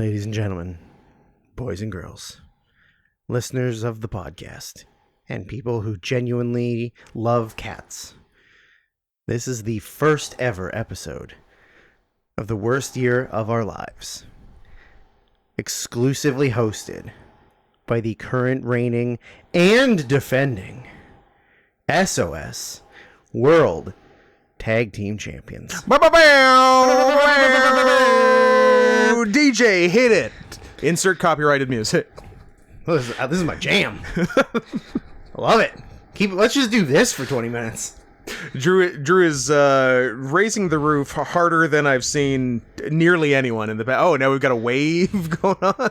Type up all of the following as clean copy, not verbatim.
Ladies and gentlemen, boys and girls, listeners of the podcast, and people who genuinely love cats, this is the first ever episode of the worst year of our lives, exclusively hosted by the current reigning and defending SOS World Tag Team Champions. DJ, hit it. Insert copyrighted music. This is my jam. I love it. Let's just do this for 20 minutes. Drew is raising the roof harder than I've seen nearly anyone in the past. Oh, now we've got a wave going on.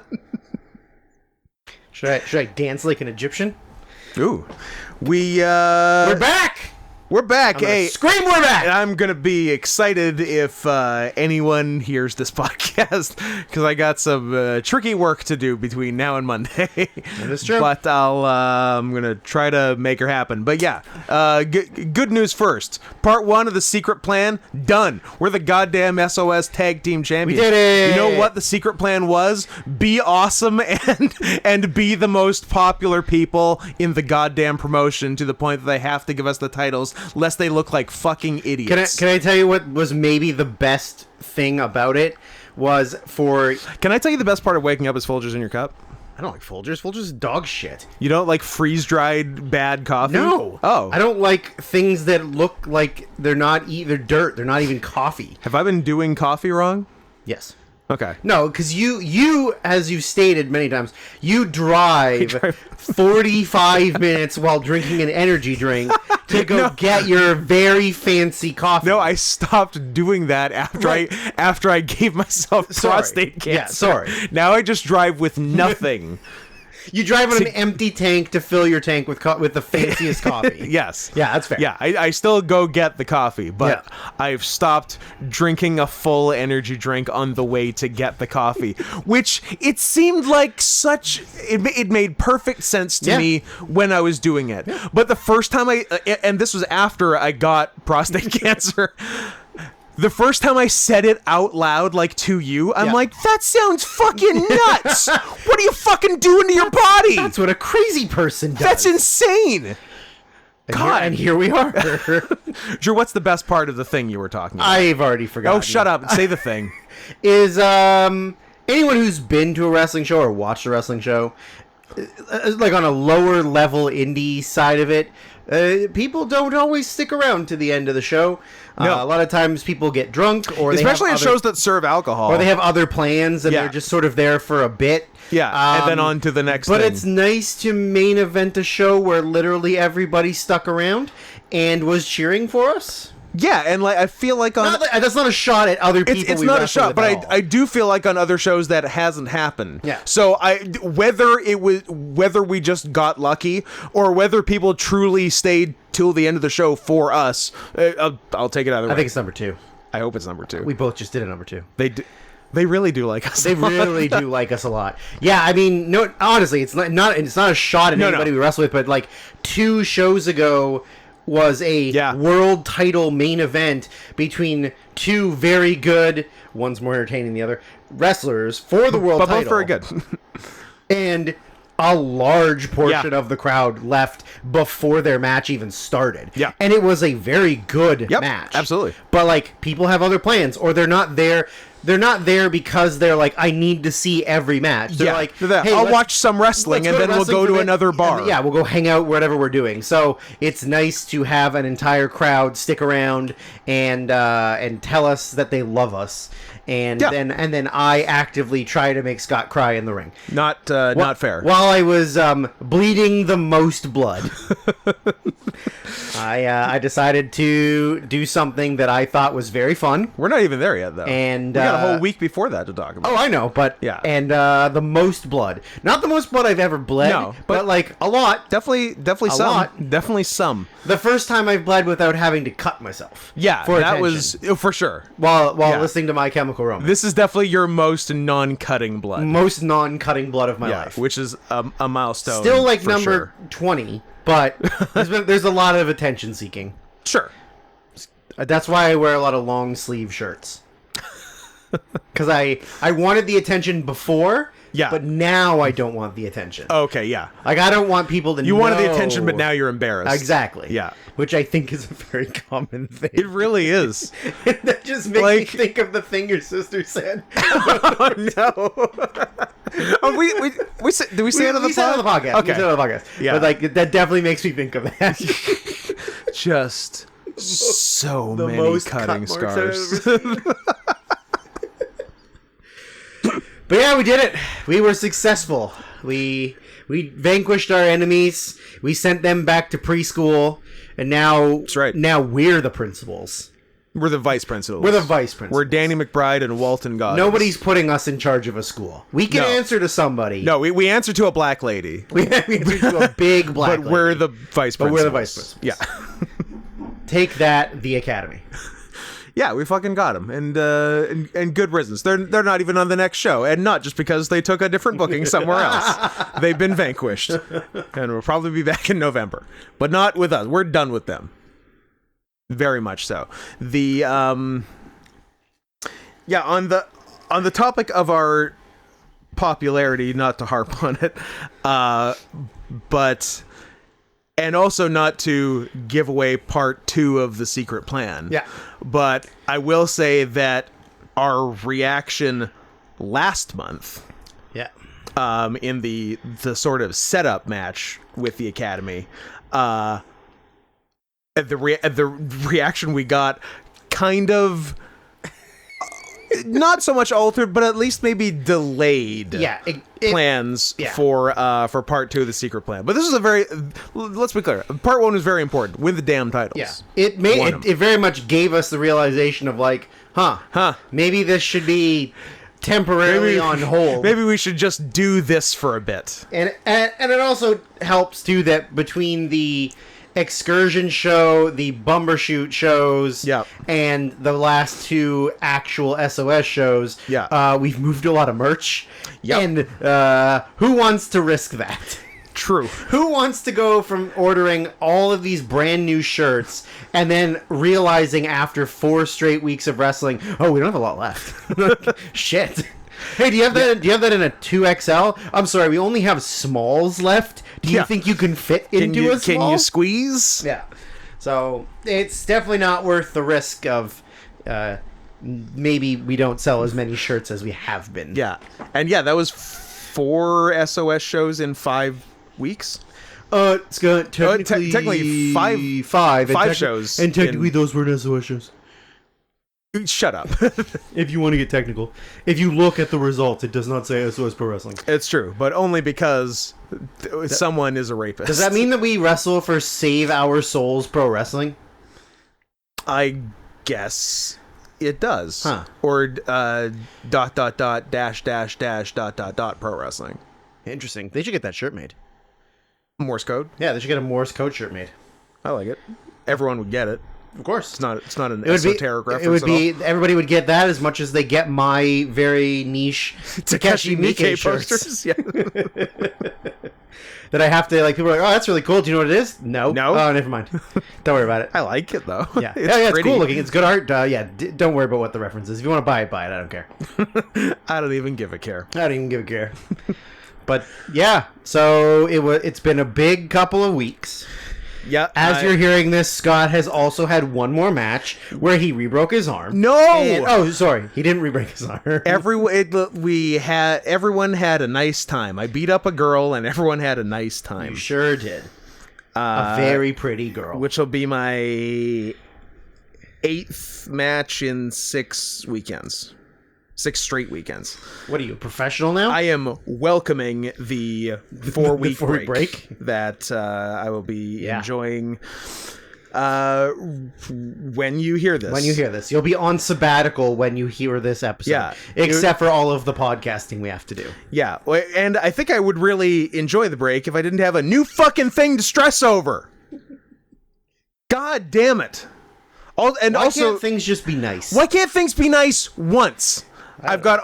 Should I dance like an Egyptian? Ooh, we're back. We're back. Hey, scream, we're back. And I'm gonna be excited if anyone hears this podcast because I got some tricky work to do between now and Monday. That is true. But I'm gonna try to make her happen. But yeah, good news first. Part 1 of the secret plan done. We're the goddamn SOS Tag Team Champions. We did it. You know what the secret plan was? Be awesome and be the most popular people in the goddamn promotion to the point that they have to give us the titles. Lest they look like fucking idiots. Can I tell you what was maybe the best thing about it was for... Can I tell you the best part of waking up is Folgers in your cup? I don't like Folgers. Folgers is dog shit. You don't like freeze-dried bad coffee? No. Oh. I don't like things that look like they're dirt. They're not even coffee. Have I been doing coffee wrong? Yes. Okay. No, because you, as you've stated many times, you drive 45 minutes while drinking an energy drink to go get your very fancy coffee. No, I stopped doing that after I gave myself prostate cancer. Yeah, sorry. Now I just drive with nothing. You drive on an empty tank to fill your tank with the fanciest coffee. Yes. Yeah, that's fair. Yeah, I still go get the coffee, but I've stopped drinking a full energy drink on the way to get the coffee, which it seemed like it made perfect sense to me when I was doing it. Yeah. But the first time and this was after I got prostate cancer, the first time I said it out loud, like to you, I'm like, that sounds fucking nuts. What are you fucking doing to your body? That's what a crazy person does. That's insane. God, and here we are. Drew, what's the best part of the thing you were talking about? I've already forgotten. Oh, shut up and say the thing. Is anyone who's been to a wrestling show or watched a wrestling show, like on a lower level indie side of it, people don't always stick around to the end of the show. No. A lot of times people get drunk, or especially at shows that serve alcohol, or they have other plans and they're just sort of there for a bit. Yeah, and then on to the next but thing. It's nice to main event a show where literally everybody stuck around and was cheering for us. Yeah, and like I feel like that's not a shot at other people. It's not a shot, but I do feel like on other shows that hasn't happened. Yeah. So whether we just got lucky or whether people truly stayed till the end of the show for us, I'll take it either way. I think it's number 2. I hope it's number 2. We both just did a number 2. They really do like us. They really do like us a lot. Yeah, I mean, no, honestly, it's not a shot at anybody we wrestle with, but like 2 shows ago was a world title main event between 2 very good, one's more entertaining than the other, wrestlers for the world title. But both very good. And a large portion of the crowd left before their match even started. Yeah. And it was a very good match. Absolutely. But like, people have other plans, or they're not there. They're not there because they're like, I need to see every match. They're like, hey, I'll watch some wrestling and then we'll go to another bar. Yeah, we'll go hang out whatever we're doing. So it's nice to have an entire crowd stick around and tell us that they love us. And then I actively try to make Scott cry in the ring. Not fair. While I was bleeding the most blood, I decided to do something that I thought was very fun. We're not even there yet, though. And we got a whole week before that to talk about. Oh, I know, but yeah. And the most blood, not the most blood I've ever bled, no, but like a lot. Definitely a some. Lot. Definitely some. The first time I've bled without having to cut myself. Yeah, for that attention. was for sure. While listening to My Chemical Romance. This is definitely your most non-cutting blood. Most non-cutting blood of my life. Which is a milestone. Still like number 20, but there's a lot of attention seeking. Sure. That's why I wear a lot of long sleeve shirts. Because I wanted the attention before, Yeah. but now I don't want the attention. Okay, yeah. Like, I don't want people to know. You wanted the attention, but now you're embarrassed. Exactly. Yeah. Which I think is a very common thing. It really is. That just makes me think of the thing your sister said. Oh, no. Oh, did we say it on the podcast? We said it on the podcast. Okay. We said it on the podcast. Yeah. But, like, that definitely makes me think of that. Just so The many most cutting cut marks I've scars. ever seen. But yeah, we did it. We were successful. We vanquished our enemies. We sent them back to preschool, and now That's right. Now we're the principals. We're the vice principals. We're the vice principals. We're Danny McBride and Walton Goggins. Nobody's putting us in charge of a school. We can answer to somebody. No, we answer to a black lady. We answer to a big black But lady. we're the vice principals. But we're the vice principals. Yeah. Take that, the academy. Yeah, we fucking got them, and good riddance. They're not even on the next show, and not just because they took a different booking somewhere else. They've been vanquished, and we'll probably be back in November, but not with us. We're done with them. Very much so. The on the topic of our popularity, not to harp on it, but. And also not to give away part 2 of the secret plan. Yeah. But I will say that our reaction last month, Yeah. in the sort of setup match with the Academy, the reaction we got kind of not so much altered, but at least maybe delayed. Yeah. Plans for part 2 of the secret plan. But this is let's be clear, part 1 was very important. Win the damn titles. Yeah. It very much gave us the realization of, like, maybe this should be temporarily on hold. Maybe we should just do this for a bit. And it also helps too that between the excursion show, the Bumbershoot shows, and the last 2 actual SOS shows, we've moved a lot of merch. And who wants to risk that? True. Who wants to go from ordering all of these brand new shirts and then realizing after 4 straight weeks of wrestling, oh, we don't have a lot left. Shit. Hey, do you have that? Do you have that in a 2XL? I'm sorry, we only have smalls left. Do you think you can fit into a small? Can you squeeze? Yeah. So it's definitely not worth the risk of maybe we don't sell as many shirts as we have been. Yeah, and that was 4 SOS shows in 5 weeks. It's got technically 5 shows, and technically those weren't SOS shows. Shut up. If you want to get technical, if you look at the results, it does not say SOS Pro Wrestling. It's true, but only because someone is a rapist. Does that mean that we wrestle for Save Our Souls Pro Wrestling? I guess it does. Huh. Or ... Pro Wrestling. Interesting. They should get that shirt made. Morse code. Yeah, they should get a Morse code shirt made. I like it. Everyone would get it. Of course. It's not an esoteric reference. It would be everybody would get that as much as they get my very niche Takeshi Miike posters. Yeah. That I have to, like, people are like, oh, that's really cool. Do you know what it is? No. Oh, never mind. Don't worry about it. I like it though. Yeah. It's cool looking. It's good art. Don't worry about what the reference is. If you want to buy it, buy it. I don't care. I don't even give a care. I don't even give a care. But yeah, so it's been a big couple of weeks. Yeah. As you're hearing this, Scott has also had one more match where he rebroke his arm. No. Sorry, he didn't rebreak his arm. Everyone had a nice time. I beat up a girl, and everyone had a nice time. You sure did. A very pretty girl. Which will be my 8th match in 6 weekends. 6 straight weekends. What are you, a professional now? I am welcoming the 4-week break that I will be enjoying when you hear this. When you hear this. You'll be on sabbatical when you hear this episode. Yeah. Except for all of the podcasting we have to do. Yeah. And I think I would really enjoy the break if I didn't have a new fucking thing to stress over. God damn it. Why can't things just be nice? Why can't things be nice once? I've got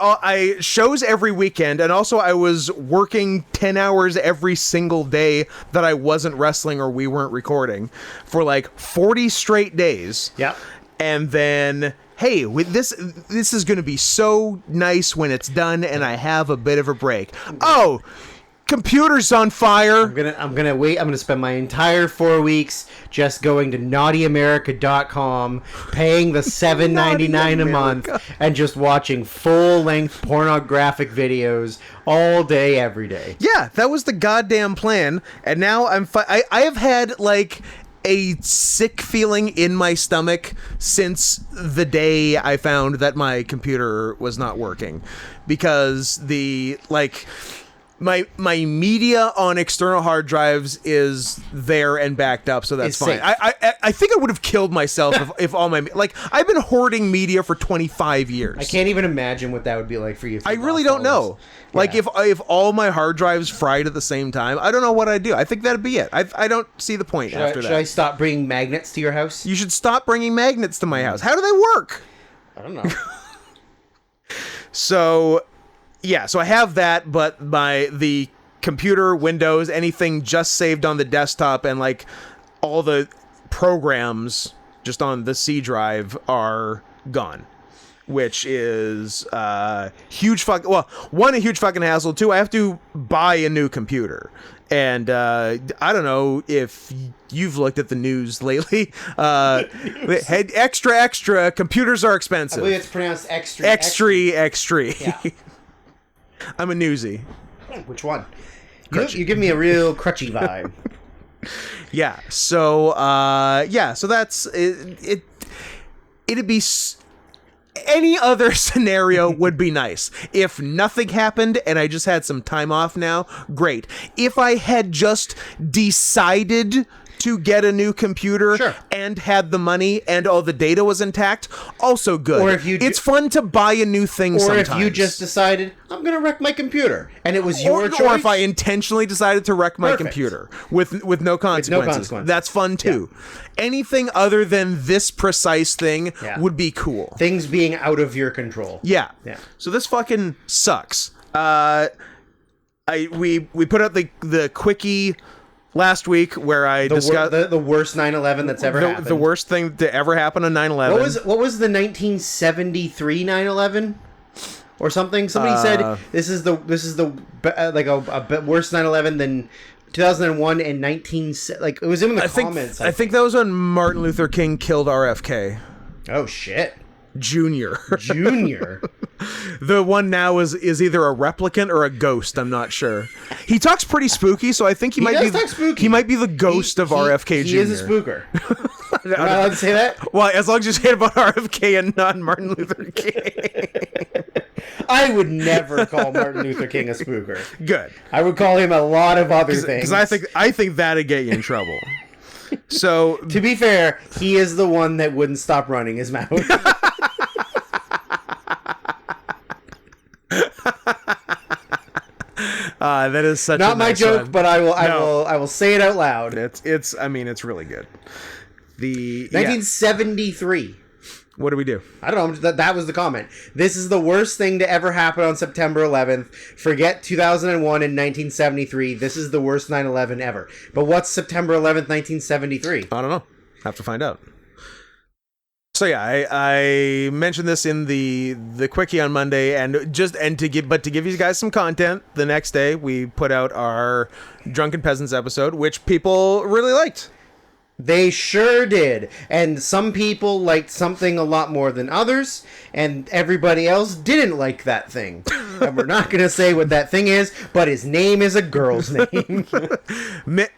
shows every weekend, and also I was working 10 hours every single day that I wasn't wrestling or we weren't recording for like 40 straight days. Yeah. And then hey, with this is going to be so nice when it's done and I have a bit of a break. Oh, computer's on fire. I'm gonna wait. I'm gonna spend my entire 4 weeks just going to naughtyamerica.com, paying the $7.99 a month, and just watching full-length pornographic videos all day, every day. Yeah, that was the goddamn plan. And now I have had like a sick feeling in my stomach since the day I found that my computer was not working, because my media on external hard drives is there and backed up, so that's fine. I think I would have killed myself if all my I've been hoarding media for 25 years. I can't even imagine what that would be like for you. I really don't know. Yeah. If all my hard drives fried at the same time, I don't know what I'd do. I think that'd be it. I don't see the point after that. Should I stop bringing magnets to your house? You should stop bringing magnets to my house. How do they work? I don't know. So I have that, but the computer, Windows, anything just saved on the desktop, and like all the programs just on the C drive are gone, which is a huge fucking hassle. Two, I have to buy a new computer. And I don't know if you've looked at the news lately. Extra, computers are expensive. I believe it's pronounced extra. Yeah. I'm a newsie. Which one? You give me a real crutchy vibe. Yeah. So that's it. It'd be any other scenario would be nice. If nothing happened and I just had some time off now, great. If I had just decided to get a new computer and had the money and all the data was intact, also good. Or if it's fun to buy a new thing sometimes. Or if you just decided, I'm going to wreck my computer, and it was your choice. Or if I intentionally decided to wreck my computer with no consequences. That's fun too. Yeah. Anything other than this precise thing would be cool. Things being out of your control. Yeah. So this fucking sucks. We put out the quickie last week where I discussed the worst 9/11 that's ever happened. The worst thing to ever happen on 9/11. What was the 1973 9/11 or something? Somebody said this is the like a worse 9/11 than 2001 and it was in the comments. I think that was when Martin Luther King killed RFK. Oh shit. Junior. The one now is either a replicant or a ghost. I'm not sure. He talks pretty spooky, so I think he might be the ghost of RFK Jr. He is a spooker. Am I allowed to say that? Well, as long as you say it about RFK and not Martin Luther King. I would never call Martin Luther King a spooker. Good. I would call him a lot of other things. Because I think that'd get you in trouble. So to be fair, he is the one that wouldn't stop running his mouth. That is such not a my nice joke, one. but I will say it out loud. It's really good. The 1973. What do we do? I don't know. That was the comment. This is the worst thing to ever happen on September 11th. Forget 2001 and 1973. This is the worst 9/11 ever. But what's September 11th, 1973? I don't know. Have to find out. So yeah, I mentioned this in the quickie on Monday, and to give you guys some content, the next day we put out our Drunken Peasants episode, which people really liked. They sure did. And some people liked something a lot more than others, and everybody else didn't like that thing. And we're not going to say what that thing is, but his name is a girl's name.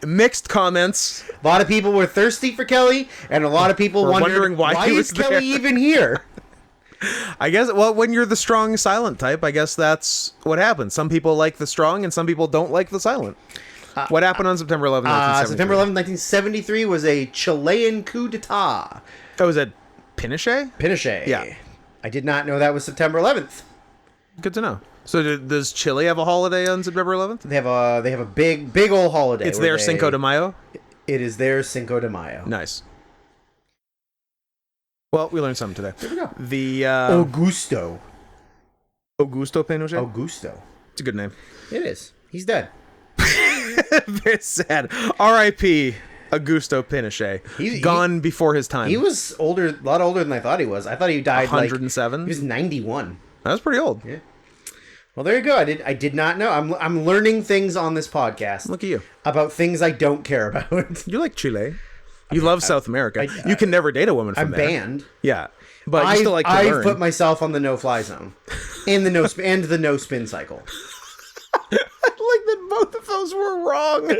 Mixed comments. A lot of people were thirsty for Kelly, and a lot of people wondering why is Kelly even here? I guess, well, when you're the strong silent type, I guess that's what happens. Some people like the strong, and some people don't like the silent. What happened on September 11th, 1973? September 11th, 1973 was a Chilean coup d'etat. Oh, was it Pinochet? Pinochet. Yeah. I did not know that was September 11th. Good to know. So does Chile have a holiday on September 11th? They have a big old holiday. It's their Cinco de Mayo? It is their Cinco de Mayo. Nice. Well, we learned something today. There we go. The Augusto Pinochet? Augusto. It's a good name. It is. He's dead. Very sad. R.I.P. Augusto Pinochet. Gone before his time. He was a lot older than I thought he was. I thought he died 107. He was 91. That's pretty old. Yeah. Well, there you go. I did not know. I'm learning things on this podcast. Look at you. About things I don't care about. You like Chile. You love South America. You can never date a woman from there. I'm banned. Yeah. But you still like to learn. I've put myself on the no-fly zone. And the no-spin cycle. I like that both of those were wrong.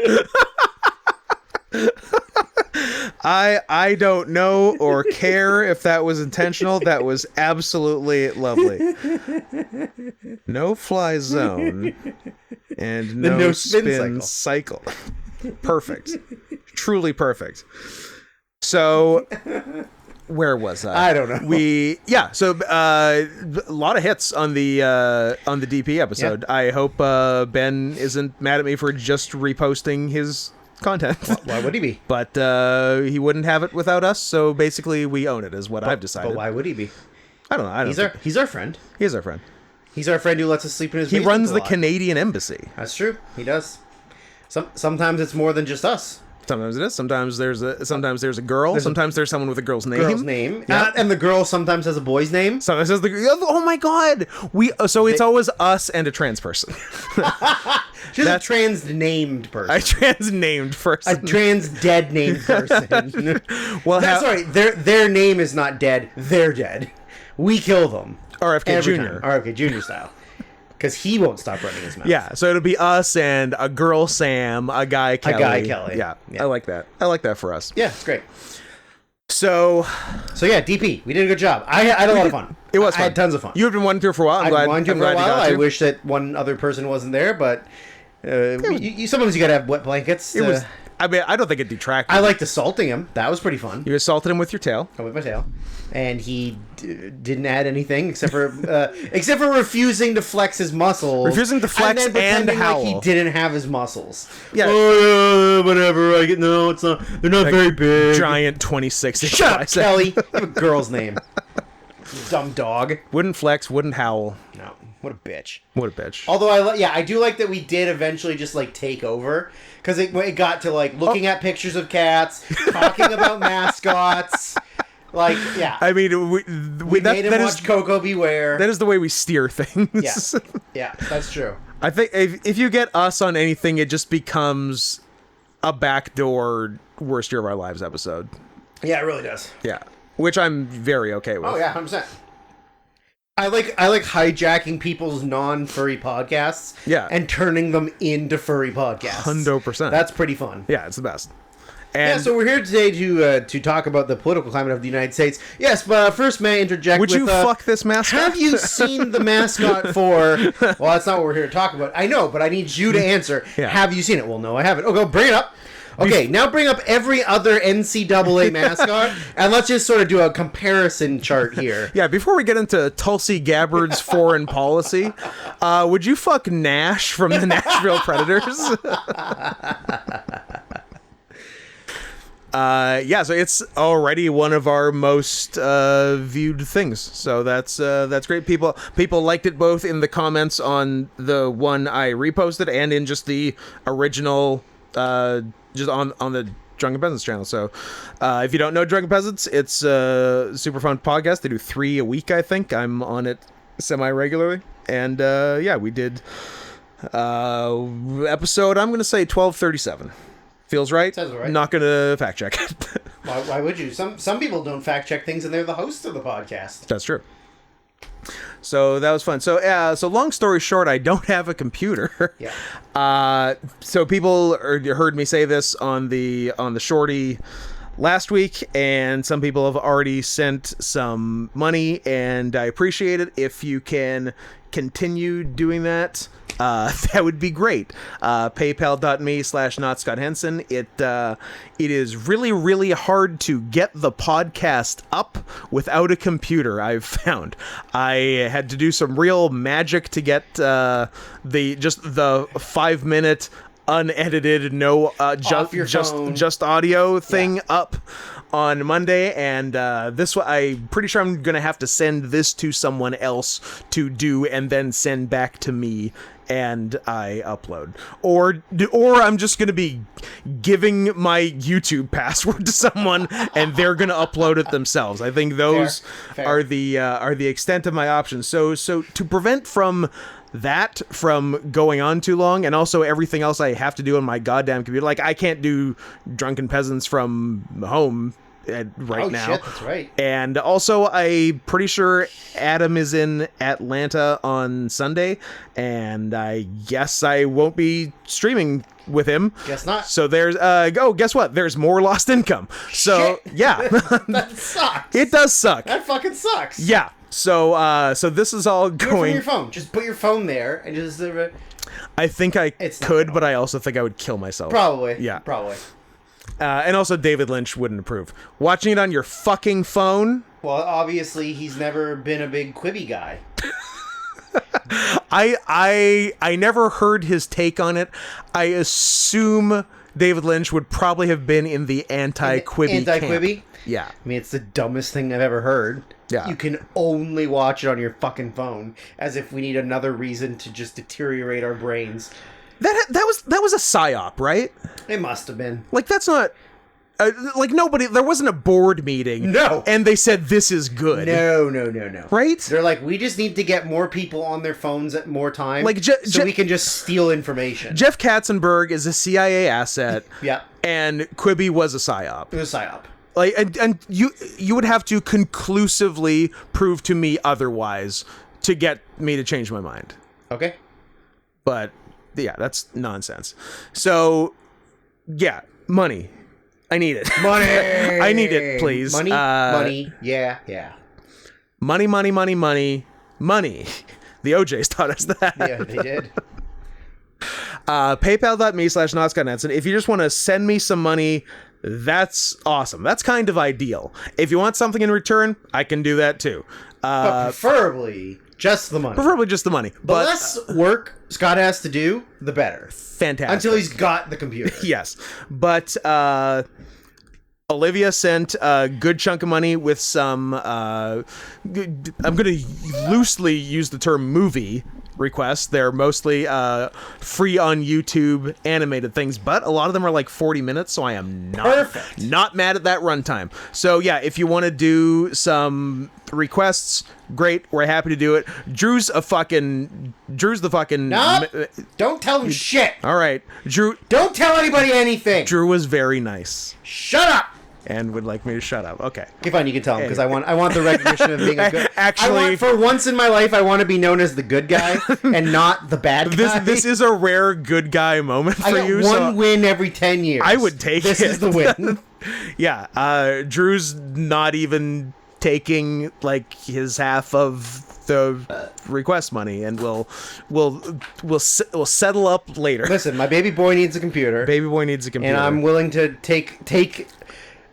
I don't know or care if that was intentional. That was absolutely lovely. No fly zone and no spin cycle. Perfect. Truly perfect. So where was I? I don't know. So a lot of hits on the DP episode. Yeah. I hope Ben isn't mad at me for just reposting his content. Why would he be? But he wouldn't have it without us, so basically we own it, is what I've decided. But why would he be? I don't know. He's our friend. He is our friend. He's our friend who lets us sleep in his basement. He runs the Canadian Embassy. That's true. He does. Sometimes it's more than just us. Sometimes it is. Sometimes there's a girl. Sometimes there's someone with a girl's name. Yeah. And the girl sometimes has a boy's name. Sometimes has oh my god. It's always us and a trans person. She's a trans-named person. A trans-named person. A trans-dead named person. Well, sorry, their name is not dead. They're dead. We kill them. RFK Jr. RFK Jr. style. Because he won't stop running his mouth. Yeah, so it'll be us and a girl Sam, a guy Kelly. Yeah, I like that. I like that for us. Yeah, it's great. So yeah, DP, we did a good job. I had a lot of fun. It was fun. I had tons of fun. You've been wanting to for a while. I'm glad you got to. I wish that one other person wasn't there, but sometimes you gotta have wet blankets. I don't think it detracted. I liked assaulting him. That was pretty fun. You assaulted him with your tail. With my tail. And he didn't add anything except for refusing to flex his muscles. Refusing to flex and howl. Like he didn't have his muscles. Yeah. Whatever. It's not. They're not very big. Giant 26. Shut up, Kelly. You have a girl's name. You dumb dog. Wouldn't flex. Wouldn't howl. No. What a bitch. What a bitch. Although I do like that we did eventually just take over, because it got to looking at pictures of cats, talking about mascots. I mean, we made him watch Coco Beware. That is the way we steer things. Yeah, that's true. I think if you get us on anything, it just becomes a backdoor worst year of our lives episode. Yeah, it really does. Yeah, which I'm very okay with. Oh yeah, 100%. I like hijacking people's non-furry podcasts, and turning them into furry podcasts. 100%. That's pretty fun. Yeah, it's the best. And so we're here today to talk about the political climate of the United States. Yes, but first, may I interject? Would you fuck this mascot? Have you seen the mascot for? Well, that's not what we're here to talk about. I know, but I need you to answer. Yeah. Have you seen it? Well, no, I haven't. Okay, bring it up. Okay, now bring up every other NCAA mascot, and let's just sort of do a comparison chart here. Yeah, before we get into Tulsi Gabbard's foreign policy, would you fuck Nash from the Nashville Predators? So it's already one of our most viewed things. So that's great. People liked it both in the comments on the one I reposted and in just the original just on the Drunken Peasants channel. So if you don't know Drunken Peasants, it's a super fun podcast. They do 3 a week, I think. I'm on it semi-regularly. And we did episode, I'm going to say 1237. Feels right? Sounds right. Not going to fact check it. Why would you? Some people don't fact check things, and they're the hosts of the podcast. That's true. So that was fun. So long story short, I don't have a computer. Yeah. So people heard me say this on the shorty last week, and some people have already sent some money, and I appreciate it. If you can continue doing that, that would be great. PayPal.me/NotScottHenson. It is really, really hard to get the podcast up without a computer, I've found. I had to do some real magic to get the 5-minute unedited, no just audio thing up on Monday, and I'm pretty sure I'm gonna have to send this to someone else to do, and then send back to me, and I upload, or I'm just gonna be giving my YouTube password to someone, and they're gonna upload it themselves. I think those Fair. are the extent of my options. So to prevent from going on too long, and also everything else I have to do on my goddamn computer, like I can't do Drunken Peasants from home right now. Shit, that's right. And also, I'm pretty sure Adam is in Atlanta on Sunday, and I guess I won't be streaming with him. Guess not. So there's guess what? There's more lost income. So Shit. yeah, That sucks. it does suck. That fucking sucks. Yeah. So this is all Do it going. from your phone. Just put your phone there and just. I think I It's not could, gonna but I also think I would kill myself. Probably. Yeah. Probably. And also, David Lynch wouldn't approve. Watching it on your fucking phone. Well, obviously, he's never been a big Quibi guy. I never heard his take on it. I assume David Lynch would probably have been in the anti-Quibi camp. Yeah. I mean, it's the dumbest thing I've ever heard. Yeah. You can only watch it on your fucking phone, as if we need another reason to just deteriorate our brains. That was a psyop, right? It must have been. Like, that's not... like, nobody... There wasn't a board meeting. No. And they said, this is good. No. Right? They're like, we just need to get more people on their phones at more time, Like, so we can just steal information. Jeff Katzenberg is a CIA asset. Yeah. And Quibi was a psyop. It was a psyop. Like, and you would have to conclusively prove to me otherwise to get me to change my mind. Okay. But yeah, that's nonsense. So yeah, money. I need it. Money. I need it, please. Money. Money. Yeah. Money. The OJs taught us that. Yeah, they did. PayPal.me/NotScottNetson. If you just want to send me some money, that's awesome. That's kind of ideal. If you want something in return, I can do that too. But preferably just the money. Preferably just the money. The less work Scott has to do, the better. Fantastic. Until he's got the computer. Yes. But Olivia sent a good chunk of money with some, I'm going to loosely use the term movie requests. They're mostly free on YouTube animated things, but a lot of them are like 40 minutes, so I am not mad at that runtime. So yeah, if you want to do some requests, great, we're happy to do it. Drew's the fucking No, don't tell him shit. All right, Drew, don't tell anybody anything. Drew was very nice Shut up. and would like me to shut up. Okay. Okay, fine, you can tell him, because I want the recognition of being a good... Actually... for once in my life, I want to be known as the good guy and not the bad guy. This is a rare good guy moment for I you. get one win every 10 years. I would take this it. This is the win. Yeah, Drew's not even taking like his half of the request money, and we'll settle up later. Listen, my baby boy needs a computer. Baby boy needs a computer, and I'm willing to take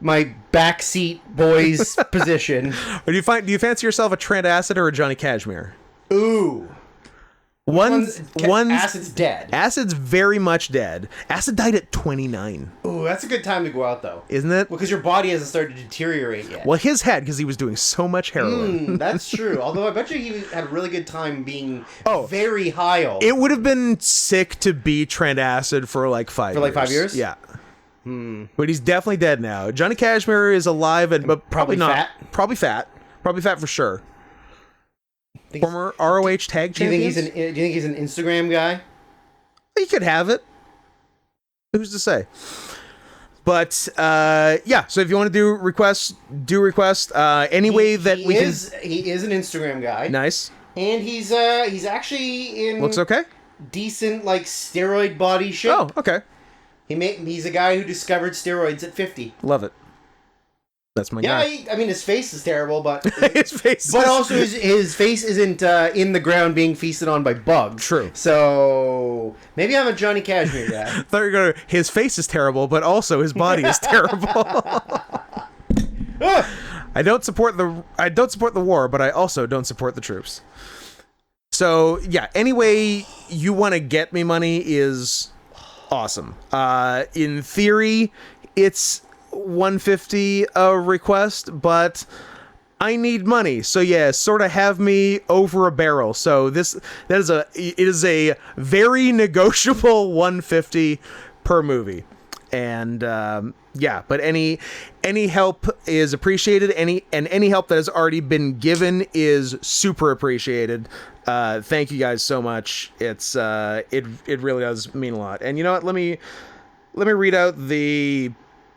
my backseat boy's position. Or do you fancy yourself a Trent Acid or a Johnny Cashmere? Ooh. One's Acid's dead. Acid's very much dead. Acid died at 29. Ooh, that's a good time to go out, though. Isn't it? Because your body hasn't started to deteriorate yet. Well, his had, because he was doing so much heroin. That's true. Although I bet you he had a really good time being very high. It would have been sick to be Trent Acid for like 5 years. For like 5 years? Yeah. But he's definitely dead now. Johnny Cashmere is alive, but probably not. Fat? Probably fat for sure. Former ROH tag do you champions. Do you think he's an Instagram guy? He could have it. Who's to say? But yeah. So if you want to do request. Any way that we can. He is an Instagram guy. Nice. And he's actually in. Looks okay. Decent like steroid body shape. Oh, okay. He's a guy who discovered steroids at 50. Love it. That's my guy. I mean, his face is terrible, but his face. But also, his face isn't in the ground being feasted on by bugs. True. So maybe I'm a Johnny Cashmere guy. His face is terrible, but also his body is terrible. I don't support the war, but I also don't support the troops. So yeah. Any way you want to get me money is awesome. In theory, it's $150 a request, but I need money, so yeah, sort of have me over a barrel. So it is a very negotiable $150 per movie, and yeah. But any help is appreciated. Any help that has already been given is super appreciated. Thank you guys so much. It's it really does mean a lot. And you know what? Let me read out the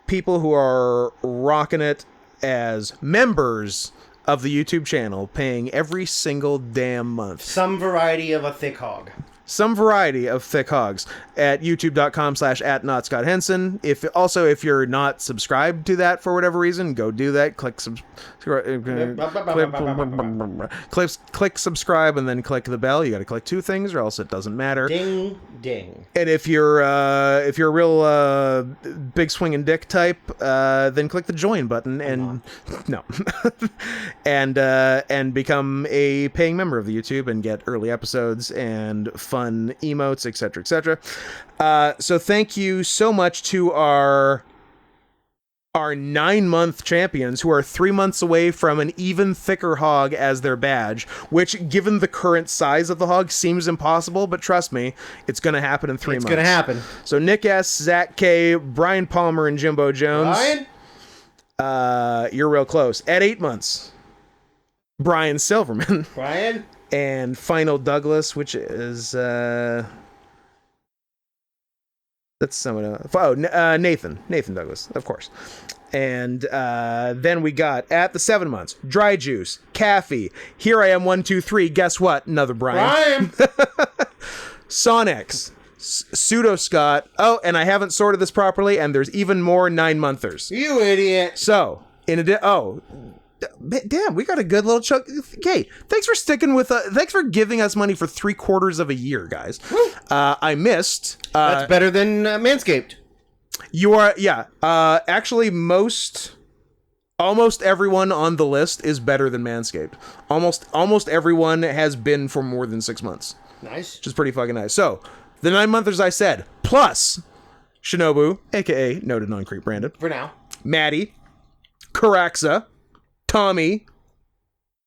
people who are rocking it as members of the YouTube channel, paying every single damn month. Some variety of a thick hog. Some variety of thick hogs at youtube.com/@NotScottHenson. If you're not subscribed to that for whatever reason, go do that. Click subscribe and then click the bell. You got to click two things or else it doesn't matter. Ding ding. And if you're a real big swinging dick type, then click the join button and no, and become a paying member of the YouTube and get early episodes and fun emotes, etc., etc. So thank you so much to our 9-month champions who are 3 months away from an even thicker hog as their badge, which, given the current size of the hog, seems impossible, but trust me, it's going to happen in 3 months. It's going to happen. So Nick S., Zach K., Brian Palmer, and Jimbo Jones. Brian? You're real close. At 8 months, Brian Silverman. Brian? And Final Douglas, which is that's someone else. Nathan Douglas, of course. And then we got at the 7 months, Dry Juice, Caffey, Here I Am 123. Guess what? Another Brian. Sonex, Pseudo Scott. Oh, and I haven't sorted this properly, and there's even more 9-monthers. You idiot. So in damn, we got a good little chunk. Okay, thanks for sticking with thanks for giving us money for 3/4 of a year, guys. I missed. That's better than Manscaped. You are, yeah. Actually, almost everyone on the list is better than Manscaped. Almost everyone has been for more than 6 months. Nice. Which is pretty fucking nice. So, the 9-monthers I said, plus Shinobu, aka noted non-creep Brandon. For now. Maddie, Caraxa, Tommy,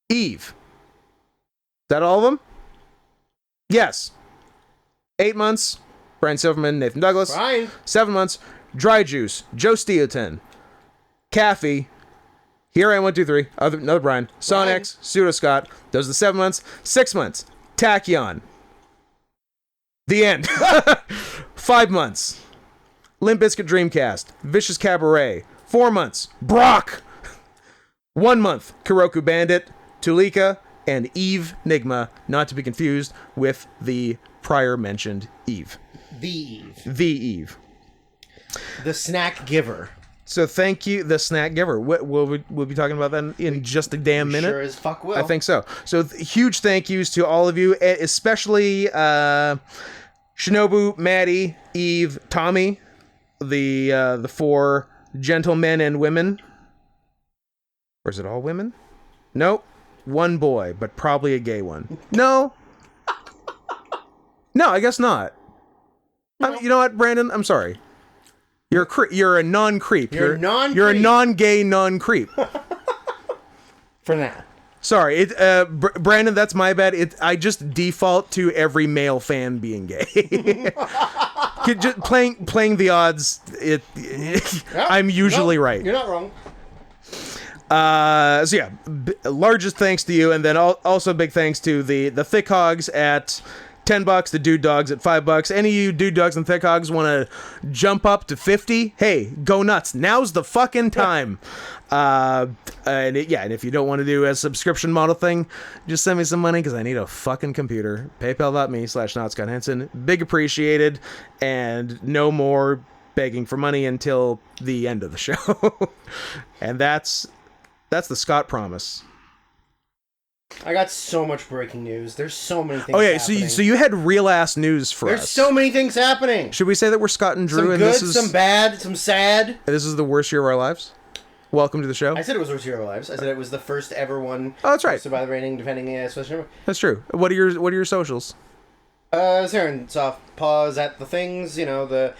Eve. Is that all of them? Yes. 8 months, Brian Silverman, Nathan Douglas. Brian. 7 months, Dry Juice, Joe Steoton, Caffey, Here I Am 123, another Brian, Sonex, Pseudo Scott. Those are the 7 months. 6 months, Tachyon. The end. 5 months, Limp Bizkit Dreamcast, Vicious Cabaret. 4 months, Brock. 1 month, Kuroku Bandit, Tulika, and Eve Nigma, not to be confused with the prior mentioned Eve. The Eve. The snack giver. So thank you, the snack giver. We'll be talking about that in just a damn minute. Sure as fuck will. I think so. So huge thank yous to all of you, especially Shinobu, Maddie, Eve, Tommy, the 4 gentlemen and women. Or is it all women? Nope. 1 boy, but probably a gay one. No, I guess not. No. You know what, Brandon? I'm sorry. You're a non-creep. You're a non-gay non-creep. For now. Sorry, Brandon. That's my bad. I just default to every male fan being gay. Just playing the odds. I'm usually right. You're not wrong. So yeah, largest thanks to you, and then also big thanks to the thick hogs at $10, the dude dogs at $5. Any of you dude dogs and thick hogs want to jump up to 50? Hey, go nuts! Now's the fucking time. And if you don't want to do a subscription model thing, just send me some money because I need a fucking computer. PayPal.me/NotScottHenson. Big appreciated, and no more begging for money until the end of the show. And that's the Scott promise. I got so much breaking news. There's so many things happening. So you had real ass news for us. There's so many things happening. Should we say that we're Scott and Drew? Some and good, this is, some bad, some sad. This is the worst year of our lives? Welcome to the show. I said it was worst year of our lives. I said it was the first ever one. Oh, that's right. By the rating, defending the Swiss number. That's true. What are your socials? Saren, soft pause at the things, the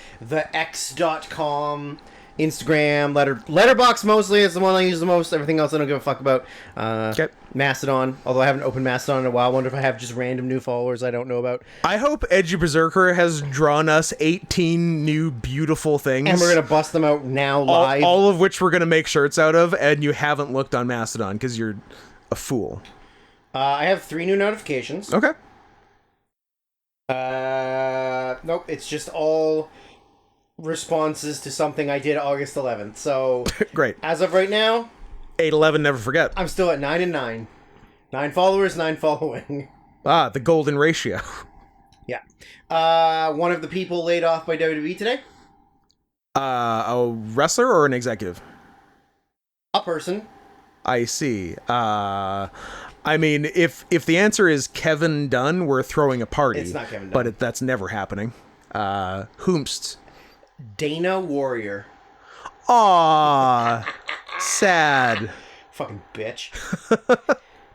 x.com, Instagram, letterbox mostly is the one I use the most. Everything else I don't give a fuck about. Okay. Mastodon, although I haven't opened Mastodon in a while. I wonder if I have just random new followers I don't know about. I hope Edgy Berserker has drawn us 18 new beautiful things. And we're going to bust them out now live. All of which we're going to make shirts out of, and you haven't looked on Mastodon because you're a fool. I have 3 new notifications. Okay. Nope, it's just all responses to something I did August 11th. So, great. As of right now, 811, never forget. I'm still at 9 and 9. 9 followers, 9 following. Ah, the golden ratio. Yeah. One of the people laid off by WWE today. A wrestler or an executive? A person. I see. I mean, if the answer is Kevin Dunn, we're throwing a party. It's not Kevin Dunn. But that's never happening. Whomst? Dana Warrior. Aww. Sad. Fucking bitch.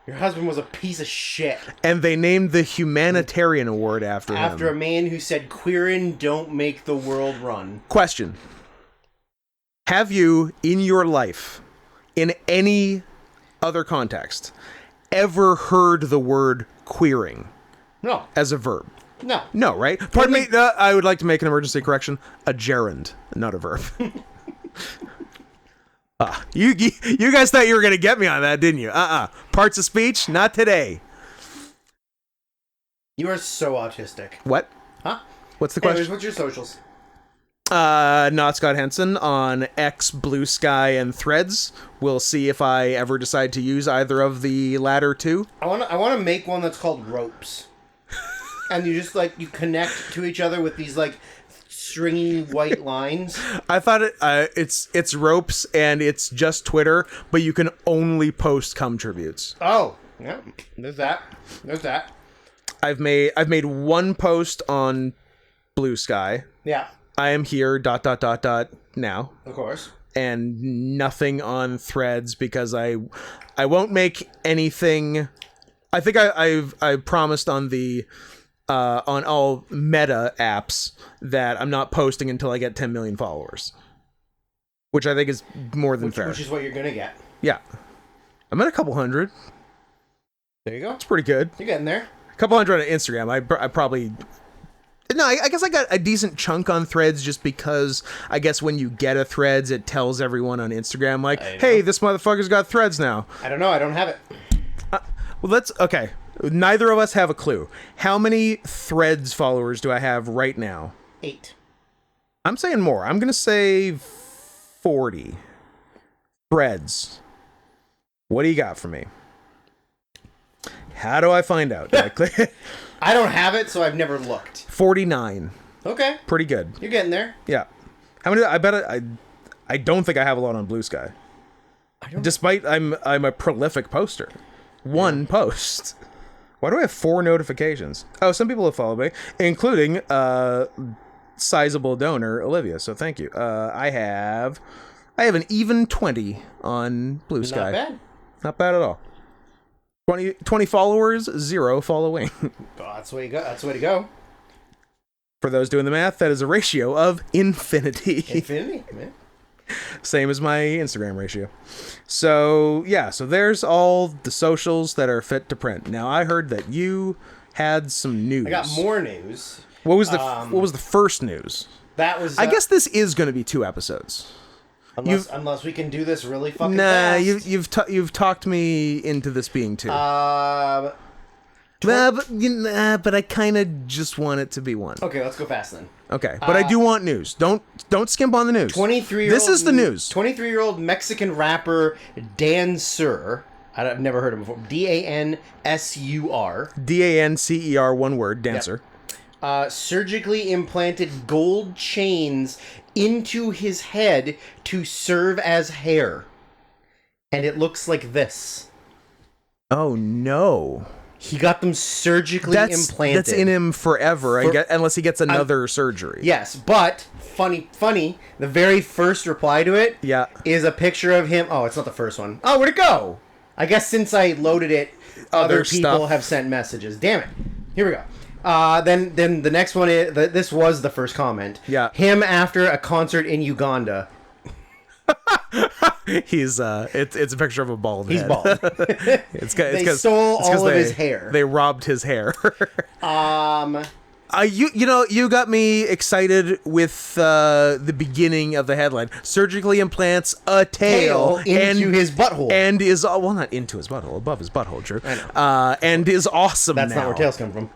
Your husband was a piece of shit. And they named the Humanitarian Award after him. After a man who said, "Queerin' don't make the world run." Question. Have you, in your life, in any other context, ever heard the word queering? No. As a verb? No. No, right? Pardon me, I would like to make an emergency correction. A gerund, not a verb. You guys thought you were going to get me on that, didn't you? Parts of speech, not today. You are so autistic. What? Huh? What's the question? Anyways, what's your socials? Not Scott Henson on X, Blue Sky, and Threads. We'll see if I ever decide to use either of the latter two. I want to make one that's called Ropes. And you just, you connect to each other with these, stringy white lines. I thought it's Ropes, and it's just Twitter, but you can only post cum tributes. Oh, yeah. There's that. I've made one post on Blue Sky. Yeah. I am here, ... now. Of course. And nothing on Threads because I won't make anything. I think I promised on the on all Meta apps that I'm not posting until I get 10 million followers, which I think is more than fair. Which is what you're gonna get. Yeah, I'm at a couple hundred. There you go. It's pretty good. You're getting there. A couple hundred on Instagram. I probably. No, I guess I got a decent chunk on Threads just because I guess when you get a Threads, it tells everyone on Instagram, hey, this motherfucker's got Threads now. I don't know. I don't have it. Well, okay. Neither of us have a clue. How many Threads followers do I have right now? 8. I'm saying more. I'm going to say 40. Threads. What do you got for me? How do I find out? I don't have it, so I've never looked. 49. Okay. Pretty good. You're getting there. Yeah. How many? I bet I don't think I have a lot on Blue Sky. Despite I'm a prolific poster. One post. Why do I have 4 notifications? Oh, some people have followed me, including sizable donor Olivia. So thank you. I have an even 20 on Blue Sky. Not bad. Not bad at all. 20 followers, 0 following. Oh, that's the way you go. That's the way to go. For those doing the math, that is a ratio of infinity. Infinity, man. Same as my Instagram ratio. So, yeah, so there's all the socials that are fit to print. Now, I heard that you had some news. I got more news. What was the first news? That was... I guess this is going to be 2 episodes. Unless we can do this really fucking fast. You've talked me into this being 2. But I kind of just want it to be 1. Okay, let's go fast then. Okay, but I do want news. Don't skimp on the news. 23-year-old. This is the news. 23-year-old Mexican rapper Dancer. I've never heard of him before. Dansur. Dancer, one word, Dancer. Yep. Surgically implanted gold chains into his head to serve as hair. And it looks like this. Oh, no. He got them surgically implanted. That's in him forever, I guess, unless he gets another surgery. Yes, but funny, the very first reply to it is a picture of him. Oh, it's not the first one. Oh, where'd it go? I guess since I loaded it, other people have sent messages. Damn it. Here we go. Then the next one is this was the first comment. Yeah. Him after a concert in Uganda. He's it's a picture of a bald He's head. bald. They stole all of his hair. They robbed his hair. You You got me excited with the beginning of the headline. Surgically implants a tail into his butthole. And is not into his butthole, above his butthole, Drew. I know. And is awesome. That's now. not where tails come from.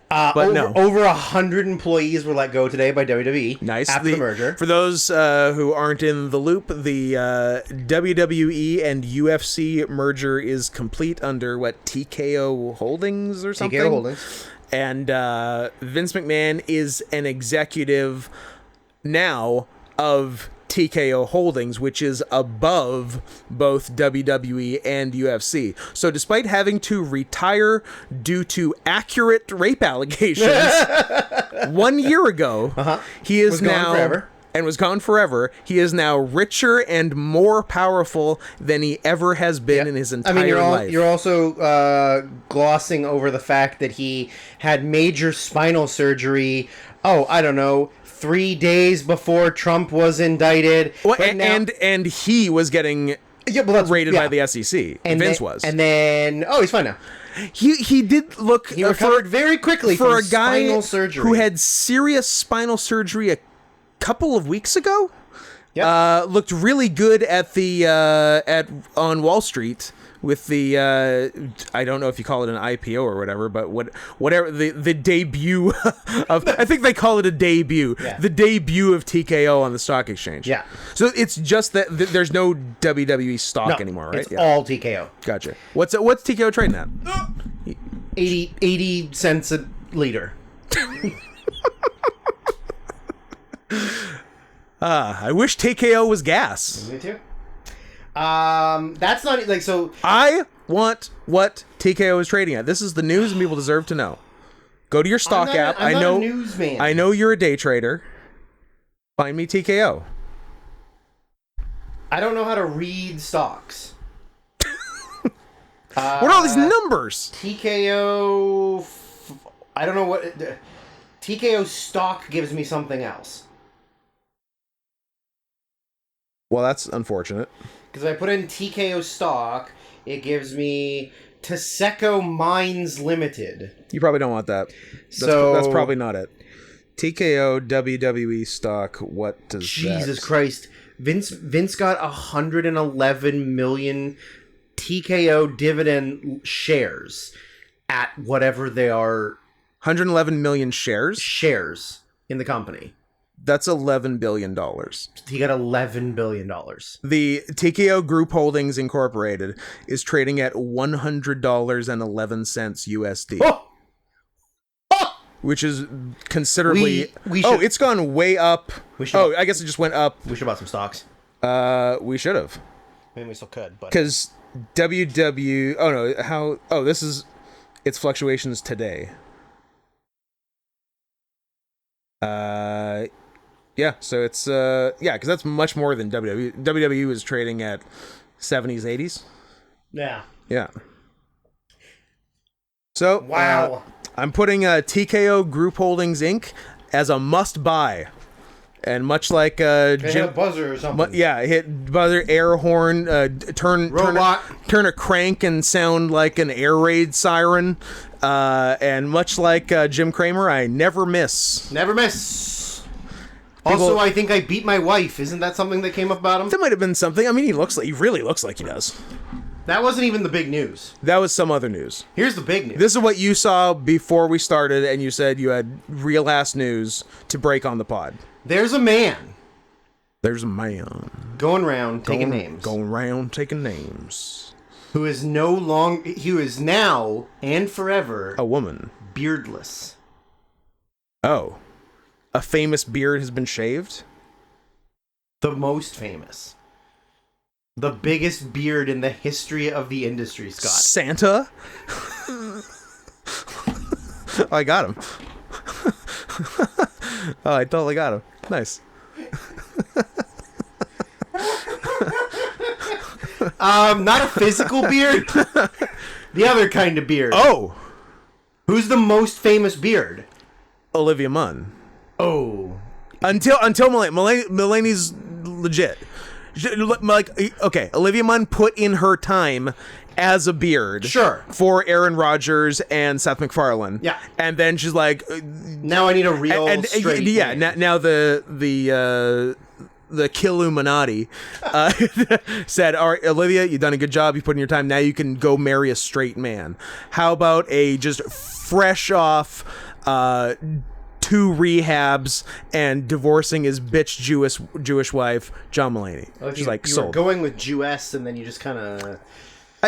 Over 100 employees were let go today by WWE. Nice. After the merger. For those who aren't in the loop, the WWE and UFC merger is complete under TKO Holdings or something. TKO Holdings. And Vince McMahon is an executive now of TKO Holdings, which is above both WWE and UFC. So despite having to retire due to accurate rape allegations 1 year ago, he is now... forever. And was gone forever. He is now richer and more powerful than he ever has been in his entire life. You're also glossing over the fact that he had major spinal surgery. I don't know, 3 days before Trump was indicted. Well, and he was getting rated by the SEC. And Vince was. And then he's fine now. He did look. He recovered very quickly for from a guy spinal surgery. Who had serious spinal surgery a couple of weeks ago. Yep. Looked really good at the on Wall Street with the I don't know if you call it an IPO or whatever, but whatever the debut of, I think they call it a debut. Yeah. The debut of TKO on the stock exchange. Yeah. So it's just that there's no WWE stock anymore, right? It's all TKO. Gotcha. What's TKO trading at? 80 cents a liter. I wish TKO was gas. Me too. That's not like so. I want what TKO is trading at. This is the news, and people deserve to know. Go to your stock app. I'm not a newsman. I know you're a day trader. Find me TKO. I don't know how to read stocks. What are all these numbers? TKO. I don't know what. TKO stock gives me something else. Well, that's unfortunate. Because if I put in TKO stock, it gives me Taseko Mines Limited. You probably don't want that. That's probably not it. TKO WWE stock. What does Jesus Christ. Vince got 111 million TKO dividend shares at whatever they are. 111 million shares? Shares in the company. That's $11 billion. He got $11 billion. The TKO Group Holdings Incorporated is trading at $100.11 USD. Oh! Which is considerably... We should, it's gone way up. I guess it just went up. We should have bought some stocks. We should have. Maybe we still could, but... Because WW... Oh, no. How... Oh, this is... Its fluctuations today. Yeah, so it's... because that's much more than WWE. WWE was trading at 70s, 80s. Yeah. Yeah. So... Wow. I'm putting TKO Group Holdings Inc. as a must-buy. And much like hit a buzzer or something. Hit buzzer, air horn, turn a crank and sound like an air raid siren. And much like Jim Cramer, I never miss. Never miss. Also, I think I beat my wife. Isn't that something that came up about him? That might have been something. I mean, he really looks like he does. That wasn't even the big news. That was some other news. Here's the big news. This is what you saw before we started, and you said you had real ass news to break on the pod. There's a man. Going around taking names. Who is now and forever a woman. Beardless. Oh. A famous beard has been shaved? The most famous. The biggest beard in the history of the industry, Scott. Santa? I got him. I totally got him. Nice. Not a physical beard. The other kind of beard. Oh. Who's the most famous beard? Olivia Munn. Oh. Until Mulaney's legit. Like, okay, Olivia Munn put in her time as a beard. Sure. For Aaron Rodgers and Seth MacFarlane. Yeah. And then she's like... now I need a real straight yeah, man. now the Killuminati said, all right, Olivia, you've done a good job. You put in your time. Now you can go marry a straight man. How about a just fresh off... 2 rehabs and divorcing his bitch Jewish wife, John Mulaney. She's like, you were going with Jewess, and then you just kind of...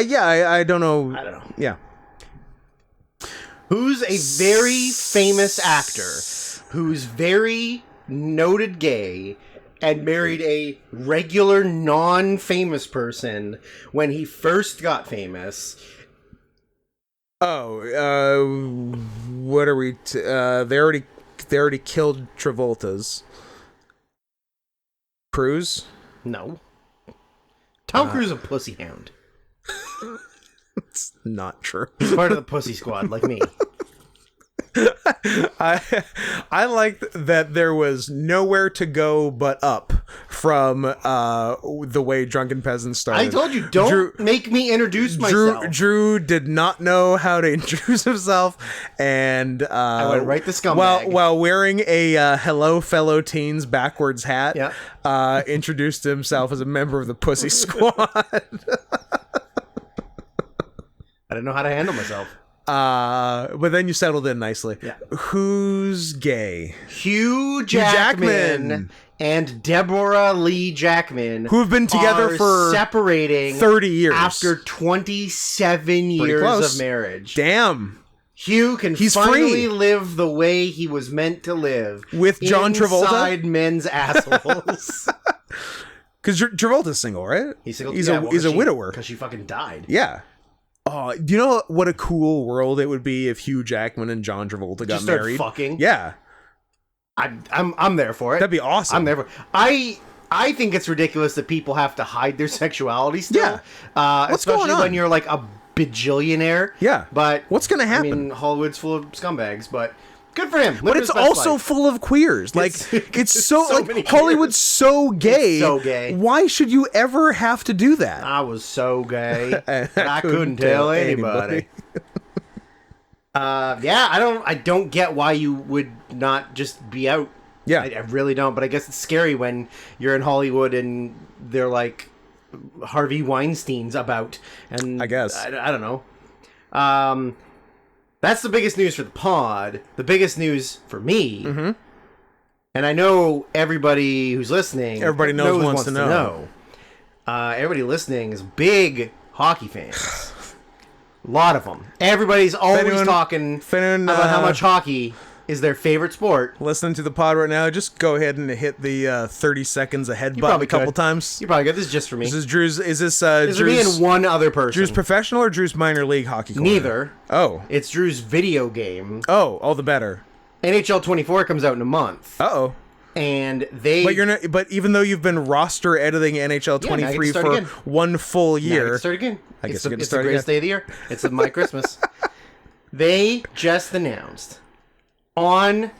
yeah, I don't know. I don't know. Yeah. Who's a very famous actor, who's very noted gay, and married a regular non-famous person when he first got famous... Oh, what are we... They already killed Travolta's. Cruise? No. Tom Cruise is a pussy hound. It's not true. He's part of the pussy squad, like me. I like that there was nowhere to go but up from the way Drunken Peasants started. I told you, don't make me introduce myself. Drew did not know how to introduce himself, and I went right to scumbag. While wearing a Hello Fellow Teens backwards hat, introduced himself as a member of the Pussy Squad. I didn't know how to handle myself. But then you settled in nicely. Yeah. Who's gay? Hugh Jackman and Deborah Lee Jackman, who have been together for separating 30 years after 27 years of marriage. Damn. Hugh can finally live the way he was meant to live with John Travolta inside men's assholes. Because Travolta's single, right? He's single. He's a widower because she fucking died. Yeah. Oh, do you know what a cool world it would be if Hugh Jackman and John Travolta got married? Fucking. Yeah. I'm there for it. That'd be awesome. I'm there for it. I think it's ridiculous that people have to hide their sexuality still. Yeah. What's especially going on? when you're like a bajillionaire. Yeah. But what's gonna happen? I mean, Hollywood's full of scumbags, but good for him. But it's also full of queers. Like it's so like Hollywood's so gay. It's so gay. Why should you ever have to do that? I was so gay. I couldn't tell anybody. I don't get why you would not just be out. Yeah. I really don't, but I guess it's scary when you're in Hollywood and they're like Harvey Weinstein's about, and I guess I don't know. That's the biggest news for the pod. The biggest news for me, and I know everybody who's listening, everybody wants to know. Everybody listening is big hockey fans. A lot of them. Everybody's always talking about how much hockey is their favorite sport. Listening to the pod right now, just go ahead and hit the 30 seconds ahead button a couple times. You probably get this just for me. This is Drew's. Is this Drew's, me and one other person? Drew's professional or Drew's minor league hockey corner? Neither. Oh. It's Drew's video game. Oh, all the better. NHL 24 comes out in a month. Uh-oh. And they... But you're not. But even though you've been roster editing NHL 23 for again. 1 full year... Now I start again. I guess you get to start again. It's the greatest day of the year. It's my Christmas. They just announced on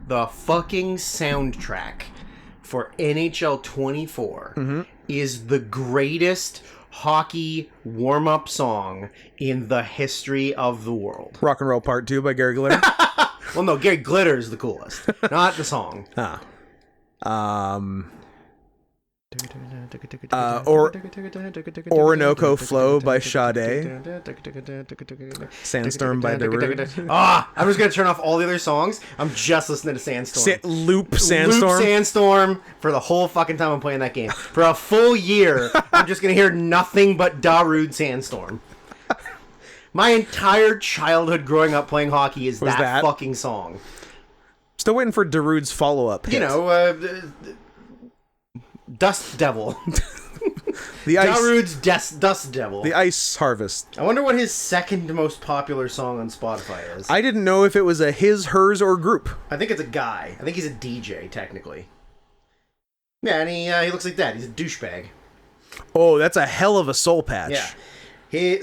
the fucking soundtrack for NHL 24 is the greatest hockey warm-up song in the history of the world. Rock and Roll Part 2 by Gary Glitter? Well, no, Gary Glitter is the coolest, not the song. Orinoco Flow by Sade. Sandstorm by Darude. I'm just gonna turn off all the other songs. I'm just listening to Sandstorm. Loop Sandstorm. Loop Sandstorm for the whole fucking time I'm playing that game. For a full year, I'm just gonna hear nothing but Darude Sandstorm. My entire childhood growing up playing hockey is that fucking song. Still waiting for Darude's follow-up hit. You know, Dust Devil. Darude's Dust Devil. The Ice Harvest. I wonder what his second most popular song on Spotify is. I didn't know if it was a his, hers, or group. I think it's a guy. I think he's a DJ, technically. Yeah, and he looks like that. He's a douchebag. Oh, that's a hell of a soul patch. Yeah.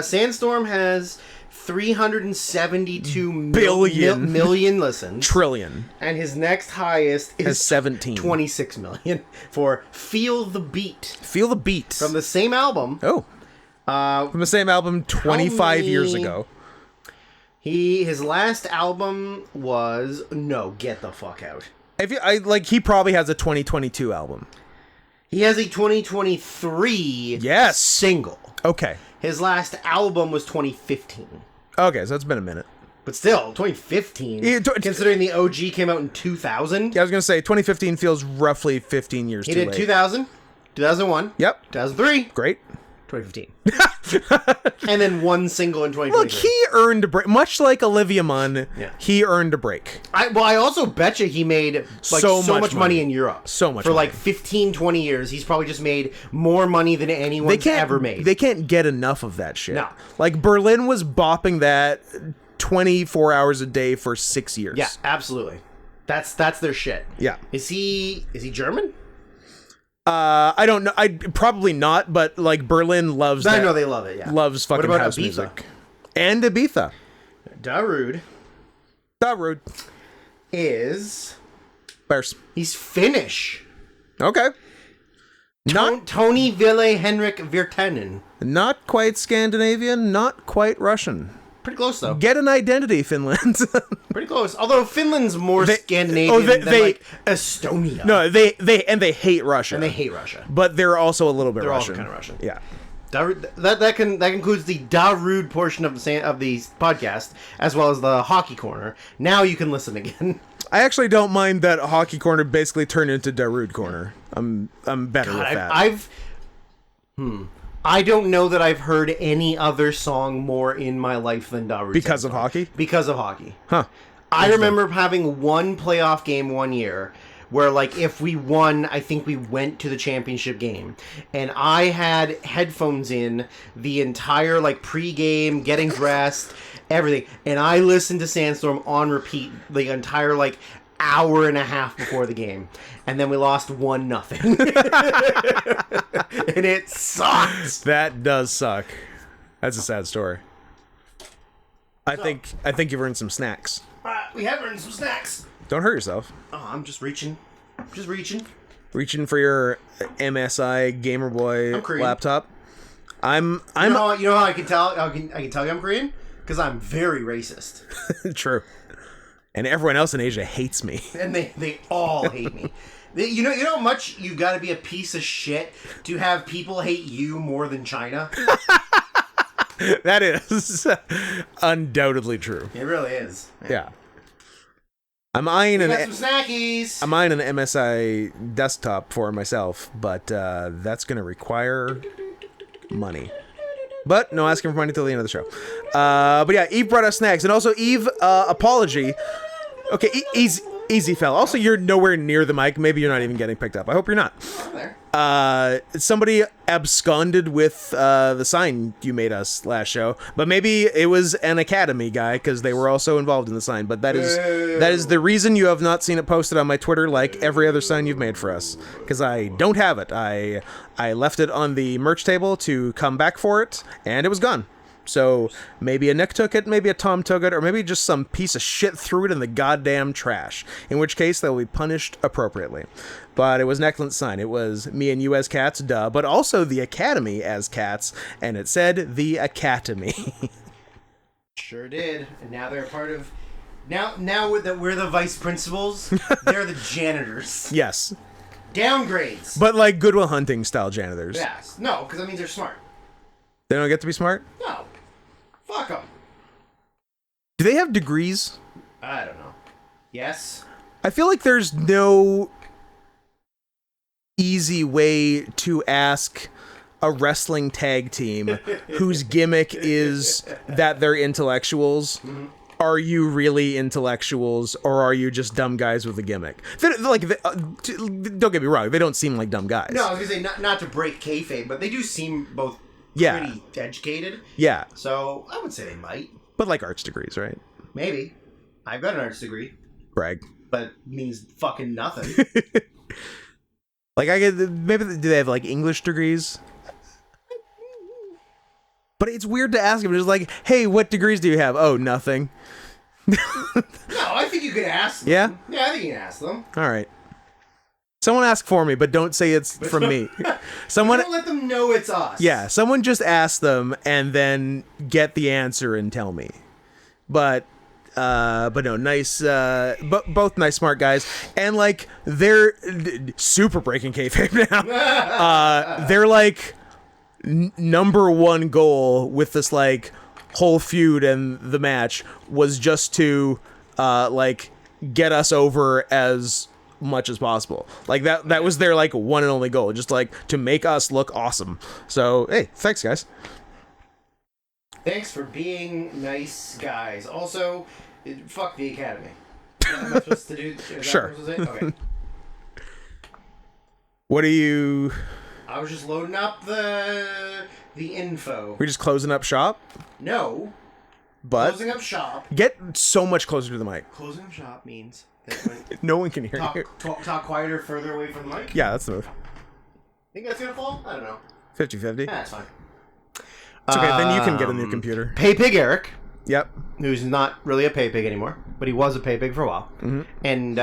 Sandstorm has 372 million listens. Trillion. And his next highest is 17. 26 million for Feel the Beat. Feel the Beat. From the same album. Oh. From the same album 25 years ago. His last album was... No, get the fuck out. He probably has a 2022 album. He has a 2023 single. Okay. His last album was 2015. Okay, so it's been a minute. But still, 2015, considering the OG came out in 2000. Yeah, I was going to say, 2015 feels roughly 15 years too late. He did 2000, 2001. Yep. 2003. Great. 2015. And then one single in 2023. Look, he earned a break. Much like Olivia Munn, he earned a break. I also bet you he made so much money in Europe. So much For money. 15, 20 years, he's probably just made more money than anyone's ever made. They can't get enough of that shit. No. Berlin was bopping that 24 hours a day for 6 years. Yeah, absolutely. That's their shit. Yeah. Is he German? I don't know. Probably not, but Berlin loves that. I know they love it, yeah. Loves fucking house music. And Ibiza. Darude is Bears. He's Finnish. Okay. Tony Ville Henrik Virtanen. Not quite Scandinavian, not quite Russian. Pretty close, though. Get an identity, Finland. Pretty close. Although Finland's more Scandinavian than Estonia. No, they hate Russia. And they hate Russia. But they're also a little bit Russian. They're also kind of Russian. Yeah. That concludes the Darude portion of the podcast, as well as the Hockey Corner. Now you can listen again. I actually don't mind that Hockey Corner basically turned into Darude Corner. I'm better with that. I don't know that I've heard any other song more in my life than Darude. Because of hockey? Because of hockey. Huh. I remember having one playoff game one year where, if we won, I think we went to the championship game. And I had headphones in the entire, pregame, getting dressed, everything. And I listened to Sandstorm on repeat the entire, hour and a half before the game. And then we lost 1-0. And it sucks. That does suck. That's a sad story. I think you've earned some snacks. We have earned some snacks. Don't hurt yourself. Oh, I'm just reaching. Reaching for your MSI Gamer Boy laptop. You know how I can tell I can tell you I'm Korean? Because I'm very racist. True. And everyone else in Asia hates me. And they all hate me. You know how much you got to be a piece of shit to have people hate you more than China? That is undoubtedly true. It really is. Yeah. I'm eyeing some snackies. I'm eyeing an MSI desktop for myself, but that's going to require money. But no asking for money till the end of the show. But yeah, Eve brought us snacks. And also, Eve, apology. Okay, easy fella. Also, you're nowhere near the mic. Maybe you're not even getting picked up. I hope you're not. Somebody absconded with the sign you made us last show. But maybe it was an Academy guy, because they were also involved in the sign. But that is the reason you have not seen it posted on my Twitter like every other sign you've made for us. Because I don't have it. I left it on the merch table to come back for it, and it was gone. So maybe a Nick took it, maybe a Tom took it, or maybe just some piece of shit threw it in the goddamn trash. In which case, they'll be punished appropriately. But it was an excellent sign. It was me and you as cats, duh, but also the Academy as cats, and it said the Academy. Sure did. And now they're part of... Now that we're the vice principals, they're the janitors. Yes. Downgrades. But Good Will Hunting style janitors. Yes. No, because that means they're smart. They don't get to be smart? No. Fuck them. Do they have degrees? I don't know. Yes. I feel like there's no easy way to ask a wrestling tag team whose gimmick is that they're intellectuals. Mm-hmm. Are you really intellectuals, or are you just dumb guys with a gimmick? Don't get me wrong, they don't seem like dumb guys. No, I was going to say, not to break kayfabe, but they do seem both pretty educated. Yeah. So, I would say they might. But arts degrees, right? Maybe. I've got an arts degree. Brag. But it means fucking nothing. Maybe do they have English degrees? But it's weird to ask him. It's like, hey, what degrees do you have? Oh, nothing. No, I think you could ask them. Yeah? Yeah, I think you can ask them. All right. Someone ask for me, but don't say it's from me. Someone don't let them know it's us. Yeah, someone just ask them and then get the answer and tell me. But no, nice. Both nice, smart guys, and like they're super breaking kayfabe now. They're like number one goal with this like whole feud and the match was just to like get us over as much as possible. Like that was their like one and only goal, just like to make us look awesome. So hey, thanks guys. Thanks for being nice guys. Also, fuck the Academy. Am I supposed to do? Sure. Okay. What are you? I was just loading up the info. We're just closing up shop. No. But closing up shop. Get so much closer to the mic. Closing up shop means that when no one can hear you. Talk quieter, further away from the mic. Yeah, that's the move. Think that's gonna fall? I don't know. 50-50. Yeah, that's fine. It's okay. Then you can get a new computer. Pay Pig Eric. Yep. Who's not really a pay pig anymore, but he was a pay pig for a while. Mm-hmm. And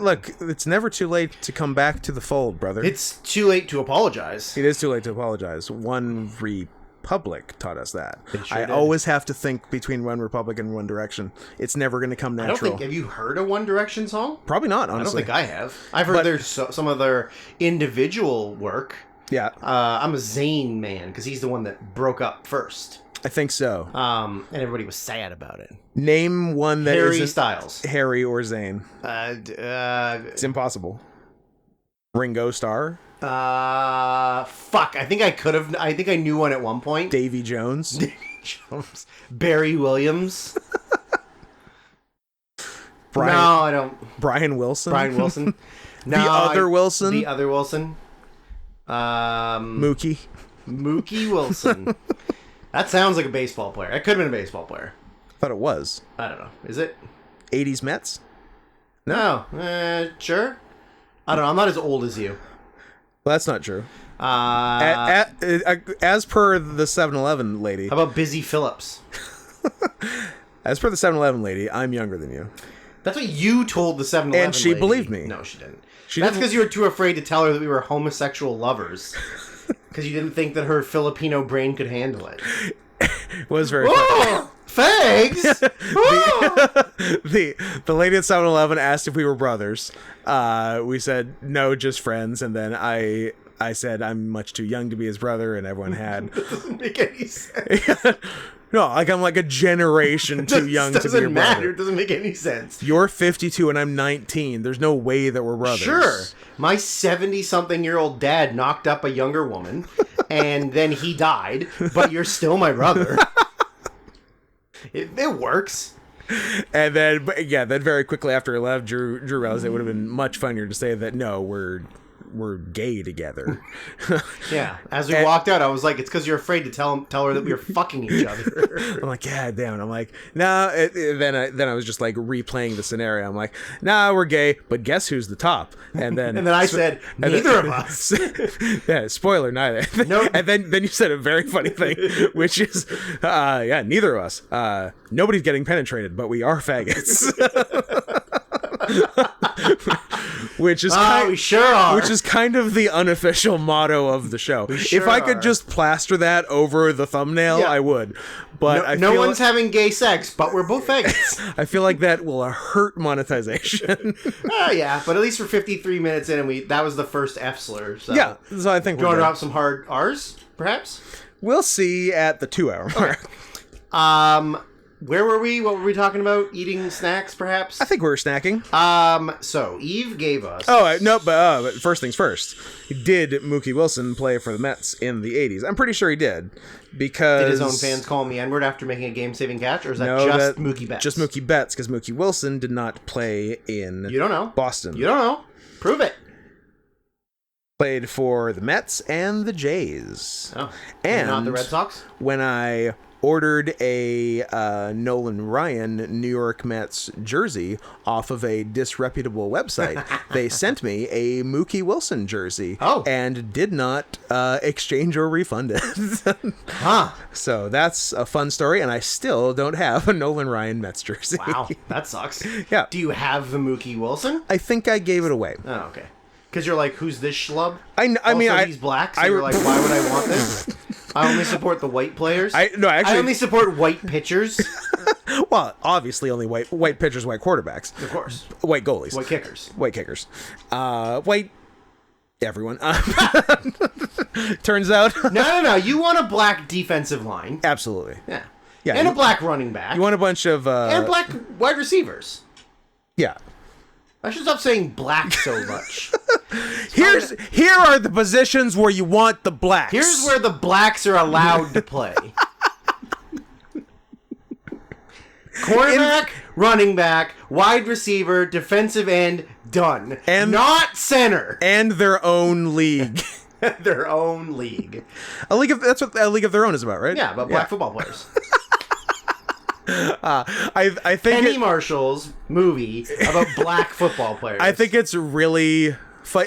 look, it's never too late to come back to the fold, brother. It's too late to apologize. It is too late to apologize. One Republic taught us that. Sure did. Always have to think between One Republic and One Direction. It's never going to come natural. I don't think. Have you heard a One Direction song? Probably not. Honestly, I don't think I have. I've heard there's some of their individual work. Yeah. I'm a Zayn man because he's the one that broke up first. I think so. And everybody was sad about it. Name one that Harry isn't Styles. Harry or Zayn. It's impossible. Ringo Starr. Fuck. I think I could have. I think I knew one at one point. Davy Jones. Barry Williams. No, I don't. Brian Wilson. No, the other Wilson. Mookie Wilson. That sounds like a baseball player. It could have been a baseball player. Thought it was. I don't know. Is it? 80s Mets? No. Sure. I don't know. I'm not as old as you. Well, that's not true. As per the 7-Eleven lady. How about Busy Phillips? As per the 7-Eleven lady, I'm younger than you. That's what you told the 7-Eleven lady. And she believed me. No, she didn't. That's because you were too afraid to tell her that we were homosexual lovers. Because you didn't think that her Filipino brain could handle it. It was very funny. Fags! The lady at 7-Eleven asked if we were brothers. We said, no, just friends. And then I said, I'm much too young to be his brother, and everyone had. That doesn't make any sense. No, like I'm like a generation too young to be your brother. It doesn't make any sense. You're 52 and I'm 19. There's no way that we're brothers. Sure. My 70-something-year-old dad knocked up a younger woman, and then he died, but you're still my brother. It works. And then, then very quickly after he left, Drew realized it would have been much funnier to say that, no, we're gay together. Yeah. As we walked out, I was like, it's because you're afraid to tell her that we were fucking each other. I'm like, God damn. I'm like, no. Then I was just like replaying the scenario. I'm like, nah, we're gay, but guess who's the top? And then I said, neither of us. Yeah, spoiler, neither. Nope. And then you said a very funny thing, which is, neither of us. Nobody's getting penetrated, but we are faggots. Which is we sure are. Which is kind of the unofficial motto of the show. Sure if I could are. just plaster that over the thumbnail, I would. But no one's having gay sex, but we're both faggots. I feel like that will hurt monetization. Yeah, but at least we're 53 minutes in, and that was the first F slur. So. Yeah, so I think Do you want to drop some hard R's, perhaps? We'll see at the 2-hour mark. Where were we? What were we talking about? Eating snacks, perhaps? I think we were snacking. So Eve gave us... but first things first. Did Mookie Wilson play for the Mets in the 80s? I'm pretty sure he did. Because... Did his own fans call him the N-word after making a game-saving catch? Or is that just Mookie Betts? Just Mookie Betts, because Mookie Wilson did not play in You don't know. Boston. You don't know. Prove it. Played for the Mets and the Jays. Oh. And not the Red Sox? When I ordered a Nolan Ryan New York Mets jersey off of a disreputable website. They sent me a Mookie Wilson jersey and did not exchange or refund it. So that's a fun story, and I still don't have a Nolan Ryan Mets jersey. Wow, that sucks. Yeah. Do you have the Mookie Wilson? I think I gave it away. Oh, okay. Because you're like, who's this schlub? I mean, he's black, so you're like, why would I want this? I only support the white players. I only support white pitchers. Well, obviously only white pitchers, white quarterbacks. Of course. White goalies. White kickers. White kickers. White everyone. Turns out. No. You want a black defensive line. Absolutely. Yeah. Yeah. And a black running back. You want a bunch of... and black wide receivers. Yeah. I should stop saying black so much. Here are the positions where you want the blacks. Here's where the blacks are allowed to play. Cornerback, running back, wide receiver, defensive end, done. And not center. And their own league. Their own league. That's what a league of their own is about, right? Yeah, about black football players. I think Penny Marshall's movie about black football players. I think it's really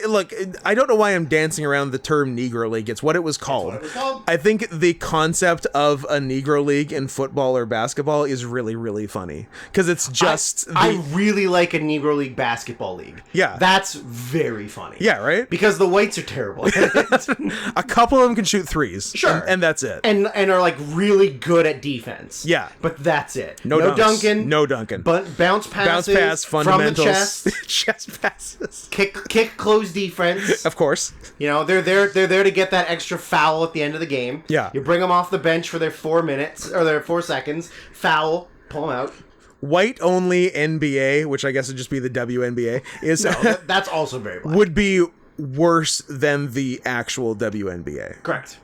Look, I don't know why I'm dancing around the term Negro League. It's what it was called. I think the concept of a Negro League in football or basketball is really, really funny. Because it's just... I really like a Negro League basketball league. Yeah. That's very funny. Yeah, right? Because the whites are terrible. A couple of them can shoot threes. Sure. And that's it. And are like really good at defense. Yeah. But that's it. No Duncan. No Duncan. But bounce passes. Fundamentals. From the chest. Chest passes. Kick close defense. Of course. You know, they're there to get that extra foul at the end of the game. Yeah. You bring them off the bench for their 4 minutes, or their 4 seconds. Foul. Pull them out. White only NBA, which I guess would just be the WNBA, is that's also very black. Would be worse than the actual WNBA. Correct.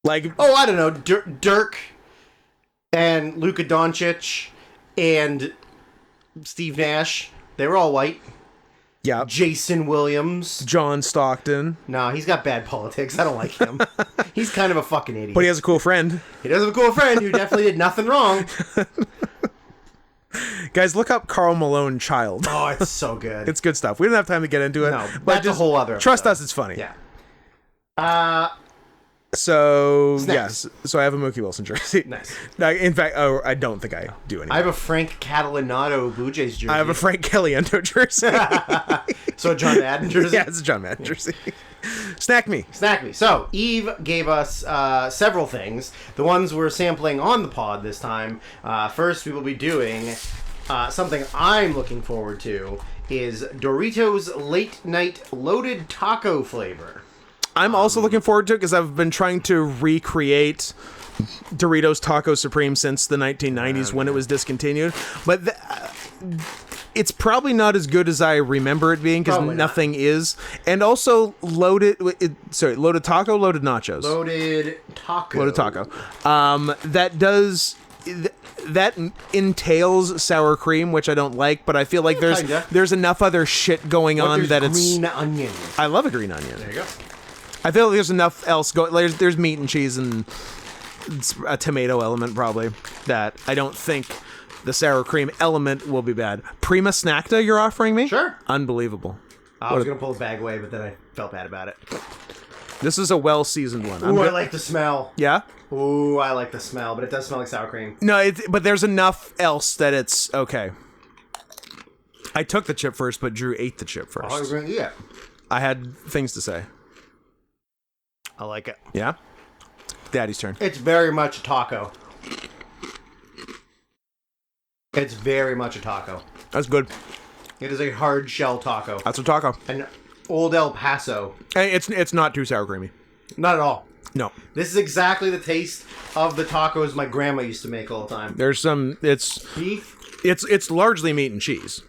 Like, oh, I don't know, Dirk and Luka Doncic and Steve Nash, they were all white. Yeah. Jason Williams. John Stockton. No, he's got bad politics. I don't like him. He's kind of a fucking idiot. But he has a cool friend. He does have a cool friend who definitely did nothing wrong. Guys, look up Karl Malone Child. Oh, it's so good. It's good stuff. We don't have time to get into it. No, but that's a whole other episode. Trust us, it's funny. Yeah. So, yes. So I have a Mookie Wilson jersey. Nice. In fact, I don't think I do anymore. I have a Frank Catalinato Blue Jays jersey. I have a Frank Caliendo jersey. So a John Madden jersey? Yeah, it's a John Madden jersey. Snack me. So, Eve gave us several things. The ones we're sampling on the pod this time. First, we will be doing something I'm looking forward to is Doritos Late Night Loaded Taco flavor. I'm also looking forward to it because I've been trying to recreate Doritos Taco Supreme since the 1990s when it was discontinued. But it's probably not as good as I remember it being because nothing is. And also loaded taco, loaded nachos. Loaded taco. That entails sour cream, which I don't like, but I feel like there's enough other shit going on that it's green onion. I love a green onion. There you go. I feel like there's enough else going. There's meat and cheese and a tomato element probably that I don't think the sour cream element will be bad. Prima Snackta you're offering me? Sure. Unbelievable. I was going to pull the bag away, but then I felt bad about it. This is a well-seasoned one. Ooh, I like the smell. Yeah? Ooh, I like the smell, but it does smell like sour cream. No, but there's enough else that it's okay. I took the chip first, but Drew ate the chip first. Oh, you're going to eat it. I had things to say. I like it. Yeah? Daddy's turn. It's very much a taco. It's very much a taco. That's good. It is a hard shell taco. That's a taco. An Old El Paso. And it's not too sour creamy. Not at all. No. This is exactly the taste of the tacos my grandma used to make all the time. There's some... It's beef. It's largely meat and cheese.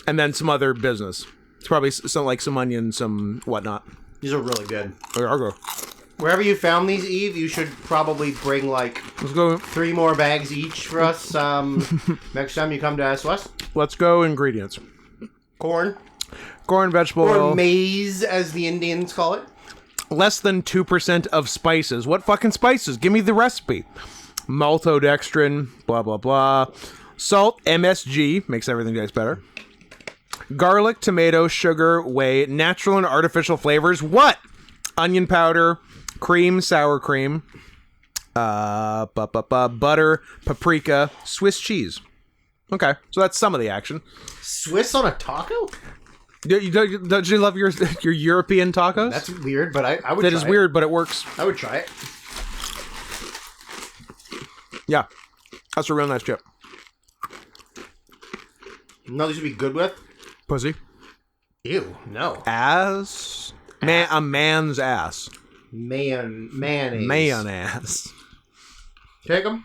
And then some other business. It's probably some onion, some whatnot. These are really good. Okay, I'll go. Wherever you found these, Eve, you should probably bring like let's go 3 more bags each for us next time you come to SOS. Let's go ingredients. Corn, vegetable or oil. maize, as the Indians call it. Less than 2% of spices. What fucking spices? Give me the recipe. maltodextrin, blah, blah, blah. Salt, MSG, makes everything taste better. Garlic, tomato, sugar, whey, natural and artificial flavors. What? Onion powder, cream, sour cream, butter, paprika, Swiss cheese. Okay, so that's some of the action. Swiss on a taco? Don't you love your European tacos? That's weird, but I would That try is it. weird, but it works. I would try it. Yeah, that's a real nice chip. No, these would be good with? Pussy. Ew, no. Ass? A man's ass. Mayonnaise. Mayonnaise. Take them.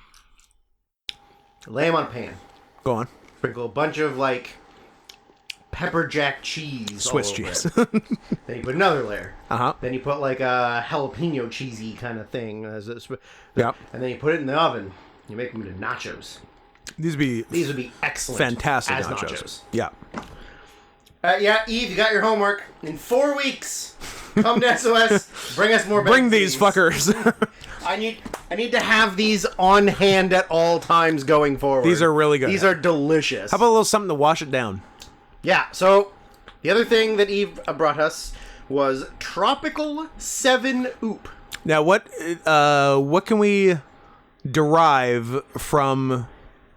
Lay them on a pan. Go on. Sprinkle a bunch of, like, pepper jack cheese. Swiss cheese. Then you put another layer. Uh-huh. Then you put, like, a jalapeno cheesy kind of thing. Yep. And then you put it in the oven. You make them into nachos. These would be excellent. fantastic as nachos. Yeah. Yeah, Eve, you got your homework. In 4 weeks, come to SOS. Bring us more. Bring these fuckers. I need to have these on hand at all times going forward. These are really good. These are delicious. How about a little something to wash it down? Yeah. So the other thing that Eve brought us was Tropical 7 Oop. Now, what can we derive from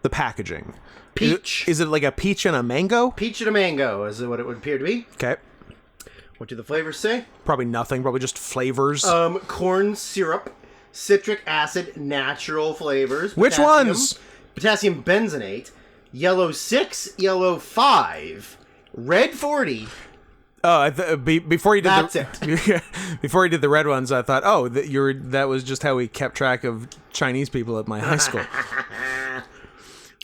the packaging? Peach. Is it like a peach and a mango? Peach and a mango is what it would appear to be. Okay. What do the flavors say? Probably nothing. Probably just flavors. Corn syrup, citric acid, natural flavors. Which ones? Potassium benzenate, yellow 6, yellow 5, red 40. Oh, before you did That's it. Before you did the red ones, I thought, oh, that was just how we kept track of Chinese people at my high school.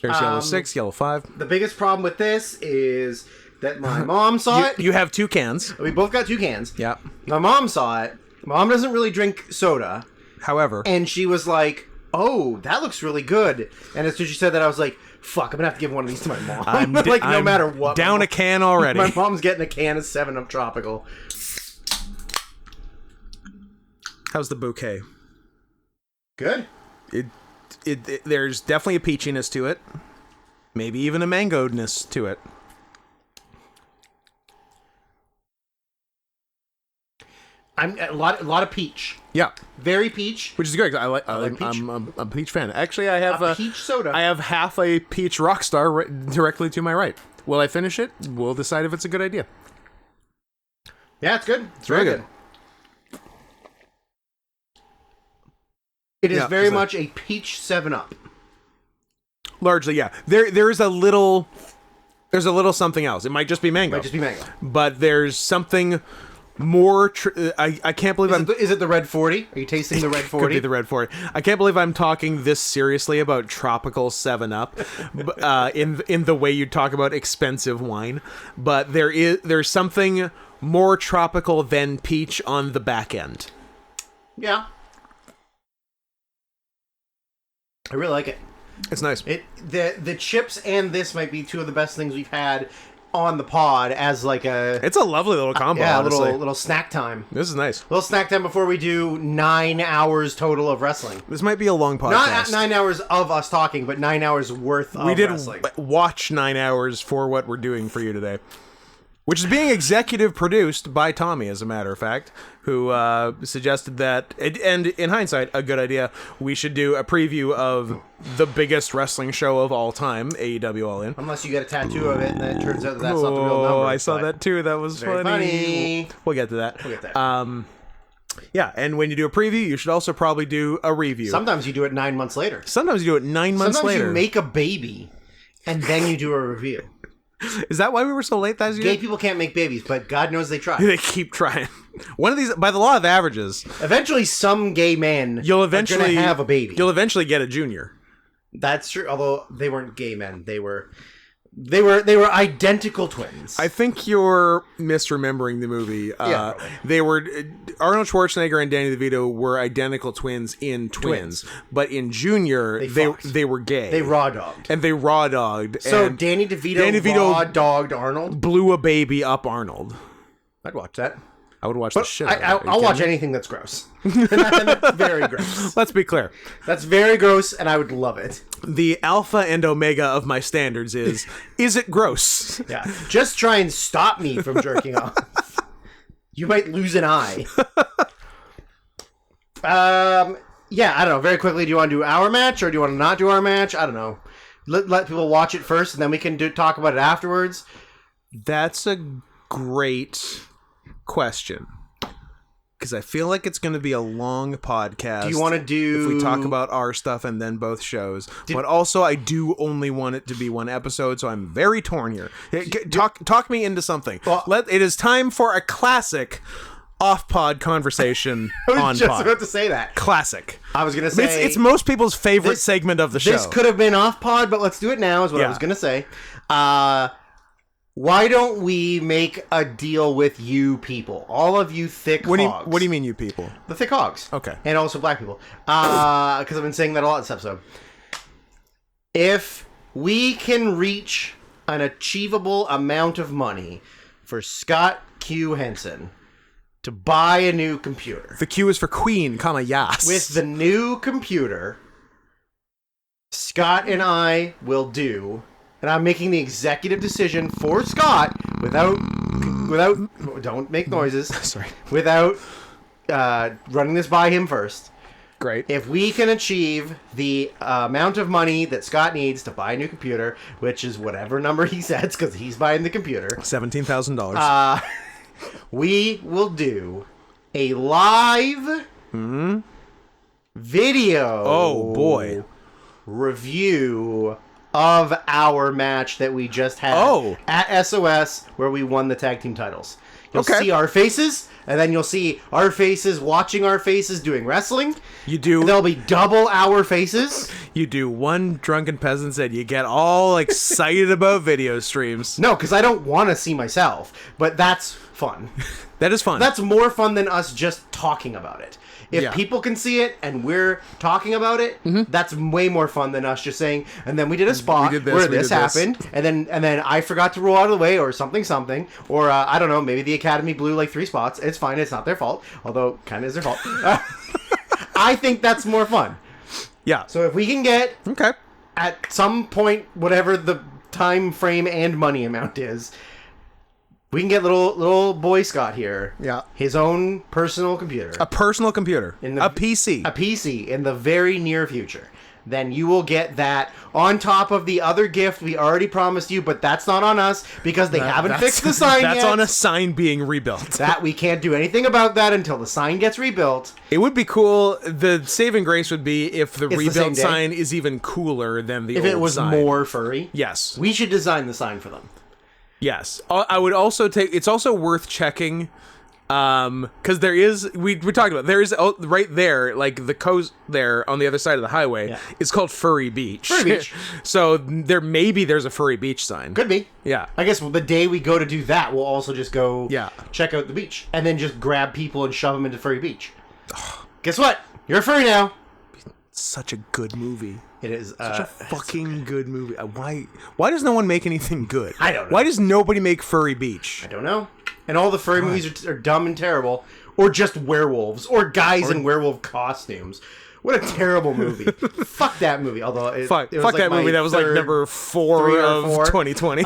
There's yellow 6, yellow 5. The biggest problem with this is that my mom saw it. You have 2 cans. We both got 2 cans. Yeah. My mom saw it. Mom doesn't really drink soda. However. And she was like, oh, that looks really good. And as soon as she said that, I was like, fuck, I'm going to have to give one of these to my mom. I'm no matter what. Down a can already. My mom's getting a can of 7-Up Tropical. How's the bouquet? Good. There's definitely a peachiness to it. Maybe even a mango-ness to it. I'm a lot of peach. Yeah, very peach, which is good. I like peach. I'm a peach fan. Actually, I have a peach soda. I have half a peach Rockstar directly to my right. Will I finish it? We'll decide if it's a good idea. Yeah, it's good. It's very good. It is very much a peach 7-Up. Largely, yeah. There's a little something else. It might just be mango. But there's something more. I can't believe Is it the red 40? Are you tasting the red 40? Could be the red 40. I can't believe I'm talking this seriously about tropical 7-Up, in the way you talk about expensive wine. But there's something more tropical than peach on the back end. Yeah. I really like it. It's nice. The chips and this might be 2 of the best things we've had on the pod as like a... It's a lovely little combo, honestly. little snack time. This is nice. Little snack time before we do 9 hours total of wrestling. This might be a long podcast. Not 9 hours of us talking, but 9 hours worth of wrestling. We did watch 9 hours for what we're doing for you today. Which is being executive produced by Tommy, as a matter of fact, who suggested that, and in hindsight, a good idea, we should do a preview of the biggest wrestling show of all time, AEW All In. Unless you get a tattoo of it, and then it turns out that's not the real number. Oh, I saw that too. That was funny. We'll get to that. Yeah, and when you do a preview, you should also probably do a review. Sometimes you do it 9 months later. Sometimes you do it 9 months later. Sometimes you make a baby, and then you do a review. Is that why we were so late that year? Gay people can't make babies, but God knows they try. They keep trying. One of these, by the law of averages, eventually some gay men are going to have a baby. You'll eventually get a junior. That's true. Although they weren't gay men, they were identical twins. I think you're misremembering the movie. They were Arnold Schwarzenegger and Danny DeVito were identical twins in Twins. But in Junior, they were gay. They raw dogged. And they raw dogged. So Danny DeVito raw dogged Arnold, blew a baby up Arnold. I'd watch that. I would watch the shit. I'll watch anything that's gross. and that's very gross. Let's be clear. That's very gross, and I would love it. The alpha and omega of my standards is it gross? Yeah. Just try and stop me from jerking off. You might lose an eye. Yeah, I don't know. Very quickly, do you want to do our match, or do you want to not do our match? I don't know. Let people watch it first, and then we can talk about it afterwards. That's a great question. Because I feel like it's going to be a long podcast. Do you want to do... If we talk about our stuff and then both shows. But also, I do only want it to be one episode, so I'm very torn here. Talk me into something. Well, it is time for a classic off-pod conversation on pod. I was just about to say that. Classic. I was going to say... It's most people's favorite segment of the show. This could have been off-pod, but let's do it now, is what I was going to say. Why don't we make a deal with you people? All of you thick hogs. What do you mean, you people? The thick hogs. Okay. And also black people. Because I've been saying that a lot this episode. If we can reach an achievable amount of money for Scott Q. Henson to buy a new computer. The Q is for Queen, yes. With the new computer, Scott and I will do... And I'm making the executive decision for Scott without don't make noises. Sorry. Without running this by him first. Great. If we can achieve the amount of money that Scott needs to buy a new computer, which is whatever number he sets because he's buying the computer. $17,000. We will do a live video. Oh, boy. Review of our match that we just had at SOS, where we won the tag team titles. You'll see our faces, and then you'll see our faces watching our faces doing wrestling. There'll be double our faces. You do one drunken peasant said you get all excited about video streams. No, because I don't want to see myself, but that's fun. That is fun. That's more fun than us just talking about it. If people can see it and we're talking about it, that's way more fun than us just saying, and then we did a spot where this happened, and then I forgot to roll out of the way, or something, or I don't know, maybe the Academy blew 3 spots. It's fine, it's not their fault, although kind of is their fault. I think that's more fun. Yeah. So if we can get at some point, whatever the time frame and money amount is, we can get little boy Scott here. Yeah. His own personal computer. A personal computer. A PC. A PC in the very near future. Then you will get that on top of the other gift we already promised you, but that's not on us because they haven't fixed the sign yet. That's on a sign being rebuilt. That we can't do anything about that until the sign gets rebuilt. It would be cool. The saving grace would be if the rebuilt sign is even cooler than the old sign. If it was more furry. Yes. We should design the sign for them. Yes. I would also it's also worth checking, because there is, we talked about, there is right there, the coast there on the other side of the highway, it's called Furry Beach. Furry Beach. So there's a Furry Beach sign. Could be. Yeah. I guess the day we go to do that, we'll also just go check out the beach, and then just grab people and shove them into Furry Beach. Guess what? You're a furry now. Such a good movie. It is such a fucking good movie. Why does no one make anything good? I don't know. Why does nobody make Furry Beach? I don't know. And all the furry movies are dumb and terrible, or just werewolves, or guys in werewolf costumes. What a terrible movie! Fuck that movie. Although fuck that movie. That was number 4 of 2020.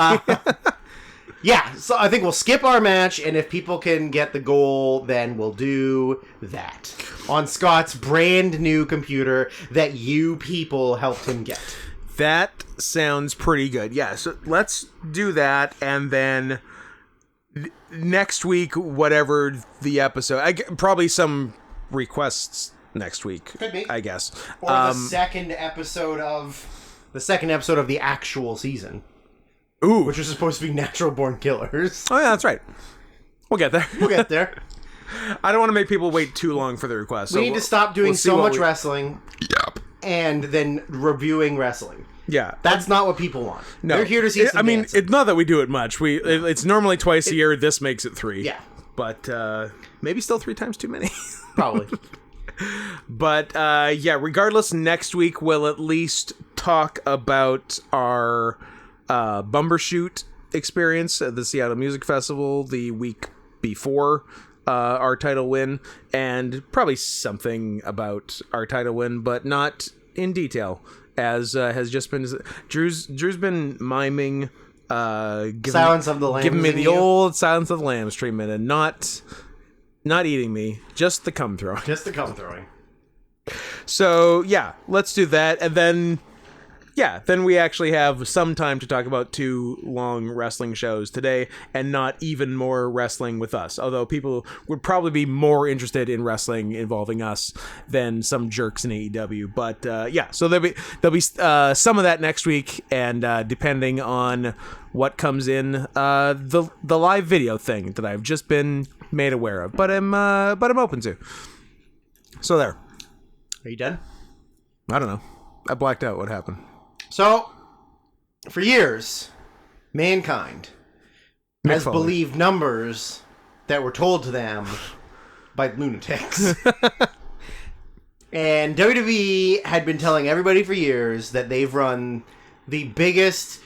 Yeah, so I think we'll skip our match, and if people can get the goal, then we'll do that on Scott's brand new computer that you people helped him get. That sounds pretty good. Yeah, so let's do that, and then next week, whatever the episode, probably some requests next week. Could be, I guess, or the second episode of the actual season. Ooh. Which was supposed to be Natural Born Killers. Oh, yeah, that's right. We'll get there. I don't want to make people wait too long for the request. We need to stop doing so much wrestling and then reviewing wrestling. Yeah. That's not what people want. No. They're here to see some dancing. It's not that we do it much. It's normally twice a year. This makes it 3. Yeah. But maybe still 3 times too many. Probably. But, regardless, next week we'll at least talk about our Bumbershoot experience at the Seattle Music Festival the week before our title win, and probably something about our title win, but not in detail, as has just been Drew's been miming Silence of the Lambs, giving me the old Silence of the Lambs treatment, and not eating me, just the cum throwing. Just the cum throwing. So yeah, let's do that, and then we actually have some time to talk about 2 long wrestling shows today, and not even more wrestling with us. Although people would probably be more interested in wrestling involving us than some jerks in AEW. But so there'll be some of that next week, and depending on what comes in, the live video thing that I've just been made aware of, but I'm open to. So there. Are you done? I don't know. I blacked out. What happened? So, for years, mankind has believed numbers that were told to them by lunatics. And WWE had been telling everybody for years that they've run the biggest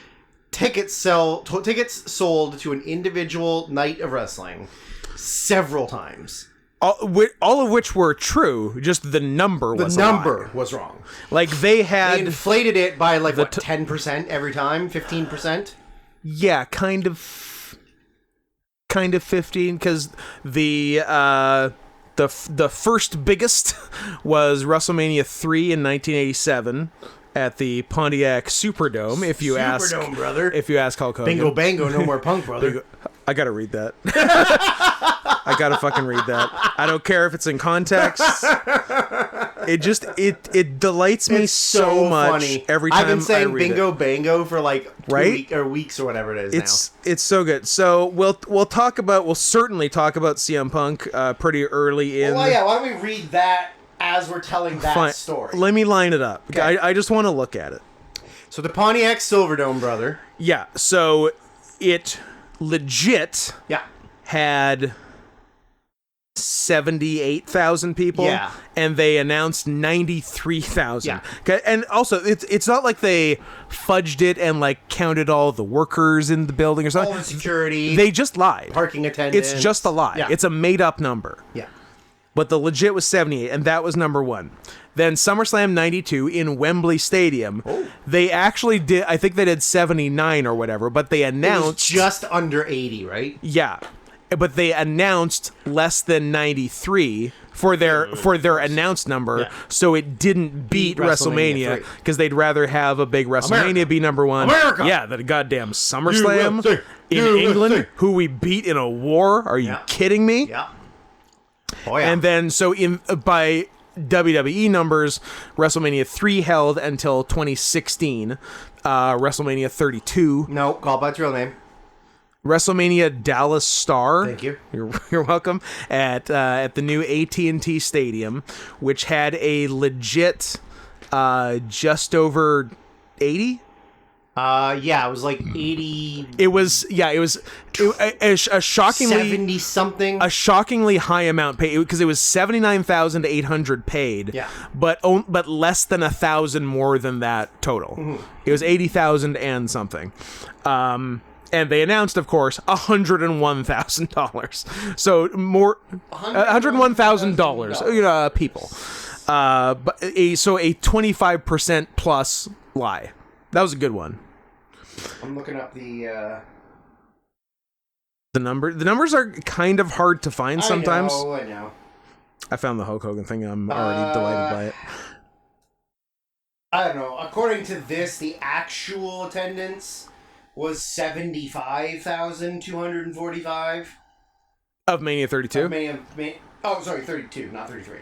tickets sold to an individual night of wrestling several times. All of which were true, just the number was was wrong. Like they inflated it by 10% every time, 15%. Yeah, kind of 15, because the first biggest was WrestleMania 3 in 1987 at the Pontiac Superdome. If you ask Hulk Hogan. Bingo bango, no more Punk, brother. I gotta read that. I gotta fucking read that. I don't care if it's in context. It delights me so much funny. Every time I read it. I've been saying bingo bango for weeks or whatever it is now. It's so good. So we'll certainly talk about CM Punk pretty early in. Well, yeah. Why don't we read that as we're telling that story? Let me line it up. Okay. I just want to look at it. So the Pontiac Silverdome, brother. Yeah. So it legit had 78,000 people, and they announced 93,000. Okay, and also it's not like they fudged it and counted all the workers in the building or something. All the security. They just lied. Parking attendants. It's just a lie. Yeah. It's a made up number. Yeah. But the legit was 78, and that was number 1. Then SummerSlam 92 in Wembley Stadium. Oh. They actually did, I think they did 79 or whatever, but they announced... It was just under 80, right? Yeah. But they announced less than 93 for their announced number, so it didn't beat WrestleMania, because they'd rather have a big WrestleMania be number 1. America. Yeah, than a goddamn SummerSlam in England, who we beat in a war. Are you kidding me? Yeah. Oh, yeah. And then, so by WWE numbers, WrestleMania 3 held until 2016. WrestleMania 32. No, call by its real name. WrestleMania Dallas Star. Thank you. You're welcome. At the new AT&T Stadium, which had a legit just over 80. It was 80. It was a shockingly 70 something. A shockingly high amount paid, because it was 79,800 paid. Yeah. But less than 1,000 more than that total. Mm-hmm. It was 80,000 and something. And they announced, of course, $101,000. So more, $101,000 people. But a 25% plus lie. That was a good one. I'm looking up the number. The numbers are kind of hard to find sometimes. I know. I found the Hulk Hogan thing. I'm already delighted by it. I don't know. According to this, the actual attendance was 75,245 of Mania 32. Sorry, 32, not 33.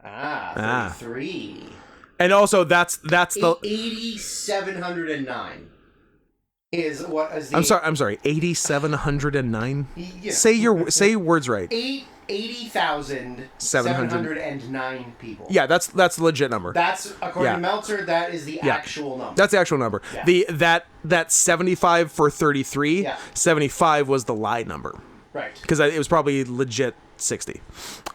33. And also, that's the 8,709 is what is the. I'm sorry. 8,709. Yeah. Say words right. 80,709 people. Yeah, that's the legit number. That's according to Meltzer. That is the actual number. That's the actual number. Yeah. That 75 for 33. Yeah. 75 was the lie number. Right. Because it was probably legit 60.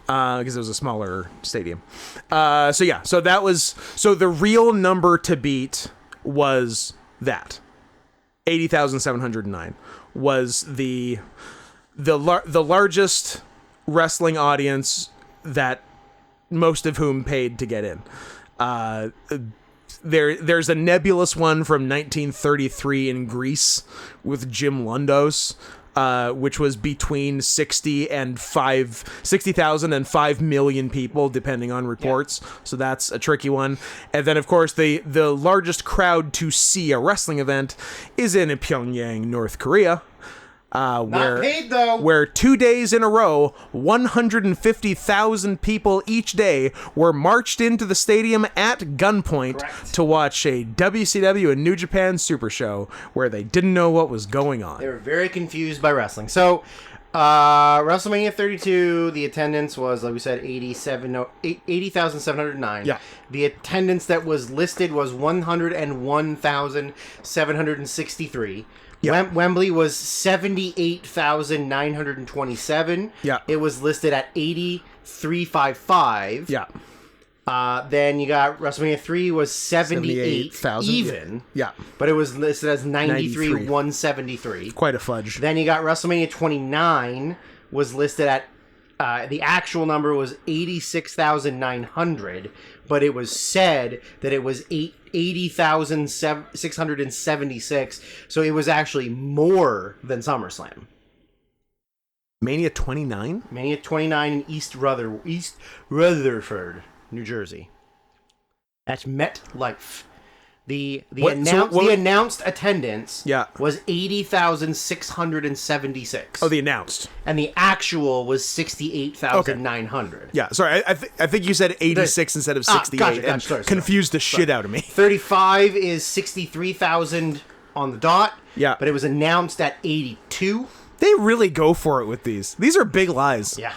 Because it was a smaller stadium. So the real number to beat was that 80,709 was the largest wrestling audience that most of whom paid to get in. There's a nebulous one from 1933 in Greece with Jim Lundos, which was between 60,000 and 5 million people, depending on reports. Yeah. So that's a tricky one. And then, of course, the largest crowd to see a wrestling event is in Pyongyang, North Korea. Not paid, though. Where 2 days in a row, 150,000 people each day were marched into the stadium at gunpoint. Correct. To watch a WCW and New Japan Super Show where they didn't know what was going on. They were very confused by wrestling. So, WrestleMania 32, the attendance was, like we said, 80,709. Yeah. The attendance that was listed was 101,763. Yeah. Wembley was 78,927. Yeah. It was listed at 83,555. Yeah. Then you got WrestleMania 3 was 78,000 even. Yeah. But it was listed as 93,173. Quite a fudge. Then you got WrestleMania 29 was listed at the actual number was 86,900, but it was said that it was 80,676, so it was actually more than SummerSlam. Mania 29? Mania 29 in East Rutherford, New Jersey. That's MetLife. The announced attendance was 80,676. Oh, the announced. And the actual was 68,900. Okay. Yeah, sorry, I think you said 86 instead of 68. Gotcha, sorry. Confused the shit out of me. 35 is 63,000 on the dot. Yeah. But it was announced at 82. They really go for it with these. These are big lies. Yeah.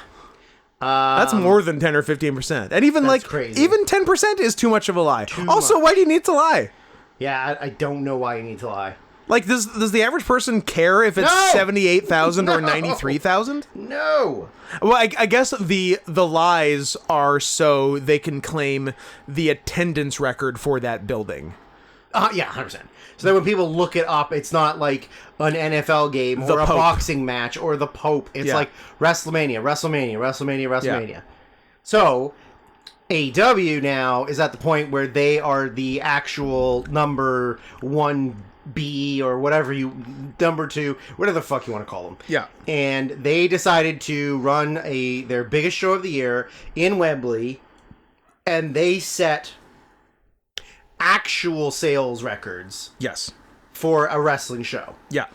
That's more than 10 or 15%. And even crazy. Even 10% is too much of a lie. Also, why do you need to lie? Yeah, I don't know why you need to lie. Like, does the average person care if it's 78,000 or 93,000? No. Well, I guess the lies are so they can claim the attendance record for that building. Yeah, 100%. So that when people look it up, it's not like an NFL game or a boxing match or the Pope. It's like WrestleMania. Yeah. So AEW now is at the point where they are the actual number 1B or whatever number 2, whatever the fuck you want to call them. Yeah. And they decided to run their biggest show of the year in Wembley, and they set actual sales records. Yes. For a wrestling show. Yeah.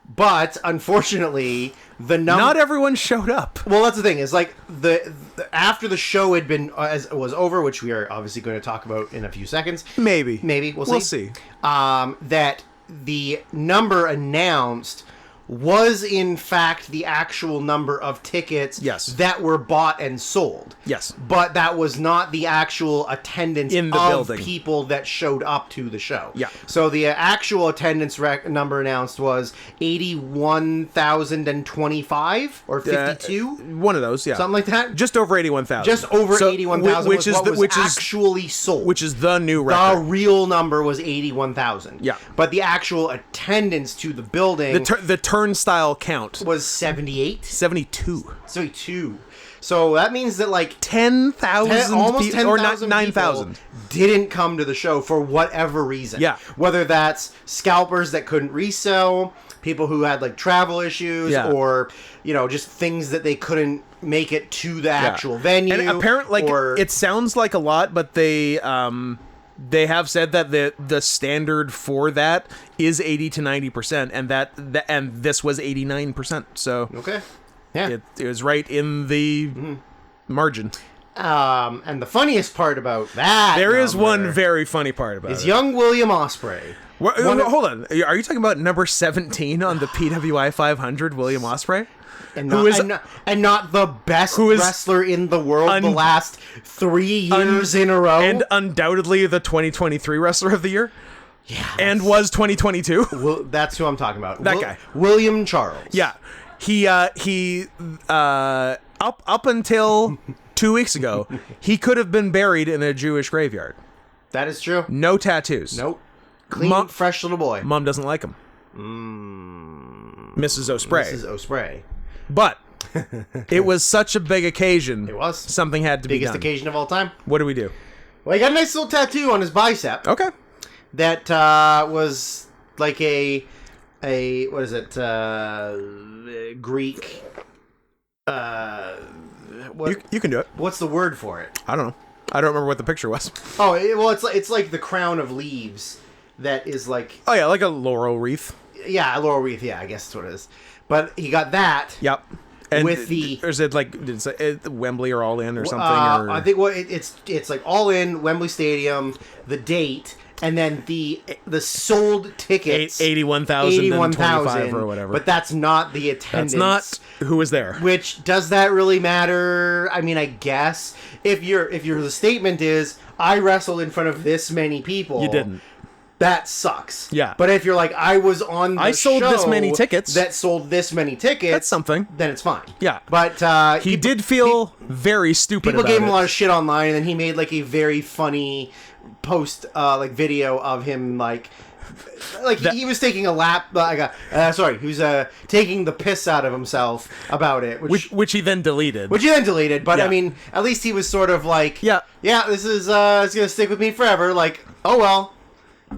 But unfortunately, not everyone showed up. Well, that's the thing. Is like the after the show had been was over, which we are obviously going to talk about in a few seconds. Maybe we'll see. That the number announced was in fact the actual number of tickets that were bought and sold. Yes. But that was not the actual attendance in the building. People that showed up to the show. Yeah. So the actual attendance number announced was 81,025 or 52. One of those, yeah. Something like that. Just over 81,000. Just over 81,000 which was actually sold. Which is the new record. The real number was 81,000. Yeah. But the actual attendance to the building... The turnstile count was 78? 72. 72. So that means that like 10,000 almost 10,000 or 9,000 didn't come to the show for whatever reason. Yeah. Whether that's scalpers that couldn't resell, people who had like travel issues, or just things that they couldn't make it to the actual venue. And apparently, it sounds like a lot, but they have said that the standard for that is 80 to 90%, and this was 89%. So okay, yeah, it was right in the margin. And the funniest part about that, there is one very funny part about it. Is young William Ospreay. Hold on, are you talking about number 17 on the PWI 500, William Ospreay? And not the best wrestler in the world the last 3 years in a row. And undoubtedly the 2023 Wrestler of the Year. Yeah. And was 2022. Well, that's who I'm talking about. That guy. William Charles. Yeah. He up until 2 weeks ago, he could have been buried in a Jewish graveyard. That is true. No tattoos. Nope. Clean, fresh little boy. Mom doesn't like him. Mrs. Ospreay. Mrs. Ospreay. But It was such a big occasion. It was. Something had to be done. Biggest occasion of all time. What do we do? Well, he got a nice little tattoo on his bicep. Okay. That was like a what is it? Greek. What, you can do it. What's the word for it? I don't know. I don't remember what the picture was. Oh, well, it's like the crown of leaves that is like. Oh yeah, like a laurel wreath. Yeah, a laurel wreath. Yeah, I guess that's what it is. But he got that. Yep. And with the, or is it like Wembley or All In or something? Or? I think it's like All In, Wembley Stadium, the date, and then the sold tickets 81,025 or whatever. But that's not the attendance. That's not who was there. Which, does that really matter? I mean, I guess if the statement is I wrestled in front of this many people, you didn't. That sucks. Yeah. But if you're like, I was on the I sold show this many tickets. that sold this many tickets. That's something. Then it's fine. Yeah. But he did feel very stupid People about gave him it. a lot of shit online, and then he made like a very funny post, like video of him he was taking a lap. He was taking the piss out of himself about it, which he then deleted. But yeah. I mean, at least he was sort of like, yeah, this is it's gonna stick with me forever. Like, oh well.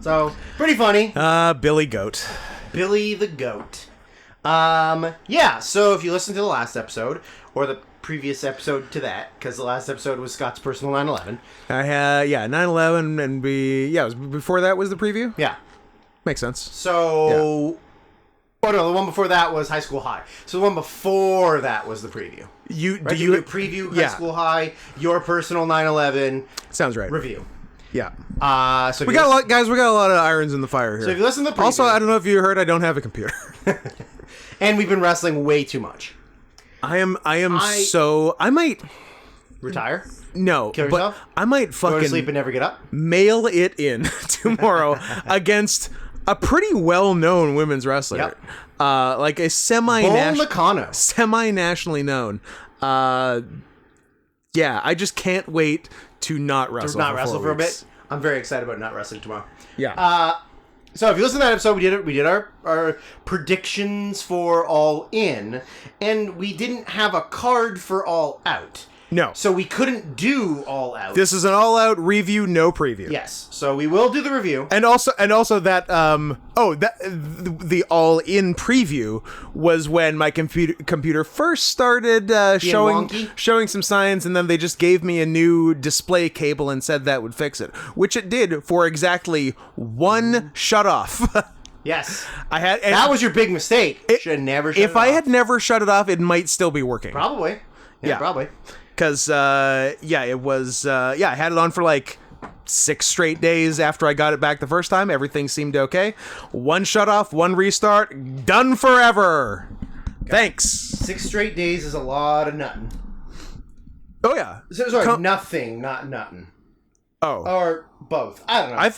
So pretty funny. Billy Goat. Billy the Goat. Yeah. So if you listen to the last episode or the previous episode to that, because the last episode was Scott's personal 9/11. 9/11 and it was before that was the preview. Yeah. Makes sense. So, oh no, the one before that was High School High. So the one before that was the preview. You preview High School High, your personal 9/11. Sounds right. Review. Yeah. So we got a lot, guys. We got a lot of irons in the fire here. So if you listen to the preview, also, I don't know if you heard, I don't have a computer, and we've been wrestling way too much. I might retire. No, kill yourself. But I might fucking go to sleep and never get up. Mail it in tomorrow against a pretty well-known women's wrestler, like a semi-nationally known. Yeah, I just can't wait to not wrestle. To not wrestle for a bit. I'm very excited about not wrestling tomorrow. Yeah. So if you listen to that episode, we did our predictions for All In, and we didn't have a card for All Out. No. So we couldn't do All Out. This is an all-out review, no preview. Yes. So we will do the review. And also that the all-in preview was when my computer first started showing some signs, and then they just gave me a new display cable and said that would fix it, which it did for exactly one shutoff. Yes. That was your big mistake. Should have never shut it off. If I had never shut it off, it might still be working. Probably. Yeah. Probably. Because, it was, I had it on for like 6 straight days after I got it back the first time. Everything seemed okay. One shut off, one restart, done forever. Okay. Thanks. 6 straight days is a lot of nutting. Oh, yeah. Sorry, nothing, not nutting. Oh. Or both. I don't know. I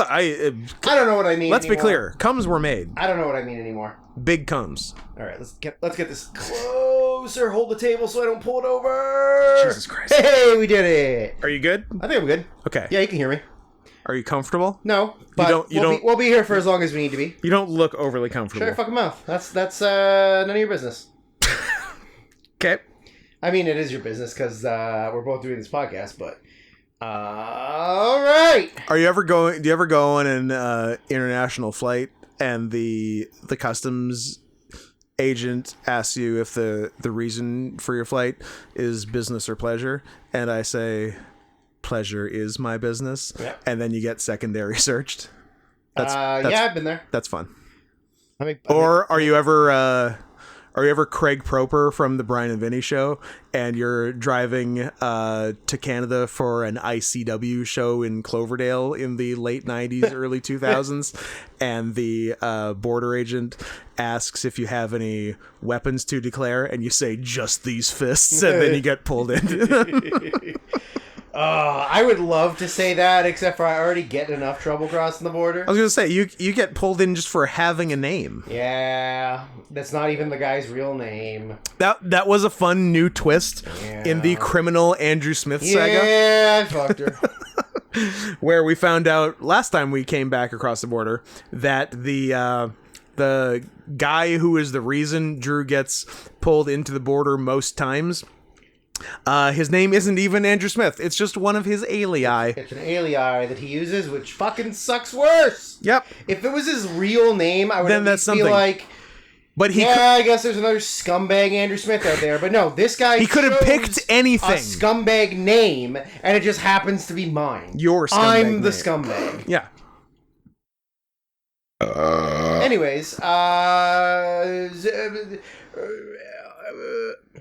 don't know what I mean. Let's be clear. Cums were made. I don't know what I mean anymore. Big cums. All right, let's get this closer. Hold the table so I don't pull it over. Jesus Christ! Hey, we did it. Are you good? I think I'm good. Okay. Yeah, you can hear me. Are you comfortable? No, but we'll be here for as long as we need to be. You don't look overly comfortable. Shut your fucking mouth. That's none of your business. Okay. I mean, it is your business because we're both doing this podcast, but. All right. Do you ever go on an international flight and the customs agent asks you if the reason for your flight is business or pleasure, and I say pleasure is my business, and then you get secondary searched? That's I've been there. That's fun. Or are you ever Craig Proper from the Brian and Vinny show, and you're driving to Canada for an ICW show in Cloverdale in the late 90s, early 2000s, and the border agent asks if you have any weapons to declare, and you say, just these fists, and then you get pulled in. I would love to say that, except for I already get enough trouble crossing the border. I was going to say, you get pulled in just for having a name. Yeah, that's not even the guy's real name. That was a fun new twist in the criminal Andrew Smith saga. Yeah, I fucked her. Where we found out last time we came back across the border that the the guy who is the reason Drew gets pulled into the border most times. His name isn't even Andrew Smith. It's just one of his alii. It's an alii that he uses, which fucking sucks worse. Yep. If it was his real name, I would then that's something. Be like, but I guess there's another scumbag Andrew Smith out there. But no, this guy he could have picked anything. A scumbag name, and it just happens to be mine. Your scumbag I'm the name. scumbag. Yeah. Anyways,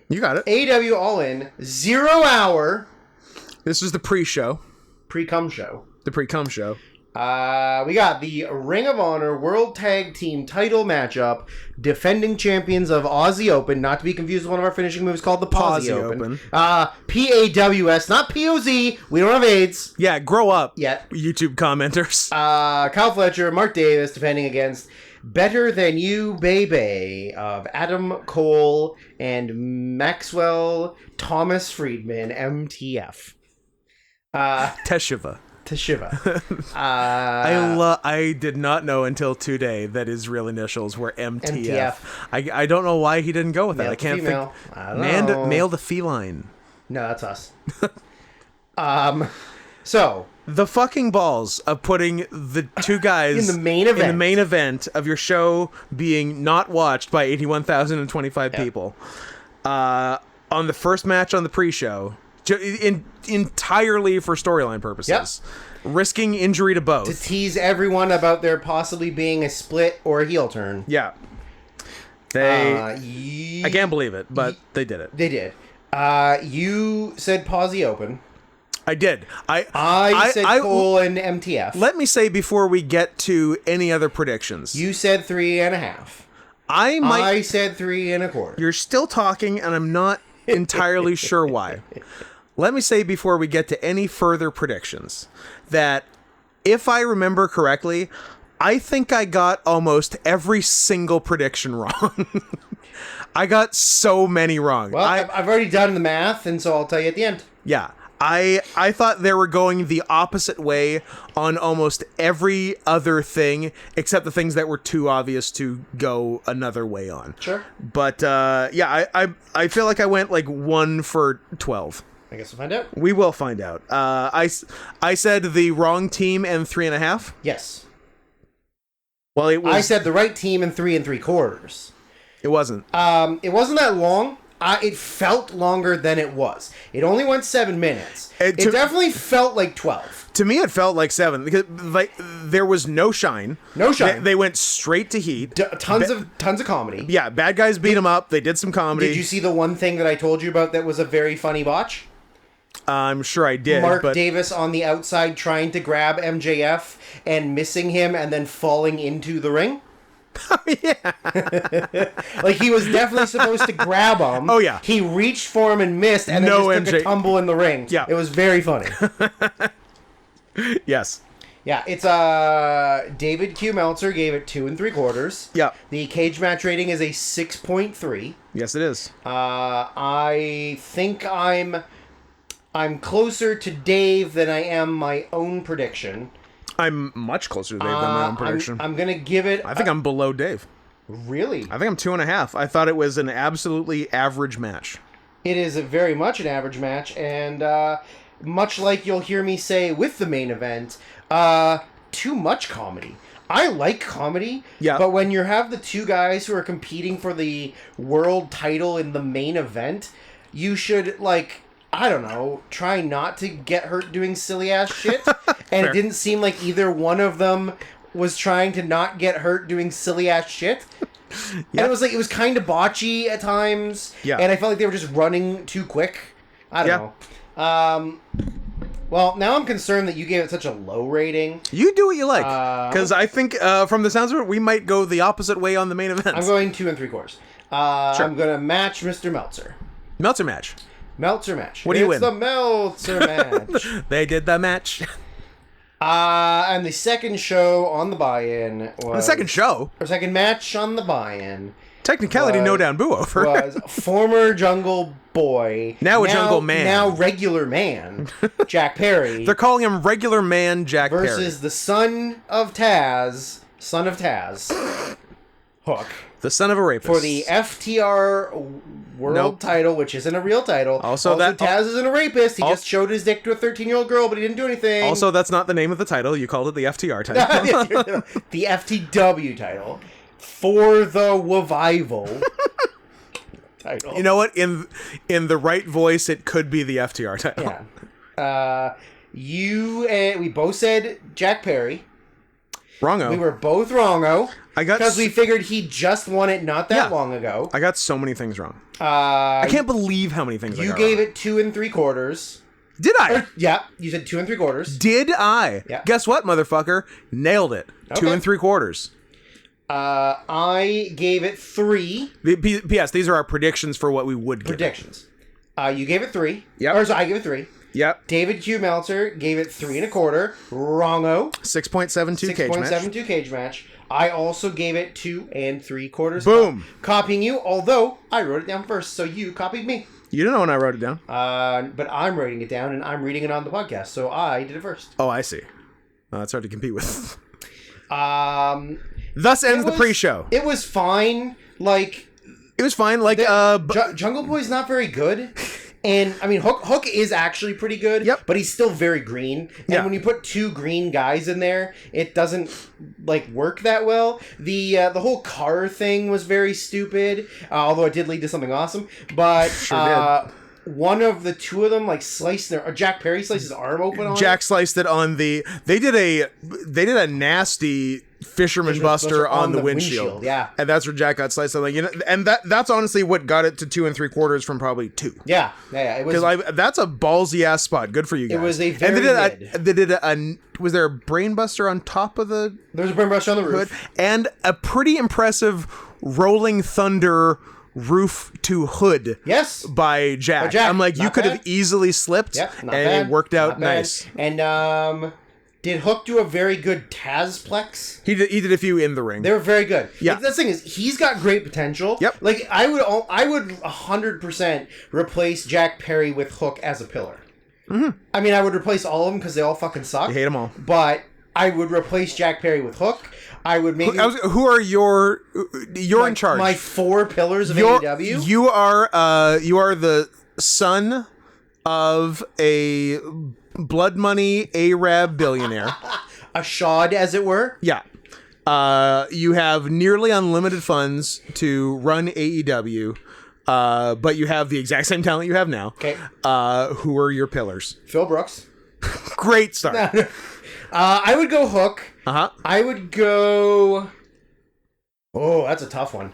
you got it. AEW All In 0 hour. This is the pre-show. Pre-cum show. The pre-cum show. We got the Ring of Honor World Tag Team title matchup. Defending champions of Aussie Open, not to be confused with one of our finishing moves called the Pawsy Open. PAWS, not POZ. We don't have AIDS. Yeah, grow up. Yet. YouTube commenters. Kyle Fletcher, Mark Davis defending against Better Than You Baby of Adam Cole and Maxwell Thomas Friedman, MTF. Teshuva. I did not know until today that his real initials were MTF. I don't know why he didn't go with that. Male I can't female. think. I don't know. Male to feline. No, that's us. So the fucking balls of putting the two guys in the main event of your show being not watched by 81,025 people on the first match on the pre-show. Entirely for storyline purposes, risking injury to both to tease everyone about there possibly being a split or a heel turn. Yeah, I can't believe it, but they did it. They did. You said Pawsy Open. I did. I said Cole and MTF. Let me say before we get to any other predictions. You said 3.5. I said 3.25. You're still talking, and I'm not entirely sure why. Let me say before we get to any further predictions that if I remember correctly, I think I got almost every single prediction wrong. I got so many wrong. Well, I've already done the math, and so I'll tell you at the end. Yeah. I thought they were going the opposite way on almost every other thing, except the things that were too obvious to go another way on. Sure. But, I feel like I went like 1 for 12. I guess we'll find out. We will find out. I said the wrong team and 3.5. Yes. Well, I said the right team and 3 3/4. It wasn't. It wasn't that long. It felt longer than it was. It only went 7 minutes. It definitely felt like 12. To me, it felt like 7 because there was no shine. No shine. They went straight to heat. Tons of comedy. Yeah, bad guys beat them up. They did some comedy. Did you see the one thing that I told you about that was a very funny botch? I'm sure I did. Mark Davis on the outside trying to grab MJF and missing him and then falling into the ring. Yeah. Like he was definitely supposed to grab him. Oh yeah. He reached for him and missed and then just took a tumble in the ring. Yeah. It was very funny. Yes. Yeah, it's David Q. Meltzer gave it 2 3/4. Yeah. The cage match rating is a 6.3. Yes, it is. I think I'm closer to Dave than I am my own prediction. I'm much closer to Dave than my own prediction. I'm gonna give it. I think I'm below Dave. Really? I think I'm 2.5. I thought it was an absolutely average match. It is very much an average match, and much like you'll hear me say with the main event, too much comedy. I like comedy, but when you have the two guys who are competing for the world title in the main event, you should, I don't know, try not to get hurt doing silly ass shit. And it didn't seem like either one of them was trying to not get hurt doing silly ass shit. And it was kind of botchy at times. Yeah. And I felt like they were just running too quick. I don't know. Well, now I'm concerned that you gave it such a low rating. You do what you like. Because I think, from the sounds of it, we might go the opposite way on the main event. I'm going 2 3/4. Sure. I'm going to match Mr. Meltzer. Meltzer match. Meltzer match. What do you win? It's the Meltzer match. They did the match. And the second show on the buy-in was... The second show? Or second match on the buy-in. Technicality, no down boo over. Was former Jungle Boy. Now a Jungle Man. Now regular man, Jack Perry. They're calling him regular man Jack Perry. Versus the son of Taz. Hook. The son of a rapist. For the FTR world title, which isn't a real title. Also Taz isn't a rapist. He just showed his dick to a 13-year-old girl, but he didn't do anything. Also, that's not the name of the title. You called it the FTR title. The FTW title. For the Revival title. You know what? In the right voice, it could be the FTR title. Yeah. We both said Jack Perry. Wrong-o. We were both wrong-o. Because we figured he just won it not that long ago. I got so many things wrong. I can't believe how many things I got wrong. You gave it 2 3/4. Did I? Yeah, you said 2 3/4. Did I? Yeah. Guess what, motherfucker? Nailed it. Okay. 2 3/4. I gave it 3. P.S. These are our predictions for what we would give. Predictions. You gave it 3. Yep. Or so I gave it 3. Yep. David Q. Meltzer gave it 3 1/4. Wrong-o. 6.72 cage match. 6.72 cage match. I also gave it 2 3/4. Boom. Copying you, although I wrote it down first, so you copied me. You didn't know when I wrote it down. But I'm writing it down, and I'm reading it on the podcast, so I did it first. Oh, I see. That's hard to compete with. Thus ends the pre-show. It was fine. It was fine. Jungle Boy's not very good. And, I mean, Hook is actually pretty good, but he's still very green. And when you put 2 green guys in there, it doesn't, work that well. The whole car thing was very stupid, although it did lead to something awesome. But one of the 2 of them, sliced or Jack Perry sliced his arm open on Jack sliced it on the... They did a nasty... Fisherman Buster on the windshield. Yeah. And that's where Jack got sliced. And that's honestly what got it to 2 3/4 from probably 2. Yeah. It was, because that's a ballsy ass spot. Good for you guys. It was a very they did was there a brain buster on top of the... There was a brain buster on the roof. Hood, and a pretty impressive rolling thunder roof to hood. Yes. By Jack. I'm like, you could have easily slipped. Yep, and it worked out nice. And did Hook do a very good Tazplex? He did a few in the ring. They were very good. Yeah. The thing is, he's got great potential. Yep. I would 100% replace Jack Perry with Hook as a pillar. Mm-hmm. I mean, I would replace all of them because they all fucking suck. You hate them all. But I would replace Jack Perry with Hook. I would maybe... Who are you're in charge. My 4 pillars of AEW? You are the son of a blood money Arab billionaire. A shod, as it were? Yeah. You have nearly unlimited funds to run AEW, but you have the exact same talent you have now. Okay. Who are your pillars? Phil Brooks. Great start. I would go Hook. Uh-huh. I would go... Oh, that's a tough one.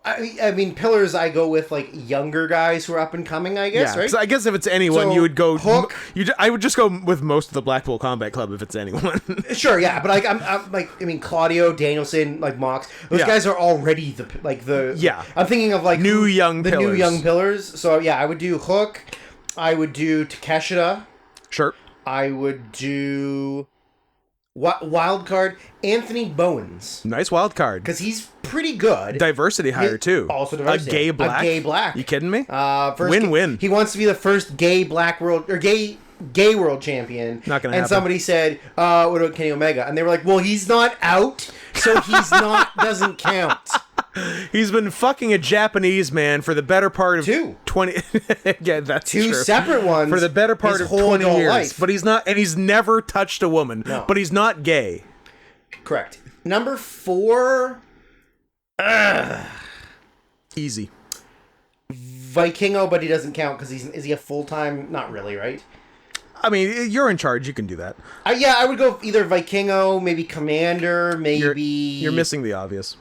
I mean, pillars. I go with younger guys who are up and coming. I guess, right? So I guess if it's anyone, you would go Hook. I would just go with most of the Blackpool Combat Club if it's anyone. Sure, yeah, but I mean, Claudio, Danielson, Mox. Those guys are already the. Yeah. I'm thinking of the new young pillars. So yeah, I would do Hook. I would do Takeshita. Sure. I would do wild card Anthony Bowens. Nice wild card because he's pretty good. Diversity hire too. Also diversity. A gay black. You kidding me? Win-win. He wants to be the first gay black world or gay world champion. Not gonna happen. And somebody said, "What about Kenny Omega?" And they were like, "Well, he's not out, so he's not doesn't count." He's been fucking a Japanese man for the better part of 20. Yeah, that's two true. Separate ones for the better part of 20 years. Life. But he's not, and he's never touched a woman. No. But he's not gay. Correct. Number 4. Easy. Vikingo, but he doesn't count because is he a full-time? Not really, right? I mean, you're in charge. You can do that. Yeah, I would go either Vikingo, maybe Commander, maybe... You're missing the obvious.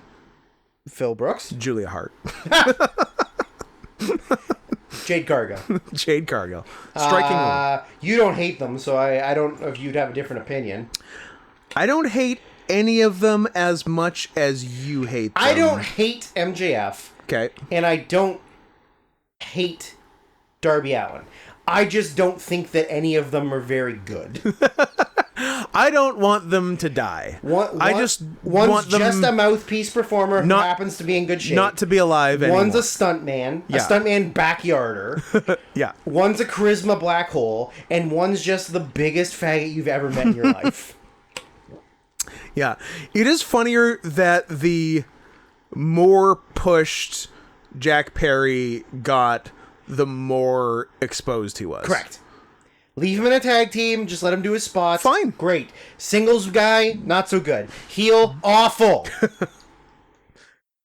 Phil Brooks? Julia Hart. Jade Cargill. Jade Cargill. Striking woman. You don't hate them, so I don't know if you'd have a different opinion. I don't hate any of them as much as you hate them. I don't hate MJF. Okay. And I don't hate Darby Allin. I just don't think that any of them are very good. I don't want them to die. I just want them just a mouthpiece performer who happens to be in good shape. Not to be alive anymore. One's a stuntman, a stuntman backyarder. Yeah. One's a charisma black hole, and one's just the biggest faggot you've ever met in your life. Yeah. It is funnier that the more pushed Jack Perry got, the more exposed he was. Correct. Leave him in a tag team, just let him do his spots. Fine. Great. Singles guy, not so good. Heel, awful.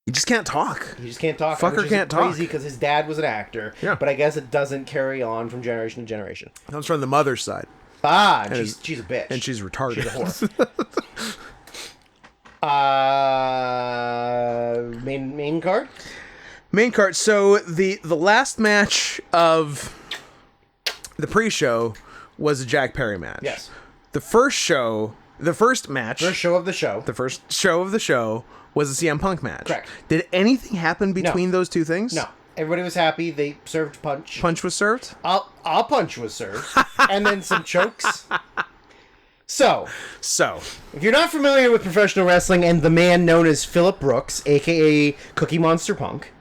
You just can't talk. You just can't talk. Fucker can't talk. Crazy because his dad was an actor. Yeah. But I guess it doesn't carry on from generation to generation. Comes from the mother's side. Ah, she's a bitch. And she's retarded. She's a whore. Main card? Main card. So the last match of the pre-show was a Jack Perry match. Yes. The first show of the show was a CM Punk match. Correct. Did anything happen between those two things? No. Everybody was happy. They served punch. Punch was served? A punch was served. And then some chokes. So, if you're not familiar with professional wrestling and the man known as Phillip Brooks, a.k.a. Cookie Monster Punk,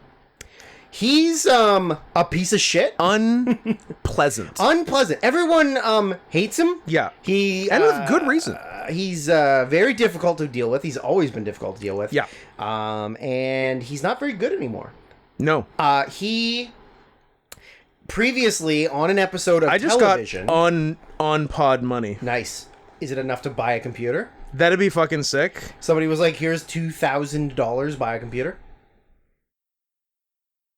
he's a piece of shit. Unpleasant. Everyone hates him. Yeah. And with good reason. He's very difficult to deal with. He's always been difficult to deal with. Yeah. And he's not very good anymore. No. He previously on an episode of television. Got on pod money. Nice. Is it enough to buy a computer? That'd be fucking sick. Somebody was like, "Here's $2,000, buy a computer."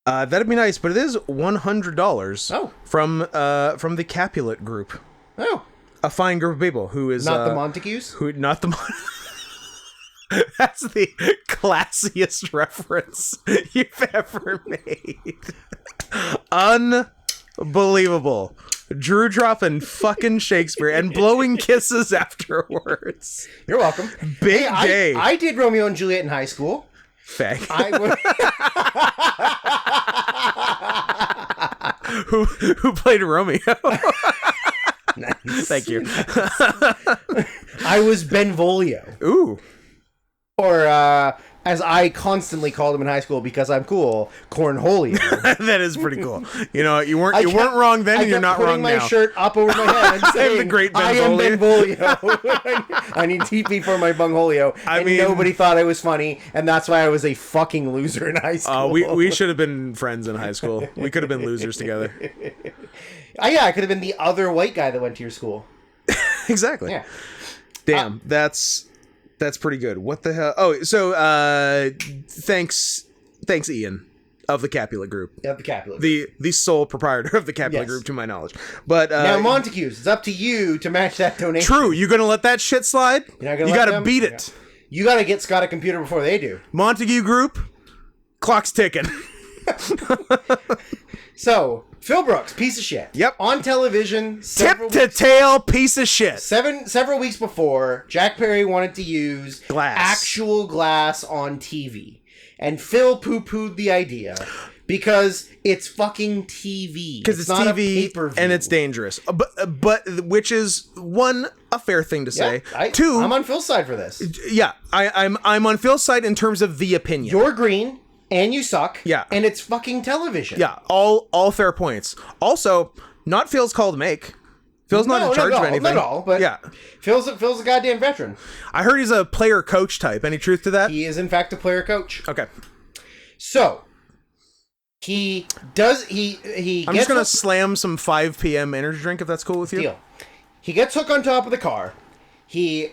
That'd be nice, but it is $100. Oh. From the Capulet group. Oh. A fine group of people who is not the Montagues. That's the classiest reference you've ever made. Unbelievable. Drew dropping fucking Shakespeare and blowing kisses afterwards. You're welcome. Big day. I did Romeo and Juliet in high school. Fag. Who played Romeo? Nice. Thank you. I was Benvolio. Ooh. Or, as I constantly called him in high school because I'm cool, Cornholio. That is pretty cool. You know, you weren't wrong then, and you're not wrong now. I kept putting my shirt up over my head and saying, the great I am Benvolio. I need TP for my Bungholio. And nobody thought I was funny, and that's why I was a fucking loser in high school. We should have been friends in high school. We could have been losers together. Yeah, I could have been the other white guy that went to your school. Exactly. Yeah. Damn, that's pretty good. What the hell? Oh, so thanks Ian of the Capulet Group. Of the Capulet Group. The sole proprietor of the Capulet Group, to my knowledge. But now Montagues, it's up to you to match that donation. True, you gonna let that shit slide? You're not gonna you gotta beat it. You gotta get Scott a computer before they do. Montague Group, clock's ticking. So, Phil Brooks, piece of shit. Yep. On television, tip to tail piece of shit. Several weeks before, Jack Perry wanted to use glass. Actual glass on TV. And Phil poo-pooed the idea because it's fucking TV. Because it's not TV a pay-per-view. and it's dangerous. But which is one, a fair thing to say. Two, I'm on Phil's side for this. Yeah, I'm on Phil's side in terms of the opinion. You're green. And you suck. Yeah. And it's fucking television. Yeah, all fair points. Also, not Phil's call to make. Phil's not in charge of anything. Not at all, but yeah. Phil's a goddamn veteran. I heard he's a player-coach type. Any truth to that? He is, in fact, a player-coach. Okay. So, he does... I'm just going to slam some 5 p.m. energy drink, if that's cool with you. Deal. He gets hooked on top of the car. He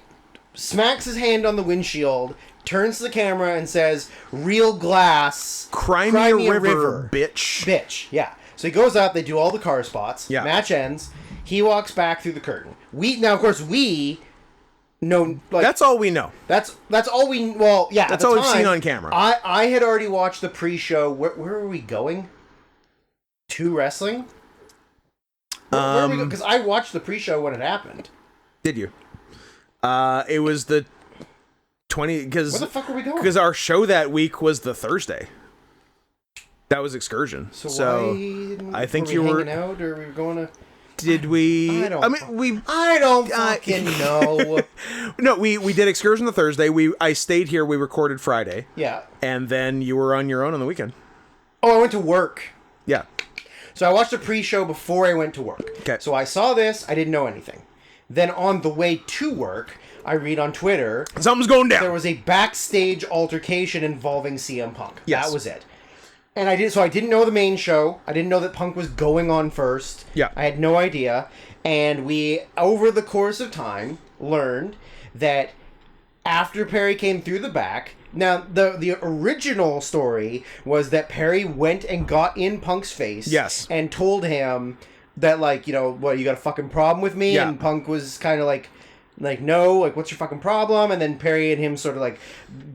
smacks his hand on the windshield, turns to the camera and says, "Real glass, cry me a river, bitch." Bitch, yeah. So he goes up, they do all the car spots, yeah. Match ends, he walks back through the curtain. Now, of course, we know... Like, that's all we know. That's all we... Well, yeah, that's all we've seen on camera. I had already watched the pre-show. Where are we going? To wrestling? Where are we going? Because I watched the pre-show when it happened. Did you? It was the 20... Where the fuck were we going? Because our show that week was the Thursday. That was Excursion. So why I think were you we were hanging out, or we were going to... Did we? I don't. I don't fucking know. No, we did Excursion the Thursday. I stayed here. We recorded Friday. Yeah. And then you were on your own on the weekend. Oh, I went to work. Yeah. So I watched a pre-show before I went to work. Okay. So I saw this. I didn't know anything. Then on the way to work, I read on Twitter, something's going down. There was a backstage altercation involving CM Punk. Yes. That was it. And I didn't know the main show. I didn't know that Punk was going on first. Yeah. I had no idea. And we, over the course of time, learned that after Perry came through the back, now the original story was that Perry went and got in Punk's face. Yes. And told him that, like, you know, what, you got a fucking problem with me? Yeah. And Punk was kind of like, no, like, what's your fucking problem? And then Perry and him sort of, like,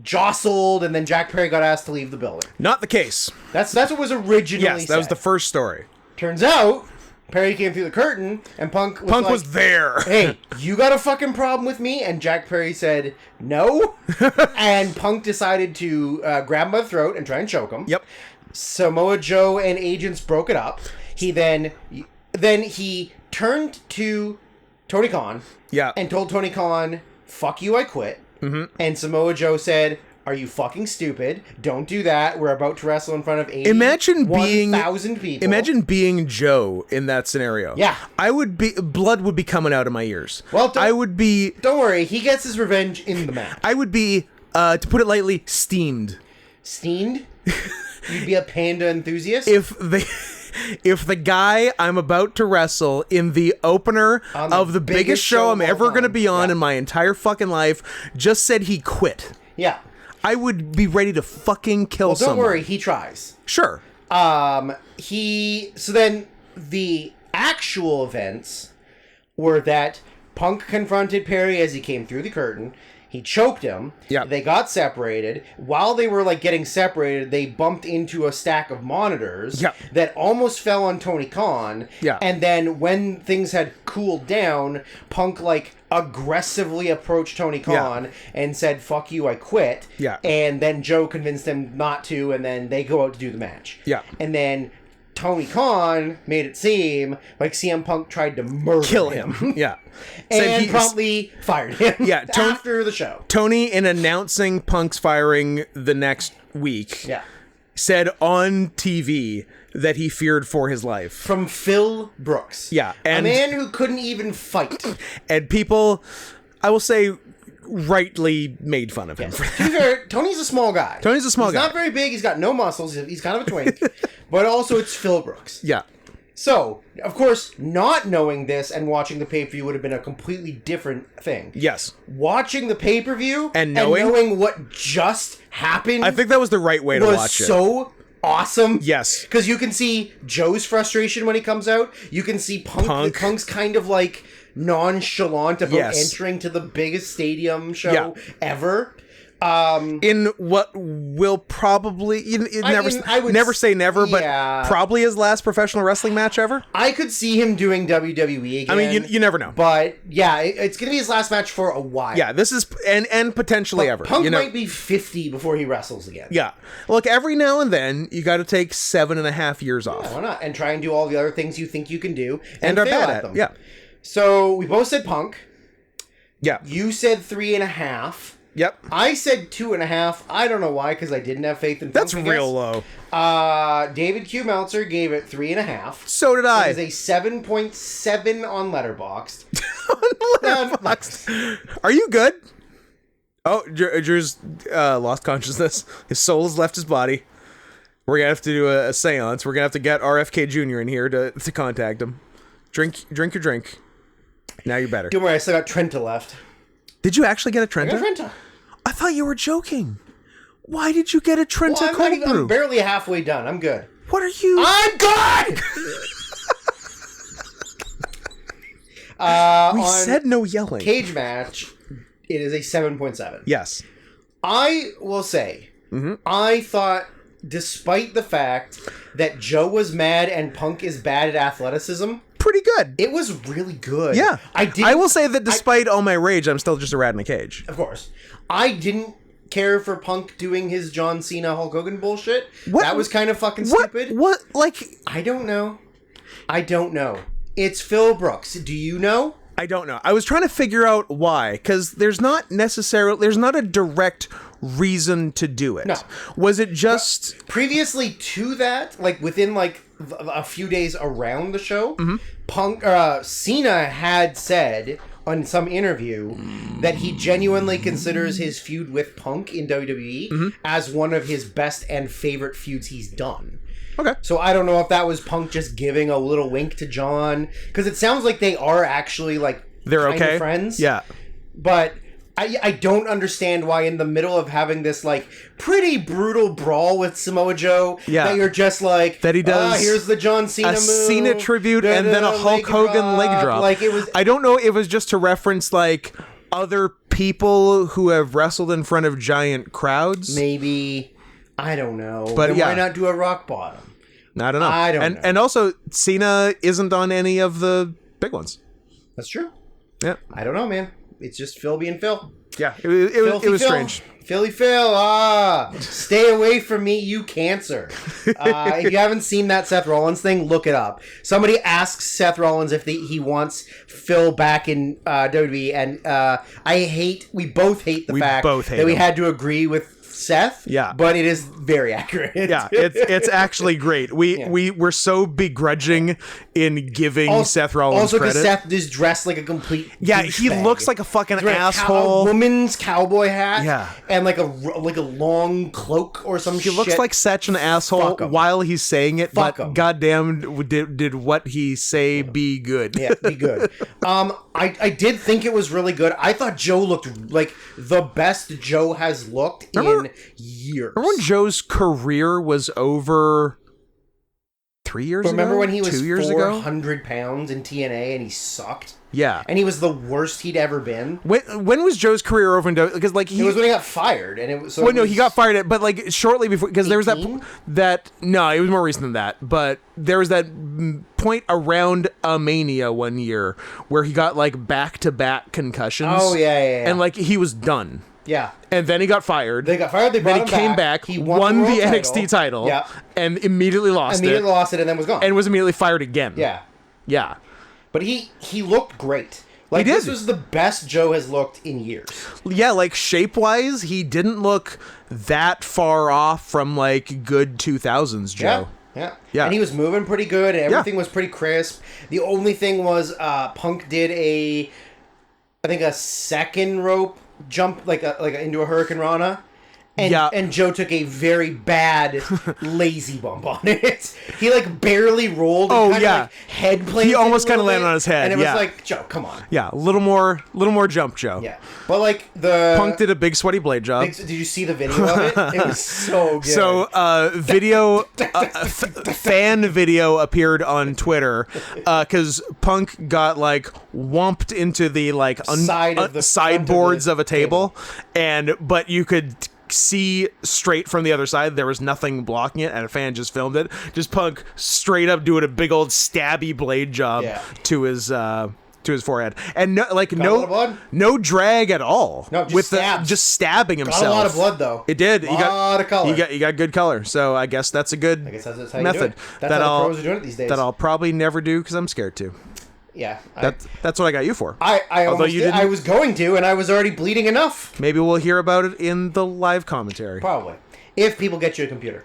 jostled, and then Jack Perry got asked to leave the building. Not the case. That's what was originally said. Yes, that was the first story. Turns out, Perry came through the curtain, and Punk was there. Hey, you got a fucking problem with me? And Jack Perry said, no. And Punk decided to grab him by the throat and try and choke him. Yep. Samoa Joe and agents broke it up. He then he turned to Tony Khan. Yeah. And told Tony Khan, fuck you, I quit. Mm-hmm. And Samoa Joe said, are you fucking stupid? Don't do that. We're about to wrestle in front of 81,000 people. Imagine being Joe in that scenario. Yeah. Blood would be coming out of my ears. Well, don't worry, he gets his revenge in the match. I would be, to put it lightly, steamed. Steamed? You'd be a panda enthusiast? If the guy I'm about to wrestle in the opener of the biggest show I'm ever going to be on in my entire fucking life just said he quit. Yeah. I would be ready to fucking kill someone. Don't worry, he tries. Sure. So then the actual events were that Punk confronted Perry as he came through the curtain. He choked him. Yeah. They got separated. While they were, like, getting separated, they bumped into a stack of monitors that almost fell on Tony Khan. Yeah. And then when things had cooled down, Punk, like, aggressively approached Tony Khan and said, fuck you, I quit. Yeah. And then Joe convinced him not to, and then they go out to do the match. Yeah. And then Tony made it seem like CM Punk tried to kill him. Yeah. And promptly fired him after the show. Tony, in announcing Punk's firing the next week, said on TV that he feared for his life. From Phil Brooks. Yeah. And a man who couldn't even fight. And people, I will say, rightly made fun of him. To be fair, Tony's a small guy. He's not very big. He's got no muscles. He's kind of a twink. But also, it's Phil Brooks. Yeah. So, of course, not knowing this and watching the pay-per-view would have been a completely different thing. Yes. Watching the pay-per-view and knowing what just happened, I think that was the right way to watch it. Was so awesome. Yes. Because you can see Joe's frustration when he comes out. You can see Punk's kind of, like, nonchalant about entering to the biggest stadium show ever. In what will probably never say never, but probably his last professional wrestling match ever. I could see him doing WWE again. I mean, you never know. But yeah, it's gonna be his last match for a while. Yeah, this is and potentially ever. Punk might be 50 before he wrestles again. Yeah, look, every now and then you got to take 7.5 years off. Yeah, why not? And try and do all the other things you think you can do and are bad at them. Yeah. So we both said Punk. Yeah. You said 3.5. Yep. I said 2.5. I don't know why, because I didn't have faith in Punk. That's real low. David Q. Meltzer gave it 3.5. So did I. It is a 7.7 on Letterboxd. Are you good? Oh, Drew's lost consciousness. His soul has left his body. We're going to have to do a seance. We're going to have to get RFK Jr. in here to contact him. Drink your drink. Now you're better. Don't worry, I still got Trenta left. Did you actually get a Trenta? I got Trenta. I thought you were joking. Why did you get a Trenta cold brew? I'm barely halfway done. I'm good. What are you? I'm good! We said no yelling. Cage match, it is a 7.7. Yes. I will say, I thought, despite the fact that Joe was mad and Punk is bad at athleticism, pretty good. It was really good. Yeah. I will say that despite all my rage, I'm still just a rat in a cage. Of course. I didn't care for Punk doing his John Cena Hulk Hogan bullshit. What? That was kind of fucking stupid. What? Like... I don't know. It's Phil Brooks. Do you know? I don't know. I was trying to figure out why, because there's not a direct reason to do it. No. Was it just previously to that, like within like a few days around the show, Cena had said on some interview that he genuinely considers his feud with Punk in WWE as one of his best and favorite feuds he's done. Okay. So I don't know if that was Punk just giving a little wink to John, because it sounds like they are actually like they're okay friends. Yeah. But I don't understand why in the middle of having this like pretty brutal brawl with Samoa Joe, that you're just like that he does. Here's the John Cena a move, Cena tribute, and then a Hulk Hogan leg drop. Like it was. I don't know. It was just to reference like other people who have wrestled in front of giant crowds. Maybe. I don't know. But then why not do a rock bottom? I don't know. I don't know. And also, Cena isn't on any of the big ones. That's true. Yeah. I don't know, man. It's just Phil being Phil. Yeah, it was strange. Philly Phil, stay away from me, you cancer. If you haven't seen that Seth Rollins thing, look it up. Somebody asks Seth Rollins if he wants Phil back in WWE, and we both hate the fact that we had to agree with Seth. Yeah, but it is very accurate. Yeah, it's actually great. We were so begrudging in giving Seth Rollins also credit. Also because Seth is dressed like a complete he looks like a fucking asshole. A woman's cowboy hat. Yeah, and like a long cloak or some shit. He looks like such an asshole while he's saying it. But goddamn, did what he say be good? Yeah, be good. I did think it was really good. I thought Joe looked like the best Joe has looked in years. Remember when Joe's career was over 3 years ago? Remember when he was 2 years ago? 400 pounds in TNA and he sucked? Yeah. And he was the worst he'd ever been. When was Joe's career over? Because like it was when he got fired, and it was. So no, he got fired, but like shortly before, because there was that no, it was more recent than that. But there was that point around a Mania one year where he got like back-to-back concussions. Oh yeah. And like he was done. Yeah. And then he got fired. They got fired. They brought him back. Then he came back. He won the NXT title. Yeah. And immediately lost it, and then was gone. And was immediately fired again. Yeah. Yeah. But he looked great. Like, this was the best Joe has looked in years. Yeah, like, shape-wise, he didn't look that far off from, like, good 2000s Joe. Yeah. And he was moving pretty good, and everything was pretty crisp. The only thing was Punk did a second rope jump, like into a Hurricane Rana. And Joe took a very bad lazy bump on it. He like barely rolled. And like head planted. He almost kind of landed on his head. And it was like, Joe, come on. Yeah, a little more jump, Joe. Yeah, but like the Punk did a big sweaty blade job. Did you see the video of it? It was so good. So fan video appeared on Twitter because Punk got like whomped into the like sideboards of a table, but you could see straight from the other side. There was nothing blocking it, and a fan just filmed it. Just Punk straight up doing a big old stabby blade job to his forehead, and no drag at all. No, just stabbing himself. Got a lot of blood though. It did. A lot of color. You got good color. So I guess that's a good that's how method. You do it. That's how the pros are doing it these days. That I'll probably never do because I'm scared to. Yeah, that's what I got you for. Although you didn't. I was going to, and I was already bleeding enough. Maybe we'll hear about it in the live commentary. Probably, if people get you a computer.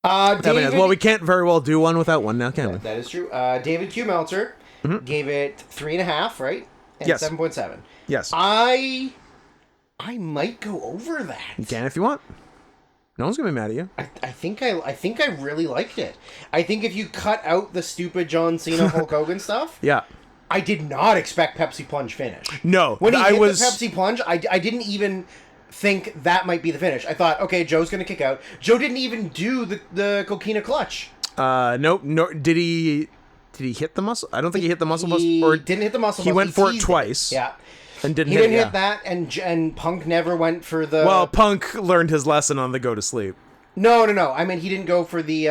We can't very well do one without one now, can we? That is true. David Q. Meltzer gave it 3.5, right? And yes. 7.7. Yes. I might go over that. You can if you want. No one's gonna be mad at you. I think I really liked it. I think if you cut out the stupid John Cena Hulk Hogan stuff, I did not expect Pepsi Plunge finish. No, when he did the Pepsi Plunge, I didn't even think that might be the finish. I thought, okay, Joe's gonna kick out. Joe didn't even do the Coquina Clutch. No. Did he hit the muscle? I don't think he hit the muscle. Or didn't hit the muscle. He went for it twice. Yeah. And he didn't hit that, and Punk never went for the... Well, Punk learned his lesson on the go to sleep. No. I mean, he didn't go for the...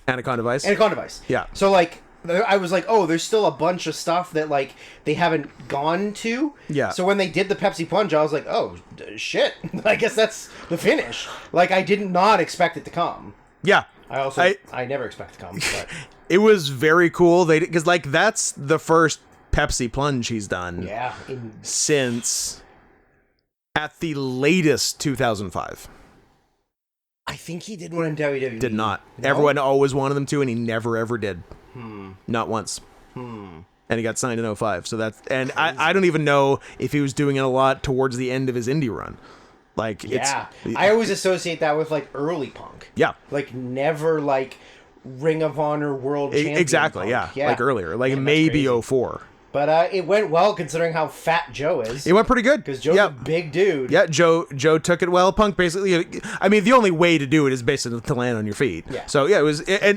Anaconda Vice? Anaconda Vice. Yeah. So, like, I was like, oh, there's still a bunch of stuff that, like, they haven't gone to. Yeah. So when they did the Pepsi Plunge, I was like, oh, shit. I guess that's the finish. Like, I did not expect it to come. Yeah. I never expect to come, but it was very cool. Because like that's the first Pepsi plunge he's done. Yeah. Since at the latest 2005. I think he did one in WWE. Did not. No? Everyone always wanted them to, and he never ever did. Not once. And he got signed in 05. So that's I don't even know if he was doing it a lot towards the end of his indie run. Like I always associate that with like early Punk. Yeah. Like never like Ring of Honor World Champion. Exactly. Punk. Yeah. Like earlier, like maybe 04. But it went well considering how fat Joe is. It went pretty good. Because Joe's a big dude. Yeah, Joe took it well. Punk basically, I mean, the only way to do it is basically to land on your feet. Yeah. So yeah,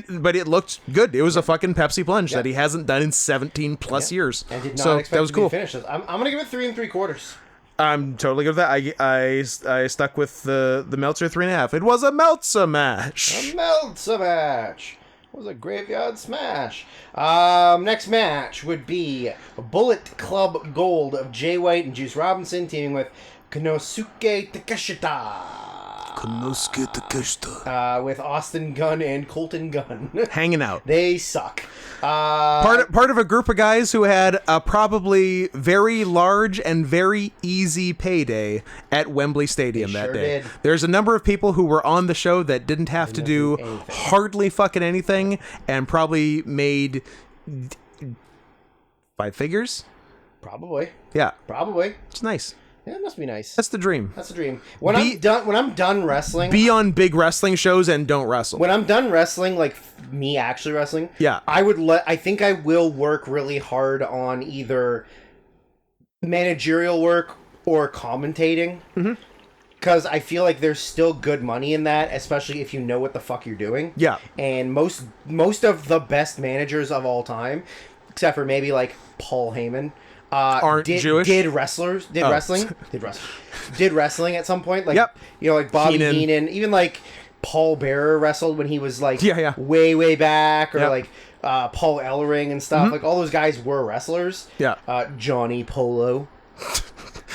but it looked good. It was a fucking Pepsi plunge that he hasn't done in 17 plus years. And did not so expect that was to cool. finish this. I'm gonna give it 3 3/4. I'm totally good with that. I stuck with the Meltzer 3.5. It was a Meltzer match. A Meltzer match. It was a graveyard smash. Next match would be Bullet Club Gold of Jay White and Juice Robinson teaming with Konosuke Takeshita. With Austin Gunn and Colton Gunn. Hanging out. They suck. Part of a group of guys who had a probably very large and very easy payday at Wembley Stadium that day. Did. There's a number of people who were on the show that didn't have to do hardly fucking anything and probably made 5 figures. Probably. Yeah. Probably. It's nice. Yeah, it must be nice. That's the dream. That's the dream. When I'm done wrestling, be on big wrestling shows and don't wrestle. When I'm done wrestling, like me actually wrestling, yeah, I think I will work really hard on either managerial work or commentating. Because I feel like there's still good money in that, especially if you know what the fuck you're doing. Yeah. And most of the best managers of all time, except for maybe like Paul Heyman, aren't Jewish. Did wrestling at some point, like like Bobby Heenan, even like Paul Bearer wrestled when he was like way back, or like Paul Ellering and stuff. Like all those guys were wrestlers. Johnny Polo,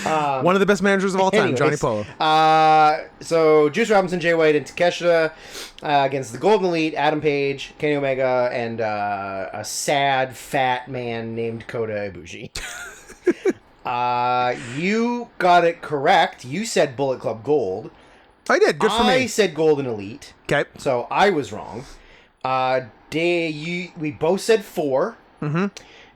one of the best managers of all time. Johnny Polo. So Juice Robinson, Jay White, and Takeshita against the Golden Elite, Adam Page, Kenny Omega, and a sad fat man named Kota Ibushi. You got it correct. You said Bullet Club Gold. I did. Good for me. I said Golden Elite. Okay. So I was wrong. We both said 4.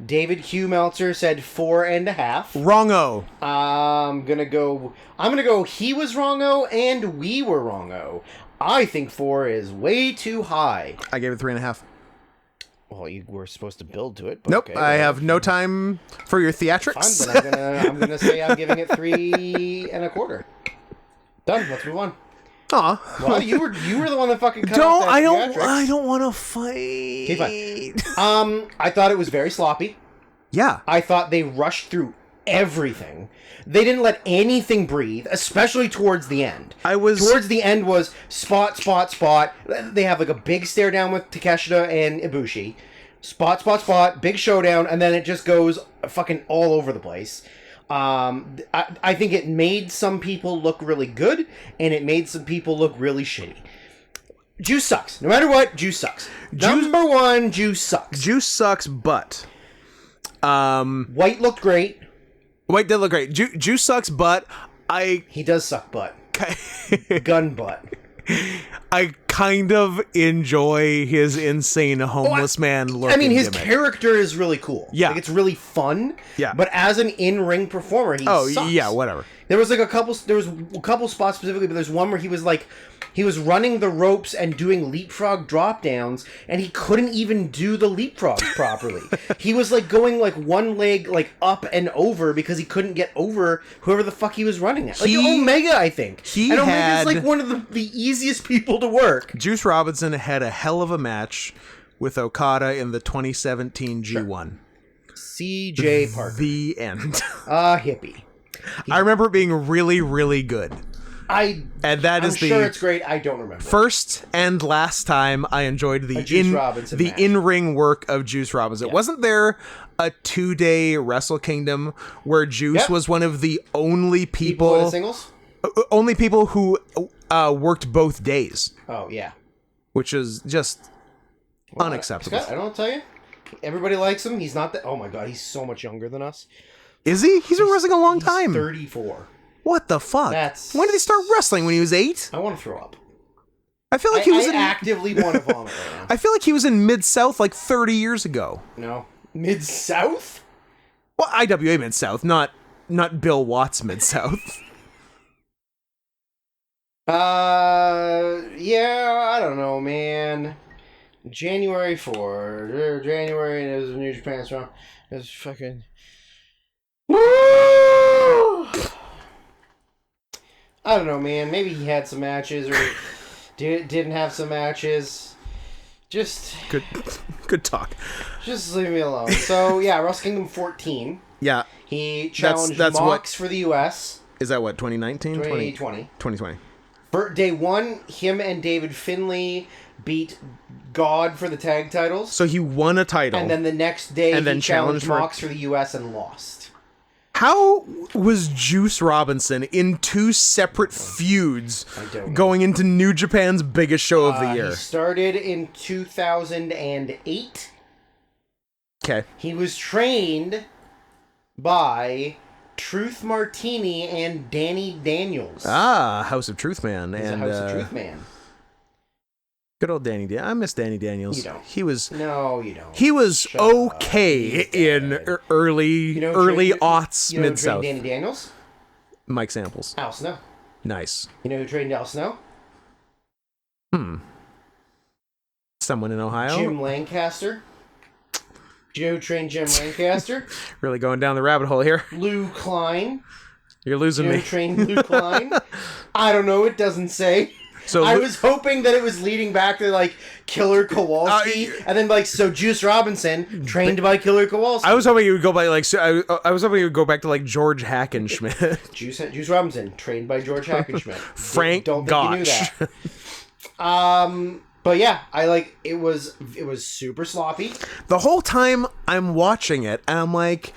David Hugh Meltzer said 4.5. Wrongo. I'm gonna go. He was wrongo, and we were wrongo. I think 4 is way too high. I gave it 3.5. Well, you were supposed to build to it. But nope, okay, I have no time for your theatrics. Fine, but I'm gonna say I'm giving it 3.25. Done. Let's move on. Aw. Well, you were the one that fucking cut off that theatrics. I don't want to fight. Okay, fine. I thought it was very sloppy. Yeah. I thought they rushed through everything. They didn't let anything breathe, especially towards the end. Towards the end was spot. They have like a big stare down with Takeshita and Ibushi. Spot, big showdown, and then it just goes fucking all over the place. I think it made some people look really good, and it made some people look really shitty. Juice sucks. No matter what, Juice sucks. Number 1, Juice sucks. Juice sucks, but... White looked great. White did look great. Juice sucks, but He does suck butt. Gun butt. I kind of enjoy his insane homeless man look. I mean, his character is really cool. Yeah. Like, it's really fun. Yeah. But as an in-ring performer, he sucks. Yeah, whatever. There was a couple spots specifically, but there's one where he was running the ropes and doing leapfrog drop downs, and he couldn't even do the leapfrogs properly. He was like going like one leg like up and over because he couldn't get over whoever the fuck he was running at. Like Omega, I think. And Omega's like one of the easiest people to work. Juice Robinson had a hell of a match with Okada in the 2017 G1. CJ Parker. The end. Hippie. I remember it being really, really good. I'm sure it's great. I don't remember. First and last time I enjoyed the in-ring work of Juice Robinson. Yeah. Wasn't there a 2-day Wrestle Kingdom where Juice was one of the only people in singles? Only people who worked both days. Oh, yeah. which is just unacceptable. Scott, I don't tell you. Everybody likes him. He's not that. Oh my god, he's so much younger than us. Is he? He's been wrestling a long time. 34. What the fuck? When did he start wrestling? When he was 8? I want to throw up. I feel like he was actively want to vomit right now. I feel like he was in Mid-South like 30 years ago. No. Mid-South? Well, IWA Mid-South, not Bill Watts Mid-South. Yeah, I don't know, man. January 4. January, and it was a New Japan Strong. It was fucking... Woo! I don't know, man. Maybe he had some matches, or didn't have some matches. Just... Good talk. Just leave me alone. So, yeah, Wrestle Kingdom 14. Yeah. He challenged Mox for the U.S. Is that what, 2019? 2020. 2020. For day 1, him and David Finlay beat God for the tag titles. So he won a title. And then the next day, he challenged Mox for the U.S. and lost. How was Juice Robinson in 2 separate feuds going into New Japan's biggest show of the year? He started in 2008. Okay. He was trained by Truth Martini and Danny Daniels. House of Truth Man. He's a House of Truth Man. Good old Danny Daniels. I miss Danny Daniels. You don't. He was... No, you don't. He was okay in early aughts Mid-South. Danny Daniels? Mike Samples. Al Snow. Nice. You know who trained Al Snow? Someone in Ohio? Jim Lancaster. Do you know who trained Jim Lancaster? Really going down the rabbit hole here. Lou Klein. You're losing me. Who trained Lou Klein? I don't know. It doesn't say. So I was hoping that it was leading back to like Killer Kowalski, and then like Juice Robinson trained by Killer Kowalski. I was hoping you would go by like I was hoping you would go back to like George Hackenschmidt. Juice Robinson trained by George Hackenschmidt. Frank don't think Gotch. You knew that. But yeah, it was super sloppy. The whole time I'm watching it, and I'm like,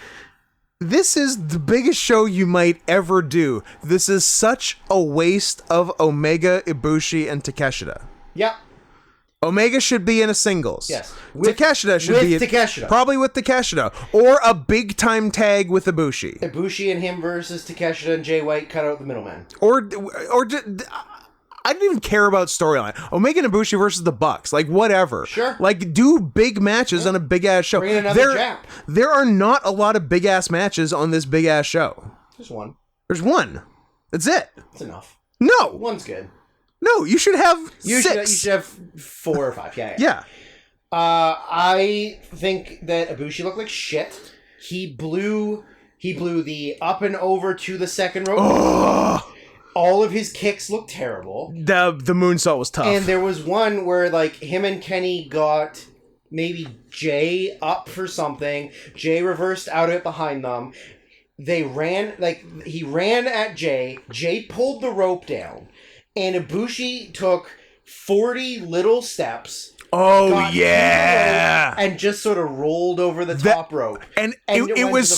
this is the biggest show you might ever do. This is such a waste of Omega, Ibushi, and Takeshita. Yep. Omega should be in a singles. Yes. Takeshita should be Takeshita. Probably with Takeshita. Or a big time tag with Ibushi. Ibushi and him versus Takeshita and Jay White, cut out the middleman. I didn't even care about storyline. Omega and Ibushi versus the Bucks. Like, whatever. Sure. Like, do big matches on a big-ass show. Bring in another Jap. There are not a lot of big-ass matches on this big-ass show. There's one. There's one. That's it. That's enough. No. One's good. No, you should have 6. You should have 4 or 5. Yeah. Yeah. I think that Ibushi looked like shit. He blew the up and over to the second rope. Oh. All of his kicks looked terrible. The moonsault was tough. And there was one where like him and Kenny got maybe Jay up for something. Jay reversed out of it behind them. They ran, he ran at Jay. Jay pulled the rope down. And Ibushi took 40 little steps. Oh, yeah. And just sort of rolled over the top rope. And it was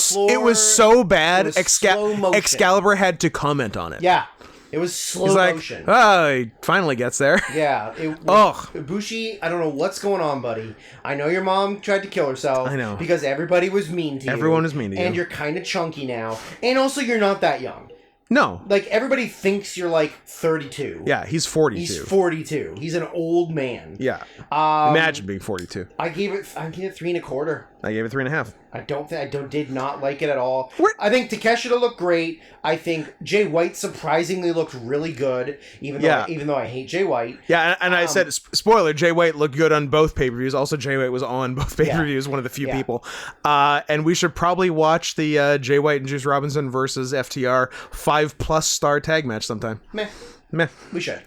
so bad, Excalibur had to comment on it. Yeah. It was slow motion. Oh, he finally gets there. Yeah. Ibushi, I don't know what's going on, buddy. I know your mom tried to kill herself. I know. Because everybody was mean to you. Everyone was mean to you. And you're kind of chunky now. And also, you're not that young. No. Like, everybody thinks you're, 32. Yeah, he's 42. He's 42. He's an old man. Yeah. Imagine being 42. I gave it 3 1/4. I gave it 3.5. I did not like it at all. I think Takeshita looked great. I think Jay White surprisingly looked really good, even though I hate Jay White. Yeah, and I said, spoiler, Jay White looked good on both pay-per-views. Also, Jay White was on both pay-per-views, one of the few people. And we should probably watch the Jay White and Juice Robinson versus FTR 5+ star tag match sometime. Meh. We should.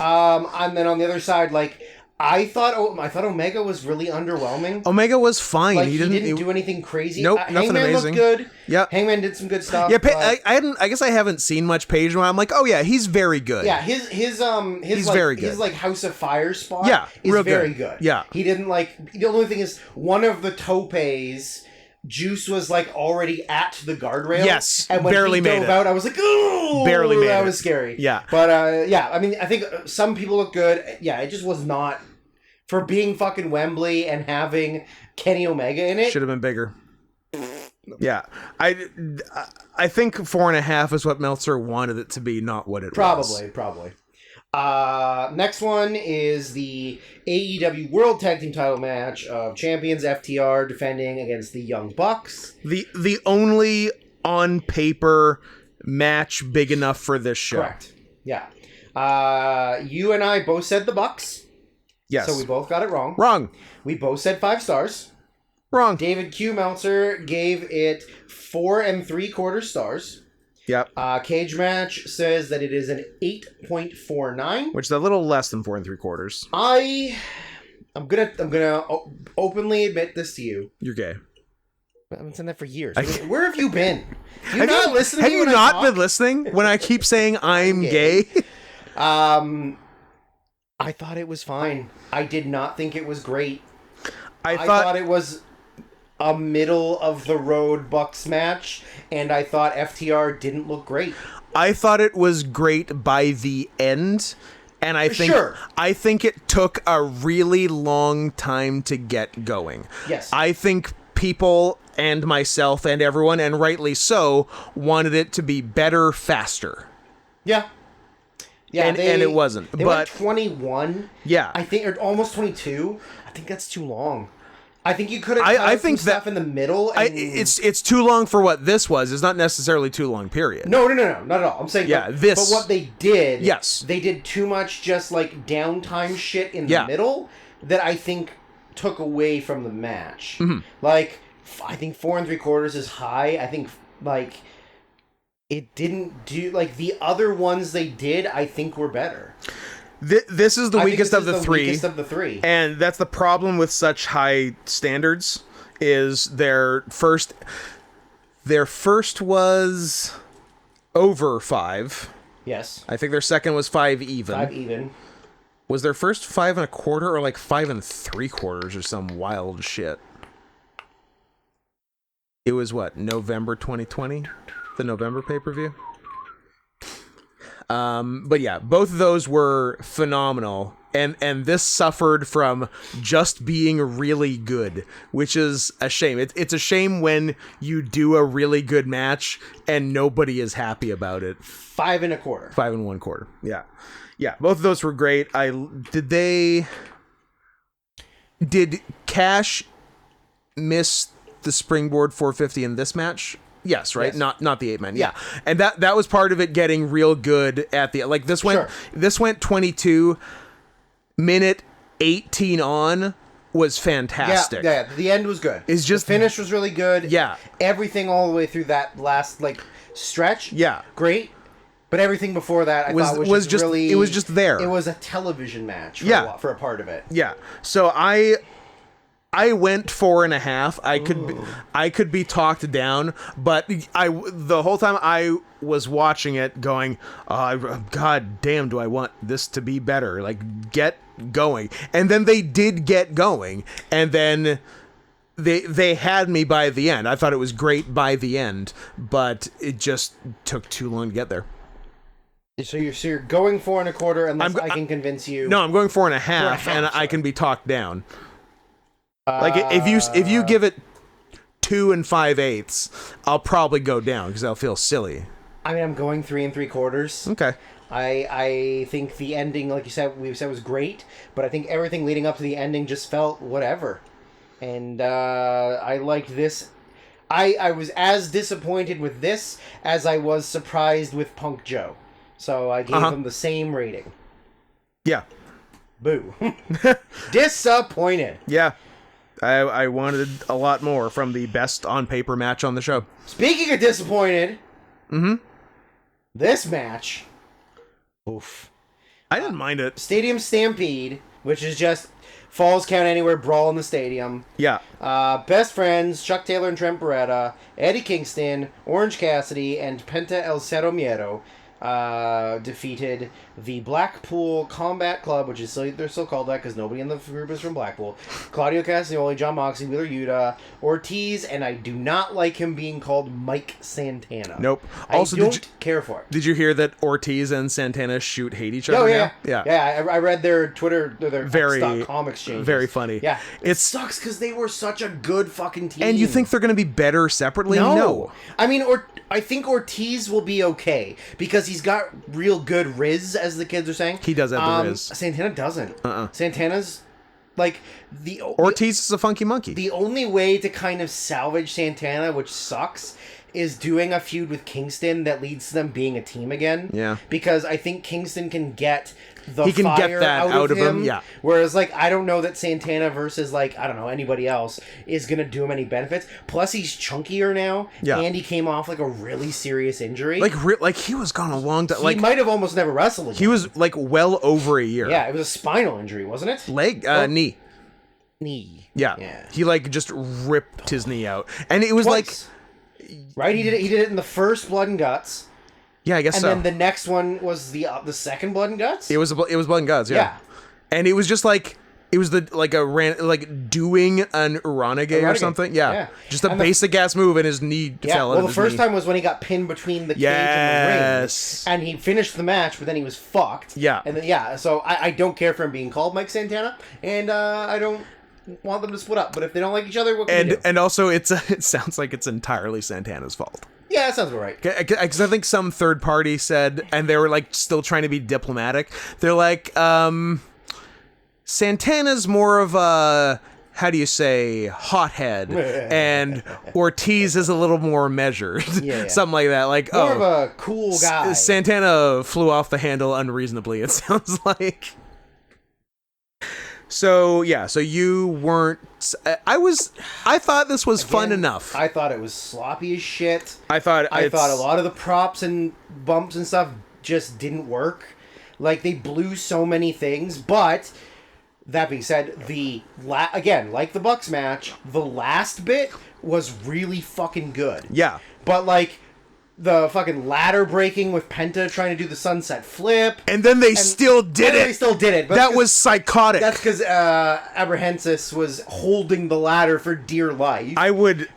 And then on the other side, I thought Omega was really underwhelming. Omega was fine. He didn't do anything crazy. Nope, nothing Hangman amazing. Looked good. Yeah, Hangman did some good stuff. Yeah, I guess I haven't seen much Page. I'm like, oh yeah, he's very good. Yeah, his very good. His House of Fire spot is real very good. Yeah, he didn't the only thing is one of the topes Juice was like already at the guardrail. Yes, and when barely he made dove it. out, I was like, "Ooh!" Barely made that it. was scary. Yeah, but I mean, I think some people look good. Yeah, it just was not for being fucking Wembley and having Kenny Omega in it. Should have been bigger. Yeah, I think 4.5 is what Meltzer wanted it to be, not what it was. Probably. Next one is the AEW World Tag Team Title match of champions FTR defending against the Young Bucks. The only on paper match big enough for this show. Correct. Yeah. You and I both said the Bucks. Yes. So we both got it wrong. Wrong. We both said 5 stars. Wrong. David Q. Meltzer gave it 4 3/4 stars. Yep. Cage Match says that it is an 8.49, which is a little less than 4 3/4. I'm gonna openly admit this to you. You're gay. I've been saying that for years. Where have you been? Do you have not listen to have me you when not I been listening when I keep saying I'm gay? I thought it was fine. I did not think it was great. I thought it was a middle of the road Bucks match, and I thought FTR didn't look great. I thought it was great by the end, and I think it took a really long time to get going. Yes. I think people and myself and everyone, and rightly so, wanted it to be better faster. Yeah. Yeah, and it wasn't. They went 21. Yeah. I think, or almost 22. I think that's too long. I think you could have cut some stuff in the middle. And... It's too long for what this was. It's not necessarily too long, period. No, not at all. I'm saying, but what they did, they did too much just like downtime shit in the middle that I think took away from the match. Mm-hmm. Like, I think 4 3/4 is high. I think like it didn't do like the other ones they did. I think were better. This is the weakest of the three. Weakest of the three. And that's the problem with such high standards is their first was over 5. Yes. I think their second was 5 even. 5 even. Was their first 5 1/4 or like 5 3/4 or some wild shit? It was what, November 2020? The November pay-per-view? But yeah, both of those were phenomenal, and this suffered from just being really good, which is a shame. It's a shame when you do a really good match and nobody is happy about it. 5 1/4. 5 1/4. Yeah. Both of those were great. Did Cash miss the springboard 450 in this match? Yes, right. Yes. Not the 8-man. Yeah. And that was part of it getting real good at the like this went 22 minute 18 on was fantastic. Yeah. The end was good. It's just the finish was really good. Yeah. Everything all the way through that last like stretch. Yeah. Great. But everything before that I thought was just really... It was just there. It was a television match for a part of it. Yeah. So I went 4.5. I could be talked down, but the whole time I was watching it going, God damn, do I want this to be better? Like, get going. And then they did get going, and then they had me by the end. I thought it was great by the end, but it just took too long to get there. So you're going 4 1/4 unless I can convince you. No, I'm going 4.5, and I can be talked down. Like if you give it 2 5/8, I'll probably go down because I'll feel silly. I mean, I'm going 3 3/4. Okay. I think the ending, like we said, was great, but I think everything leading up to the ending just felt whatever. And I liked this. I was as disappointed with this as I was surprised with Punk Joe. So I gave him the same rating. Yeah. Boo. Disappointed. Yeah. I wanted a lot more from the best on-paper match on the show. Speaking of disappointed, this match, oof. I didn't mind it. Stadium Stampede, which is just Falls Count Anywhere brawl in the stadium. Yeah. Best friends, Chuck Taylor and Trent Beretta, Eddie Kingston, Orange Cassidy, and Penta El Cero Miedo defeated the Blackpool Combat Club, which is still, they're still called that because nobody in the group is from Blackpool. Claudio Castagnoli, John Moxley, Wheeler Yuta, Ortiz, and I do not like him being called Mike Santana. Nope. Also, I don't care for it. Did you hear that Ortiz and Santana hate each other? Yeah. Yeah. Yeah, I read their Twitter, their X.com exchanges. Very funny. Yeah. It sucks because they were such a good fucking team. And you think they're going to be better separately? No. I mean, I think Ortiz will be okay because he's got real good Riz, as the kids are saying. He does have the Riz. Santana doesn't. Santana's like Ortiz is a funky monkey. The only way to kind of salvage Santana, which sucks, is doing a feud with Kingston that leads to them being a team again. Yeah. Because I think Kingston can get he can get that out of him. Yeah. Whereas, like, I don't know that Santana versus, like, I don't know, anybody else is going to do him any benefits. Plus, he's chunkier now. Yeah. And he came off, like, a really serious injury. Like he was gone a long time. He might have almost never wrestled again. He was, like, well over a year. Yeah, it was a spinal injury, wasn't it? Knee. Knee. Yeah. He, like, just ripped his knee out. And it was, Twice. Right? He did it in the first Blood and Guts. Yeah, I guess so. And then the next one was the second Blood and Guts? It was Blood and Guts, yeah. And it was just like it was doing an Uranage or something. Yeah. Just a basic ass move and his knee fell out. Well, the first time was when he got pinned between the cage and the ring. And he finished the match, but then he was fucked. Yeah. And then so I don't care for him being called Mike Santana, and I don't want them to split up. But if they don't like each other, what can we do? And also it sounds like it's entirely Santana's fault. Yeah, that sounds about right. Because I think some third party said, and they were like still trying to be diplomatic. They're like, Santana's more of a, how do you say, hothead, and Ortiz is a little more measured. Something like that. Like, more of a cool guy. Santana flew off the handle unreasonably, it sounds like. So you weren't. I thought this was fun enough. I thought it was sloppy as shit. I thought a lot of the props and bumps and stuff just didn't work. Like, they blew so many things. But that being said, again, like the Bucks match, the last bit was really fucking good. Yeah, but like, the fucking ladder breaking with Penta trying to do the sunset flip. And then they still did it. They still did it. But that was psychotic. That's because Abrahansis was holding the ladder for dear life. I would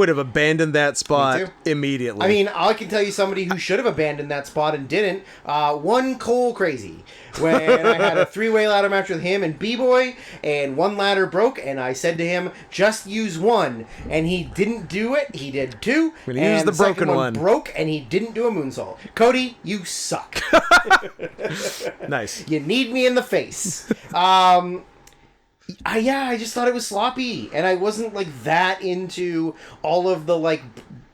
have abandoned that spot immediately. I mean, I can tell you somebody who should have abandoned that spot and didn't. One Cole Crazy. When I had a 3-way ladder match with him and B-Boy, and one ladder broke, and I said to him, just use one. And he didn't do it. He did two. When he used the broken one. Broke, and he didn't do a moonsault. Cody, you suck. Nice. You need me in the face. I just thought it was sloppy, and I wasn't like that into all of the like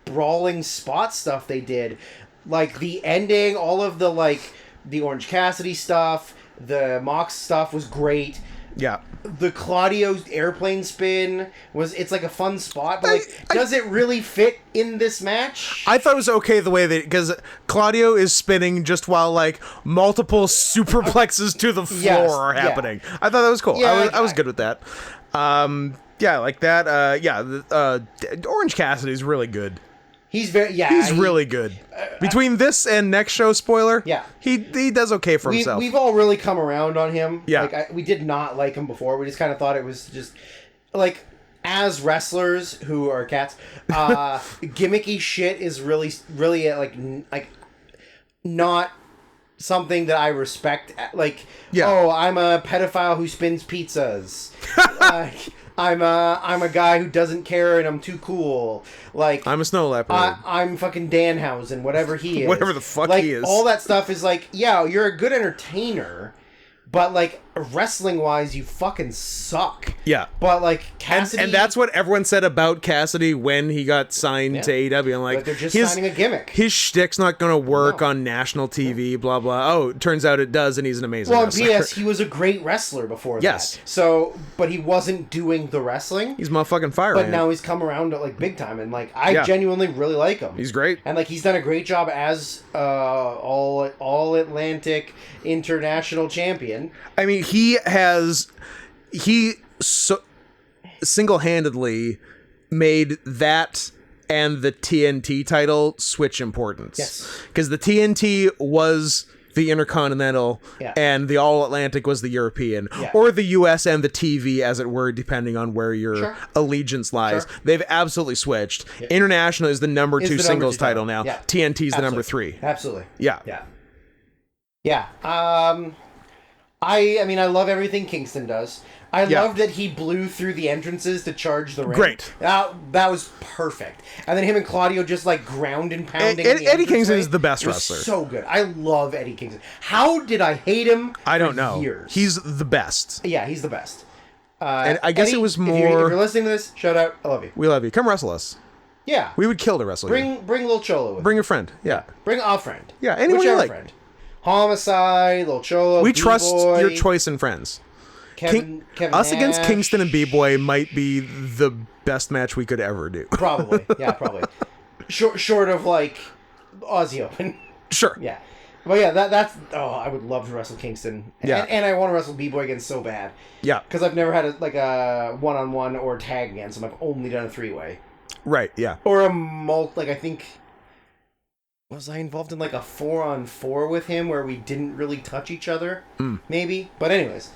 brawling spot stuff they did, like the ending, all of the like the Orange Cassidy stuff, the Mox stuff was great. Yeah. The Claudio's airplane spin it's like a fun spot, but like, does it really fit in this match? I thought it was okay the way that, because Claudio is spinning just while like multiple superplexes to the floor are happening. Yeah. I thought that was cool. Yeah, I was good with that. Like that. Orange Cassidy's really good. He's really good. Between this and next show spoiler, he does okay for himself. We've all really come around on him. Yeah, like we did not like him before. We just kind of thought it was just like, as wrestlers who are cats, gimmicky shit is really like not something that I respect. Like, I'm a pedophile who spins pizzas. I'm a guy who doesn't care and I'm too cool. Like, I'm a snow leopard. I'm fucking Danhausen, whatever he is. Whatever the fuck like, he is. All that stuff is like, you're a good entertainer, but like, wrestling wise, you fucking suck. Yeah. But like, Cassidy, and that's what everyone said about Cassidy when he got signed to AEW. I'm like, but they're just signing a gimmick. His shtick's not going to work on national TV. Blah blah. Oh, it turns out it does, and he's an amazing wrestler. P.S. He was a great wrestler before that. So, but he wasn't doing the wrestling. He's motherfucking fire. But now he's come around to like big time, and like I genuinely really like him. He's great, and like he's done a great job as all Atlantic international champion. I mean, he single-handedly made that and the TNT title switch importance. Yes. Because the TNT was the Intercontinental, and the All Atlantic was the European, or the US and the TV, as it were, depending on where your allegiance lies. They've absolutely switched. International is the number 2 singles title now. TNT is the number 3. Absolutely. Yeah. I mean, I love everything Kingston does. I love that he blew through the entrances to charge the ring. Great. That was perfect. And then him and Claudio just like ground and pounding. Eddie Kingston is the best wrestler. So good. I love Eddie Kingston. How did I hate him? I don't know. Years? He's the best. Yeah, he's the best. And I guess Eddie, it was more. If you're listening to this, shout out. I love you. We love you. Come wrestle us. Yeah. We would kill to wrestle you. Bring Lil Cholo with Bring a friend. Yeah. Bring a friend. Yeah, anyone Whichever you like. friend. Homicide, Lil Cholo, We B-Boy, trust your choice in friends. Kevin us Nash. against Kingston and B-Boy might be the best match we could ever do. Probably. Yeah, probably. Short of, like, Aussie Open. Sure. Yeah. But yeah, that's... Oh, I would love to wrestle Kingston. Yeah. And I want to wrestle B-Boy again so bad. Yeah. Because I've never had, a one-on-one or tag against him. I've only done a 3-way. Right, yeah. Or a I think... Was I involved in, a 4-on-4 with him where we didn't really touch each other? Maybe. But anyways...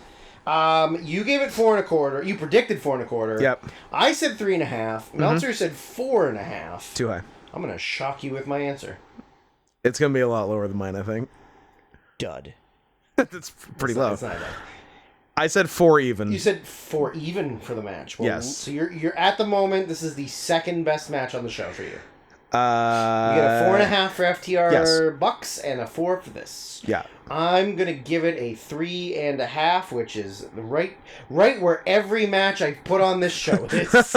you gave it 4.25. You predicted 4.25. Yep. I said 3.5. Meltzer said 4.5. Too high. I'm gonna shock you with my answer. It's gonna be a lot lower than mine, I think. Dud. That's pretty low. It's not bad. I said 4 even. You said 4 even for the match. Well, yes. So you're at the moment. This is the second best match on the show for you. You You get a 4.5 for FTR Bucks and a 4 for this. Yeah. I'm gonna give it a 3.5, which is right where every match I put on this show is.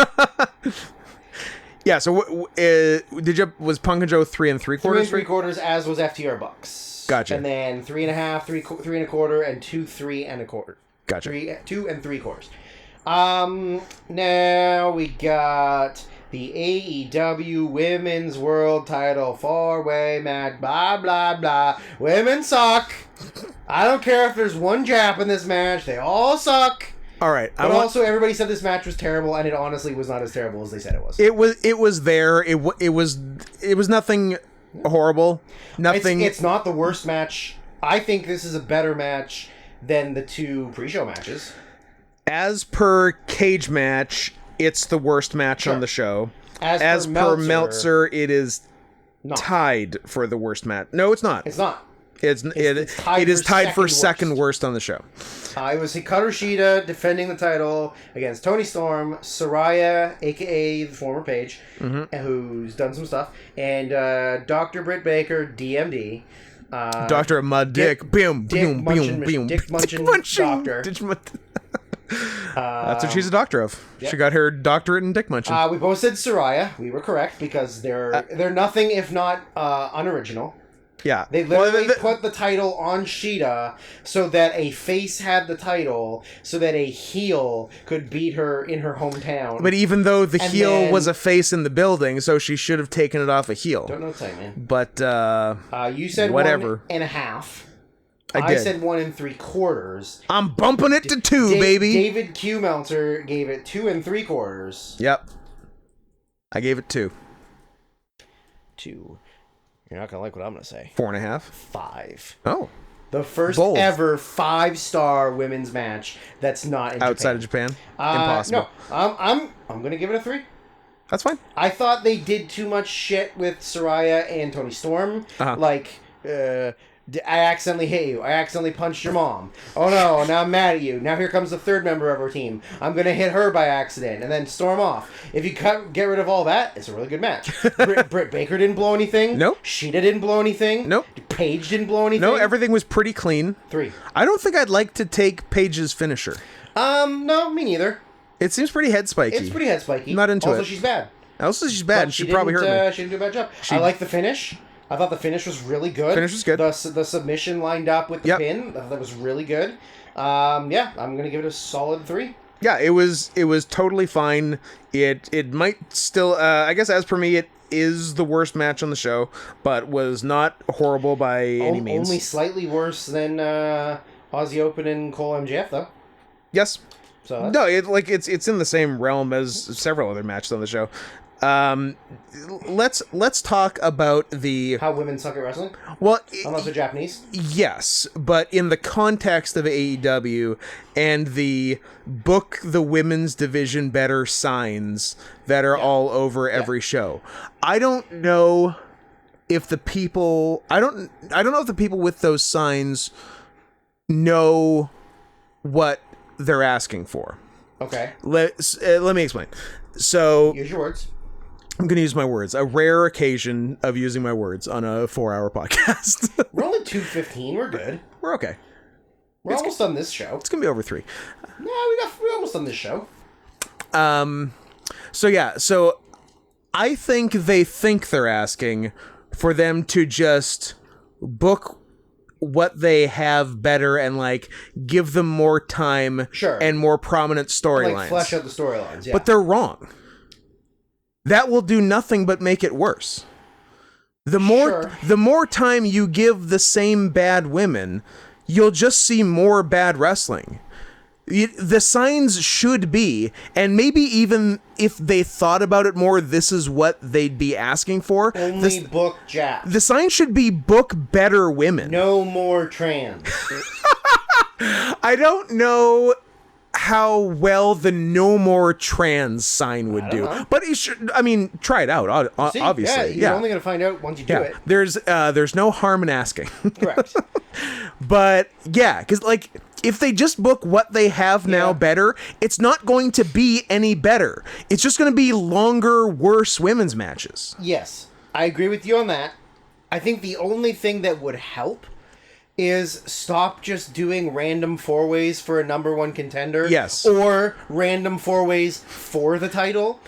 Yeah. So was Punk and Joe 3 3/4? 3 3/4, as was FTR Bucks. Gotcha. And then 3.5, 3.25, and 2 3.25. Gotcha. 2 3/4. Now we got the AEW Women's World Title 4-way match. Blah blah blah. Women suck. I don't care if there's one Jap in this match. They all suck. All right. But also, everybody said this match was terrible, and it honestly was not as terrible as they said it was. It was there. It was nothing horrible. Nothing. It's not the worst match. I think this is a better match than the 2 pre-show matches. As per Cage Match, it's the worst match on the show. As per Meltzer, it is tied for the worst match. No, it's not. It's not. It is tied for second worst on the show. It was Hikaru Shida defending the title against Toni Storm, Saraya, a.k.a. the former Paige, who's done some stuff, and Dr. Britt Baker, DMD. Doctor of Mud Dick. Boom, boom, boom, boom. Dick Munchin Doctor. That's what she's a doctor of. Yep. She got her doctorate in dick munching. We both said Saraya. We were correct because they're nothing if not unoriginal. Yeah. They literally put the title on Shida so that a face had the title so that a heel could beat her in her hometown. But even though the heel was a face in the building, so she should have taken it off a heel. Don't know what to say, man. But, you said whatever. 1.5. I said 1 3/4. I'm bumping it to 2, baby. David Q. Meltzer gave it 2 3/4. Yep. I gave it 2. 2. You're not going to like what I'm going to say. 4.5. 5. Oh. The first ever 5-star women's match that's not in outside of Japan. Impossible. No, I'm going to give it a 3. That's fine. I thought they did too much shit with Saraya and Toni Storm. I accidentally hit you. I accidentally punched your mom. Oh no, now I'm mad at you. Now here comes the third member of our team. I'm going to hit her by accident and then storm off. If you get rid of all that, it's a really good match. Britt Baker didn't blow anything. Nope. Shida didn't blow anything. Nope. Paige didn't blow anything. No, everything was pretty clean. 3. I don't think I'd like to take Paige's finisher. No, me neither. It seems pretty head spiky. It's pretty head spiky. I'm not into it. Also, she's bad. She's bad. She probably hurt me. She didn't do a bad job. I like the finish. I thought the finish was really good. Finish was good. The submission lined up with the pin. That was really good. I'm going to give it a solid 3. Yeah, it was totally fine. It might still, I guess as per me, it is the worst match on the show, but was not horrible by any means. Only slightly worse than Aussie Open and Cole MJF, though. Yes. So no, it's in the same realm as several other matches on the show. Let's talk about the How women suck at wrestling? Well, unless they're Japanese. Yes, but in the context of AEW and the book the women's division better signs that are all over every show. I don't know if the people I don't know if the people with those signs know what they're asking for. Okay. Let me explain. So use your words. I'm going to use my words. A rare occasion of using my words on a 4-hour podcast. We're only 2:15. We're good. We're okay. We're almost done this show. It's going to be over 3. No, we're almost done this show. So I think they think they're asking for them to just book what they have better and like give them more time and more prominent storylines. Like flesh out the storylines, yeah. But they're wrong. That will do nothing but make it worse. The more time you give the same bad women, you'll just see more bad wrestling. The signs should be, and maybe even if they thought about it more, this is what they'd be asking for. Only book Japs. The sign should be book better women. No more trans. I don't know how well the no more trans sign would do, but you should. I mean, try it out. Obviously, you're only gonna find out once you do it. There's no harm in asking. Correct. But yeah, because like if they just book what they have now better, it's not going to be any better. It's just going to be longer, worse women's matches. Yes, I agree with you on that. I think the only thing that would help is stop just doing random 4-ways for a number 1 contender. Yes. Or random 4-ways for the title.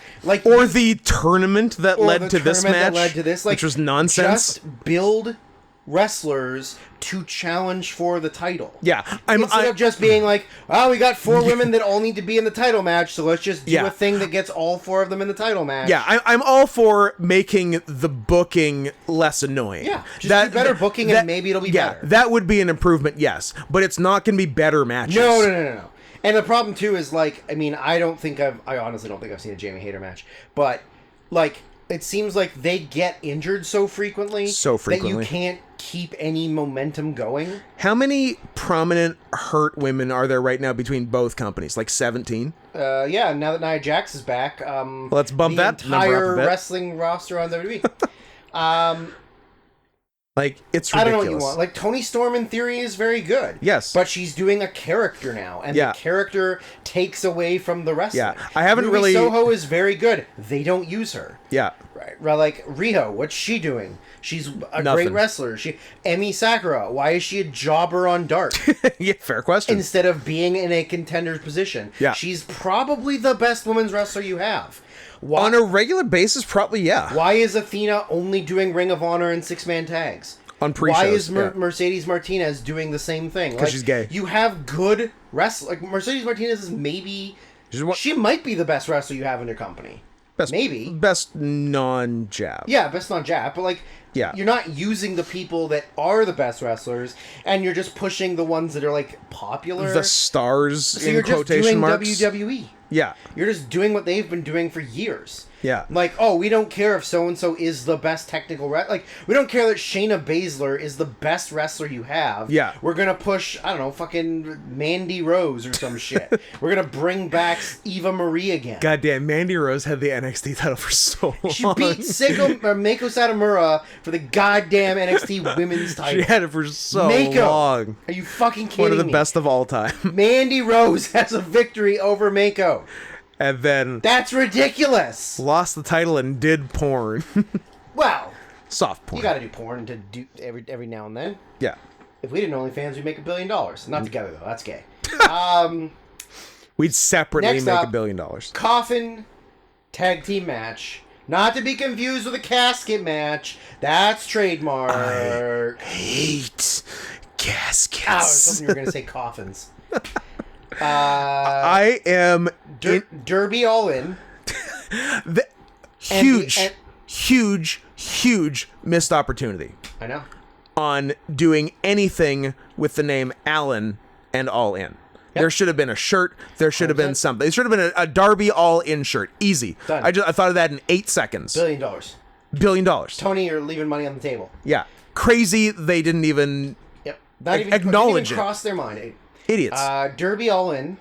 Or the tournament that led to this match. Like, which was nonsense. Just build wrestlers to challenge for the title. Yeah. Instead of just being like, oh, we got 4 women that all need to be in the title match, so let's just do a thing that gets all 4 of them in the title match. Yeah, I'm all for making the booking less annoying. Yeah, just do better booking and maybe it'll be better. That would be an improvement, yes. But it's not going to be better matches. No. And the problem, too, is, like, I mean, I honestly don't think I've seen a Jamie Hayter match. But, like, it seems like they get injured so frequently that you can't keep any momentum going. How many prominent hurt women are there right now between both companies? Like 17? Yeah, now that Nia Jax is back, let's bump that entire number up a bit. Wrestling roster on WWE. Like, it's ridiculous. I don't know what you want. Like, Toni Storm in theory is very good. Yes. But she's doing a character now, and the character takes away from the wrestling. Yeah, I haven't Ruby really... Soho is very good. They don't use her. Yeah. Right. Like, Riho, what's she doing? She's a great wrestler. Emi Sakura, why is she a jobber on Dark? Yeah, fair question. Instead of being in a contender's position. Yeah. She's probably the best women's wrestler you have. On a regular basis, probably, yeah. Why is Athena only doing Ring of Honor and 6-man tags? On pre-shows, why is Mercedes Martinez doing the same thing? Because she's gay. You have good wrestlers. Like, Mercedes Martinez is maybe... She might be the best wrestler you have in your company. Maybe. Best non-jab. Yeah, best non-jab. But, like, you're not using the people that are the best wrestlers, and you're just pushing the ones that are, like, popular. The stars, so in you're quotation marks. just doing WWE. Yeah. You're just doing what they've been doing for years. Yeah. Like, oh, we don't care if so-and-so is the best technical like, we don't care that Shayna Baszler is the best wrestler you have. Yeah. We're gonna push, I don't know, fucking Mandy Rose or some shit. We're gonna bring back Eva Marie again. Goddamn, Mandy Rose had the NXT title for so long. She beat Meiko Satomura for the goddamn NXT women's title. She had it for so long. Are you fucking kidding me? One of the best of all time. Mandy Rose has a victory over Meiko. And then... That's ridiculous! Lost the title and did porn. Well... Soft porn. You gotta do porn to do every now and then. Yeah. If we did OnlyFans, we'd make $1 billion. Not together, though. That's gay. We'd separately make $1 billion. Coffin tag team match. Not to be confused with a casket match. That's trademark. I hate caskets. Oh, I was hoping you were gonna say coffins. I am Derby all in. Huge missed opportunity. I know. On doing anything with the name Allen and All In. There should have been a shirt. There should have been something. It should have been a Darby all-in shirt. Easy. Done. I thought of that in 8 seconds. $1 billion. $1 billion. Tony, you're leaving money on the table. Yeah. Crazy they didn't even Not even acknowledge didn't even cross their mind. Idiots. Derby all in.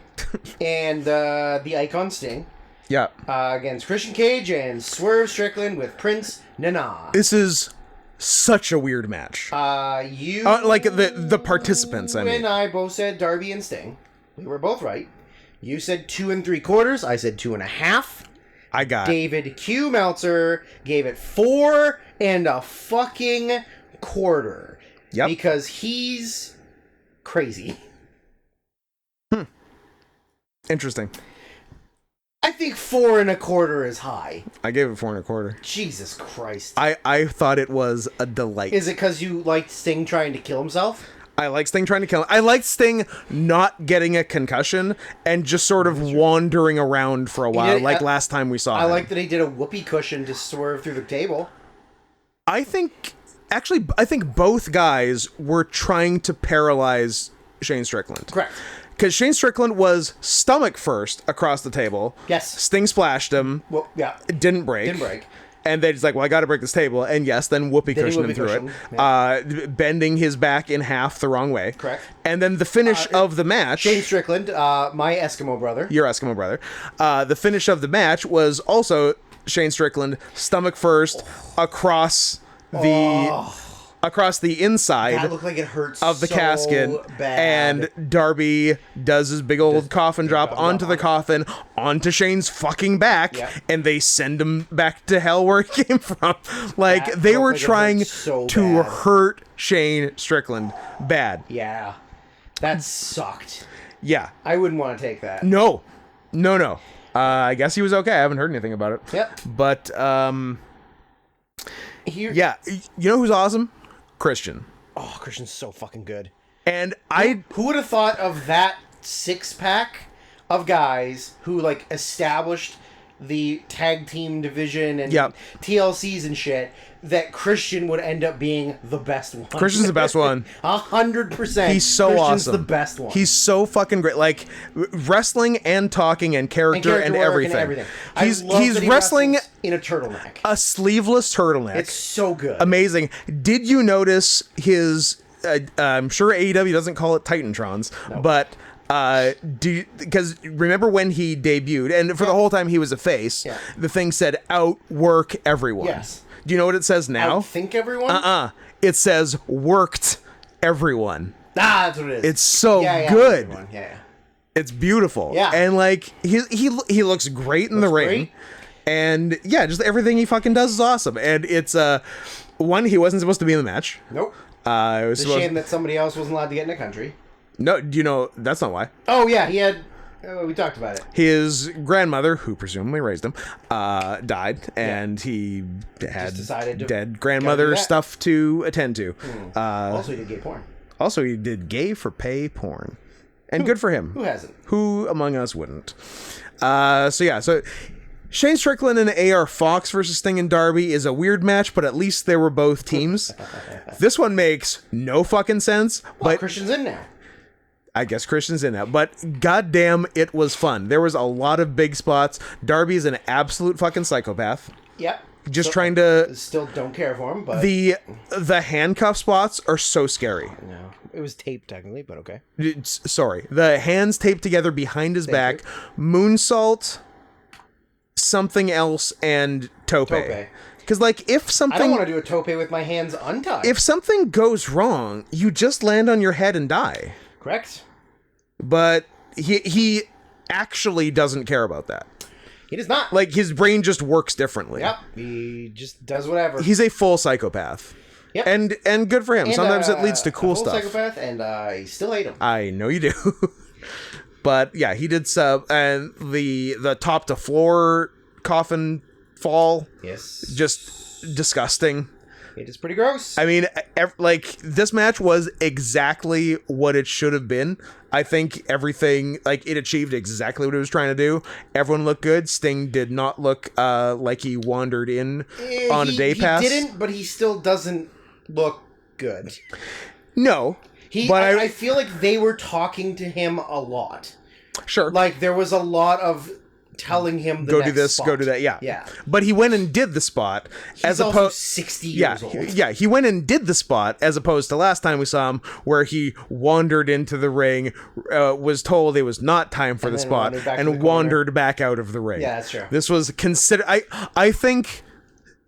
And the Icon Sting. Yeah. Against Christian Cage and Swerve Strickland with Prince Nana. This is such a weird match. You... like the participants, I mean. and I both said Darby and Sting. We were both right. You said 2 3/4. I said 2.5. I got David Q. Meltzer gave it 4 1/4. Yep. Because he's crazy. Interesting. I think 4 1/4 is high. I gave it 4 1/4. Jesus Christ. I thought it was a delight. Is it because you liked Sting trying to kill himself? I like Sting trying to kill him. I like Sting not getting a concussion and just sort of wandering around for a while, last time we saw him. I like that he did a whoopee cushion to swerve through the table. I think both guys were trying to paralyze Shane Strickland. Correct. Because Shane Strickland was stomach first across the table. Yes. Sting splashed him. Well, yeah. It didn't break. And then he's like, well, I got to break this table. And yes, then whoopee cushion him through it. Yeah. Bending his back in half the wrong way. Correct. And then the finish of the match. Shane Strickland, my Eskimo brother. Your Eskimo brother. The finish of the match was also Shane Strickland, stomach first, across the inside that looked like it hurts of the casket, bad. and Darby does his big old coffin drop onto the coffin, onto Shane's fucking back, and they send him back to hell where he came from. Like, they were trying to hurt Shane Strickland bad. Yeah. That sucked. Yeah. I wouldn't want to take that. No. I guess he was okay. I haven't heard anything about it. Yep. But, yeah. You know who's awesome? Christian. Oh, Christian's so fucking good. And who would have thought of that 6-pack of guys who like established the tag team division and TLCs and shit, that Christian would end up being the best one. Christian's the best one. 100%. He's so Christian's awesome. the best one. He's so fucking great. Like, wrestling and talking and character and everything. He's wrestling in a turtleneck. A sleeveless turtleneck. It's so good. Amazing. Did you notice his I'm sure AEW doesn't call it Titantrons, but because remember when he debuted, and for the whole time he was a face, the thing said outwork everyone. Yes. Do you know what it says now? Outthink everyone? It says worked everyone. That's what it is. It's so good. Yeah. It's beautiful. Yeah. And like he looks great in the ring. Great. And yeah, just everything he fucking does is awesome. And it's one, he wasn't supposed to be in the match. Nope. It was it's a shame that somebody else wasn't allowed to get in the country. No, you know, that's not why. Oh, yeah, he had... we talked about it. His grandmother, who presumably raised him, died, and he had dead grandmother stuff to attend to. Also, he did gay porn. Also, he did gay for pay porn. And good for him. Who hasn't? Who among us wouldn't? So Shane Strickland and AR Fox versus Sting and Darby is a weird match, but at least they were both teams. This one makes no fucking sense. Well, but Christian's in there. I guess Christian's in that, but goddamn, it was fun. There was a lot of big spots. Darby's an absolute fucking psychopath. Yep. Just trying to... Still don't care for him, but... The handcuff spots are so scary. No. It was taped, technically, but okay. Sorry. The hands taped together behind his back. Moonsault, something else, and tope. Because, like, if something... I don't want to do a tope with my hands untied. If something goes wrong, you just land on your head and die. Correct. But he actually doesn't care about that. He does not. Like, his brain just works differently. Yep. He just does whatever. He's a full psychopath. Yep. And good for him. And, sometimes it leads to cool stuff. Psychopath, and I still hate him. I know you do. But yeah, he did and the top to floor coffin fall. Yes. Just disgusting. It is pretty gross. I mean, like, this match was exactly what it should have been. I think everything, like, it achieved exactly what it was trying to do. Everyone looked good. Sting did not look like he wandered in on a day pass. He didn't, but he still doesn't look good. No. But I feel like they were talking to him a lot. Sure. Like, there was a lot of telling him go do this, spot. go do that. Yeah. But he went and did the spot. He's also 60 years old. He went and did the spot as opposed to last time we saw him where he wandered into the ring, was told it was not time for the spot, and wandered back out of the ring. Yeah, that's true. This was I think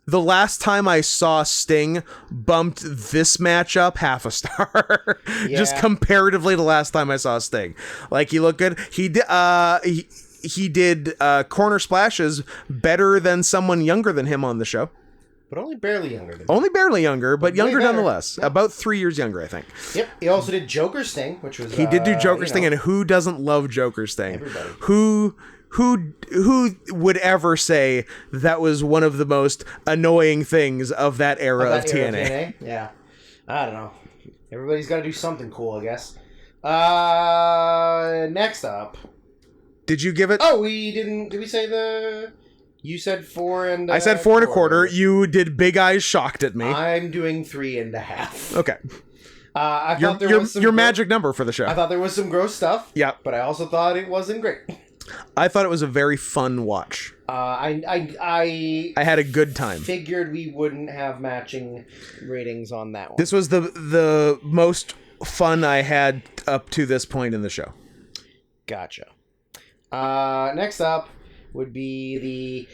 the last time I saw Sting bumped this match up half a star. Just comparatively to last time I saw Sting. Like, he looked good. He did corner splashes better than someone younger than him on the show. But only barely younger than him. Only barely younger, but younger nonetheless. Yep. About 3 years younger, I think. Yep. He also did Joker Sting, which was... He did do Joker Sting, and who doesn't love Joker Sting? Everybody. Who would ever say that was one of the most annoying things of that era of TNA? Yeah. I don't know. Everybody's got to do something cool, I guess. Next up... Did you give it? Oh, we didn't. Did we say the? You said 4 and. I said 4 1/4. You did big eyes shocked at me. I'm doing 3 1/2. Okay. I thought there was some your magic number for the show. I thought there was some gross stuff. Yeah. But I also thought it wasn't great. I thought it was a very fun watch. I had a good time. Figured we wouldn't have matching ratings on that one. This was the most fun I had up to this point in the show. Gotcha. Next up would be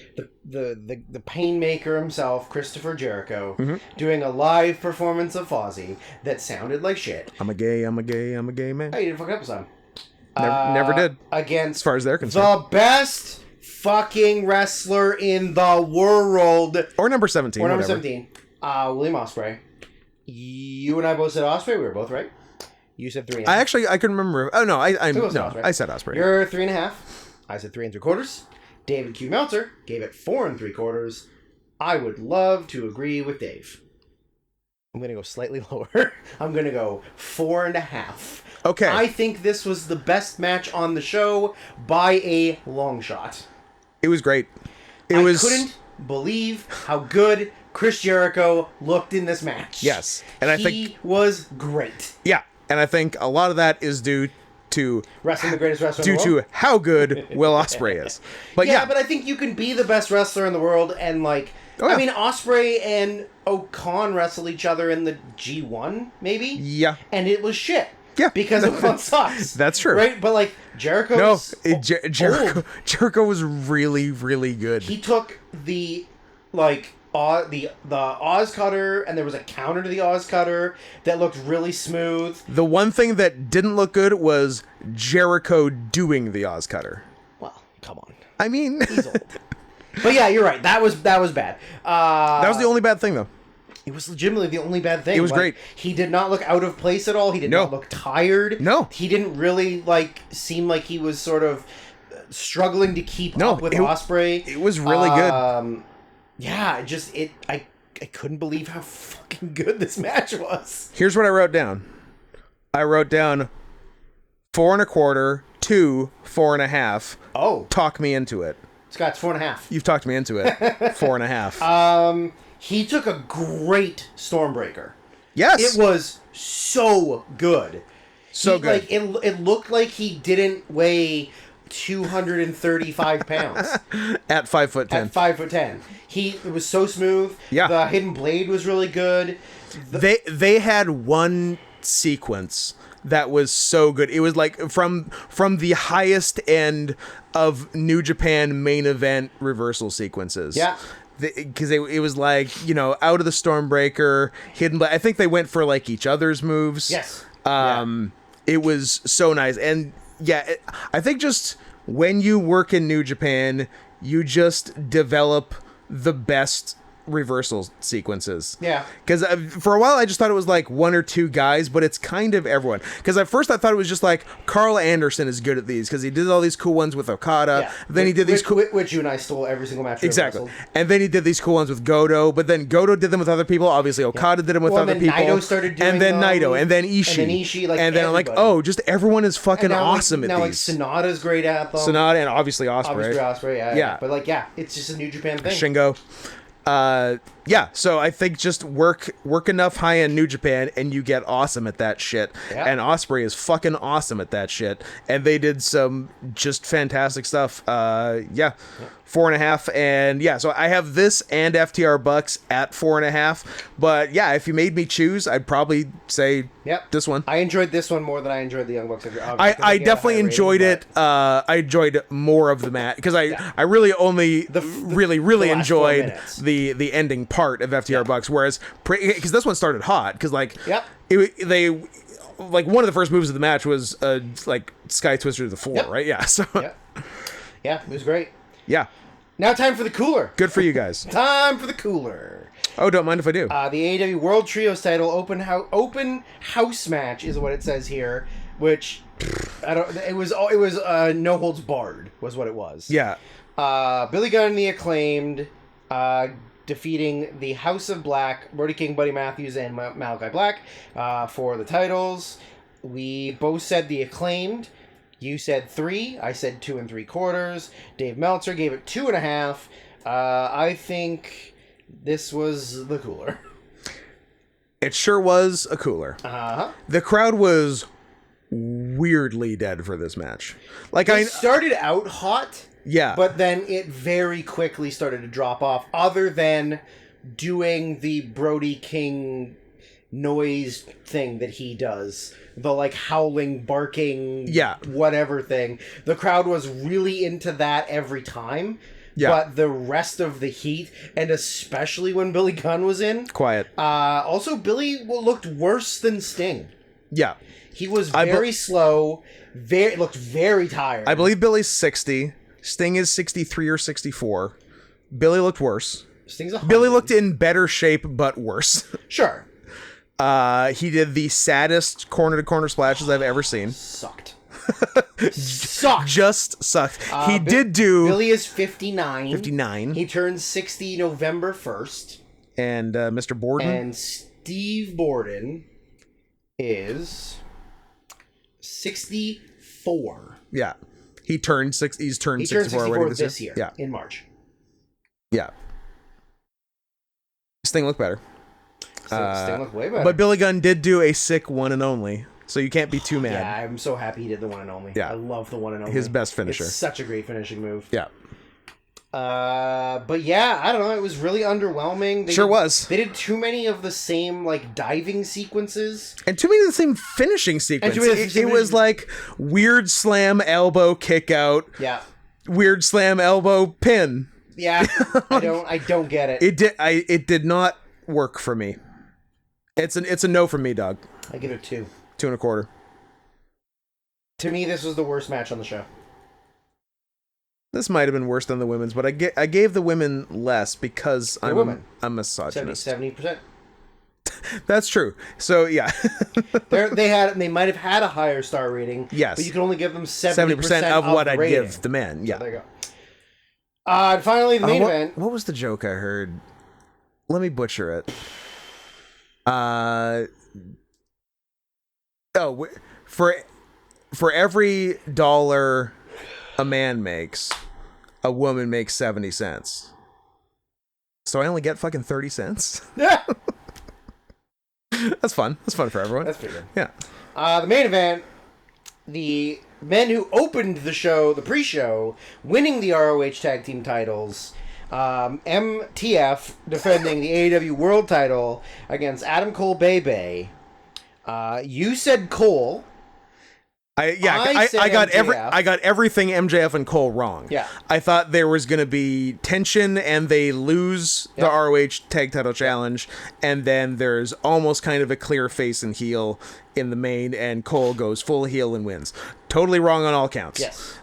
the Painmaker himself, Christopher Jericho, doing a live performance of Fozzy that sounded like shit. I'm a gay man. Oh, you didn't fuck up some. Never did. Against as far as they're concerned, the best fucking wrestler in the world. Or number 17. Or number 17. William Ospreay. You and I both said Ospreay. We were both right. You said 3 1/2. I couldn't remember. Oh no, I said Ospreay. You're 3 1/2. I said 3 3/4. David Q. Meltzer gave it 4 3/4. I would love to agree with Dave. I'm gonna go slightly lower. I'm gonna go 4 1/2. Okay. I think this was the best match on the show by a long shot. It was great. I couldn't believe how good Chris Jericho looked in this match. Yes, and he was great. Yeah. And I think a lot of that is due to wrestling the greatest wrestler in the world. Due to how good Will Ospreay is. But yeah, but I think you can be the best wrestler in the world and like I mean Ospreay and O'Khan wrestled each other in the G1 maybe? Yeah. And it was shit. Yeah. Because O'Khan sucks. That's true. Right? But like Jericho Jericho was really, really good. He took the the Oz Cutter, and there was a counter to the Oz Cutter that looked really smooth. The one thing that didn't look good was Jericho doing the Oz Cutter. Well, come on. I mean, he's old. But yeah, you're right. That was bad. That was the only bad thing, though. It was legitimately the only bad thing. It was great. He did not look out of place at all. He did not look tired. No. He didn't really seem like he was sort of struggling to keep up with Ospreay. It was really good. Yeah, I couldn't believe how fucking good this match was. Here's what I wrote down. I wrote down 4 1/4 to 4 1/2. Oh. Talk me into it. Scott's 4 1/2. You've talked me into it. 4 1/2. He took a great Stormbreaker. Yes. It was so good. Good. It looked like he didn't weigh 235 pounds. At 5'10". At 5'10". It was so smooth. Yeah. The hidden blade was really good. They had one sequence that was so good. It was like from the highest end of New Japan main event reversal sequences. Yeah. Because it was like, out of the Stormbreaker, hidden blade. I think they went for like each other's moves. Yes. It was so nice. And yeah, I think just when you work in New Japan, you just develop the best reversal sequences. Yeah. Because for a while I just thought it was like 1 or 2 guys, but it's kind of everyone. Because at first I thought it was just like Carl Anderson is good at these because he did all these cool ones with Okada. Yeah. Then he did these cool... Which you and I stole every single match. Exactly. And then he did these cool ones with Goto, but then Goto did them with other people. Obviously Okada did them with other people. Naito started doing and then Naito, and then Ishii. And then Ishii, and then I'm like, oh, just everyone is fucking awesome at now, these. Sonata's great at them. Sonata and obviously Ospreay. Yeah. But it's just a New Japan thing. Shingo. Yeah, so I think just work enough high-end New Japan and you get awesome at that shit. Yeah. And Ospreay is fucking awesome at that shit. And they did some just fantastic stuff. 4.5. And yeah, so I have this and FTR Bucks at 4.5. But yeah, if you made me choose, I'd probably say this one. I enjoyed this one more than I enjoyed the Young Bucks. I definitely enjoyed it. I enjoyed more of the match because I really only really enjoyed the ending part of FTR Bucks, whereas because this one started hot because they like one of the first moves of the match was like Sky Twister to the floor, right? Yeah, so it was great. Yeah. Now time for the cooler. Good for you guys. Time for the cooler. Oh, don't mind if I do. The AEW World Trios title open house match is what it says here, which I don't. It was no holds barred was what it was. Yeah. Billy Gunn and the Acclaimed defeating the House of Black, Brody King, Buddy Matthews, and Malachi Black for the titles. We both said the Acclaimed. You said 3. I said 2 3/4. Dave Meltzer gave it 2.5. I think this was the cooler. It sure was a cooler. The crowd was weirdly dead for this match. Like it started out hot. Yeah. But then it very quickly started to drop off, other than doing the Brody King noise thing that he does. The, like, howling, barking, whatever thing. The crowd was really into that every time. Yeah. But the rest of the heat, and especially when Billy Gunn was in... Quiet. Also, Billy looked worse than Sting. Yeah. He was very slow, looked very tired. I believe Billy's 60. Sting is 63 or 64. Billy looked worse. Sting's 100. Billy looked in better shape, but worse. Sure. He did the saddest corner-to-corner splashes I've ever seen. Sucked. Sucked. Just sucked. He did do... Billy is 59. 59. He turns 60 November 1st. And Mr. Borden? And Steve Borden is 64. Yeah. He's turned 64 already this year. Yeah. In March. Yeah. Sting looked better. Sting looked way better. But Billy Gunn did do a sick one and only, so you can't be too mad. Yeah, I'm so happy he did the one and only. Yeah. I love the one and only. His best finisher. It's such a great finishing move. Yeah. But yeah, I don't know. It was really underwhelming. They did too many of the same, like, diving sequences. And too many of the same finishing sequences. It was like weird slam elbow kick out. Yeah. Weird slam elbow pin. Yeah. I don't get it. It did not work for me. It's a no from me, dog. I give it 2. 2.25. To me, this was the worst match on the show. This might have been worse than the women's, but I gave the women less because I'm misogynist. 70%. That's true. So yeah, they might have had a higher star rating. Yes, but you can only give them 70% of what I'd rating. give the men. Yeah, so there you go. And finally, the main event. What was the joke I heard? Let me butcher it. For every dollar a man makes, a woman makes 70 cents. So I only get fucking 30 cents? Yeah. That's fun. That's fun for everyone. That's pretty good. Yeah. The main event, the men who opened the show, the pre-show, winning the ROH Tag Team titles, MTF defending the AEW World title against Adam Cole Bay. You said Cole. I got everything MJF and Cole wrong. Yeah. I thought there was going to be tension and they lose the ROH Tag Title Challenge, and then there's almost kind of a clear face and heel in the main, and Cole goes full heel and wins. Totally wrong on all counts. Yes.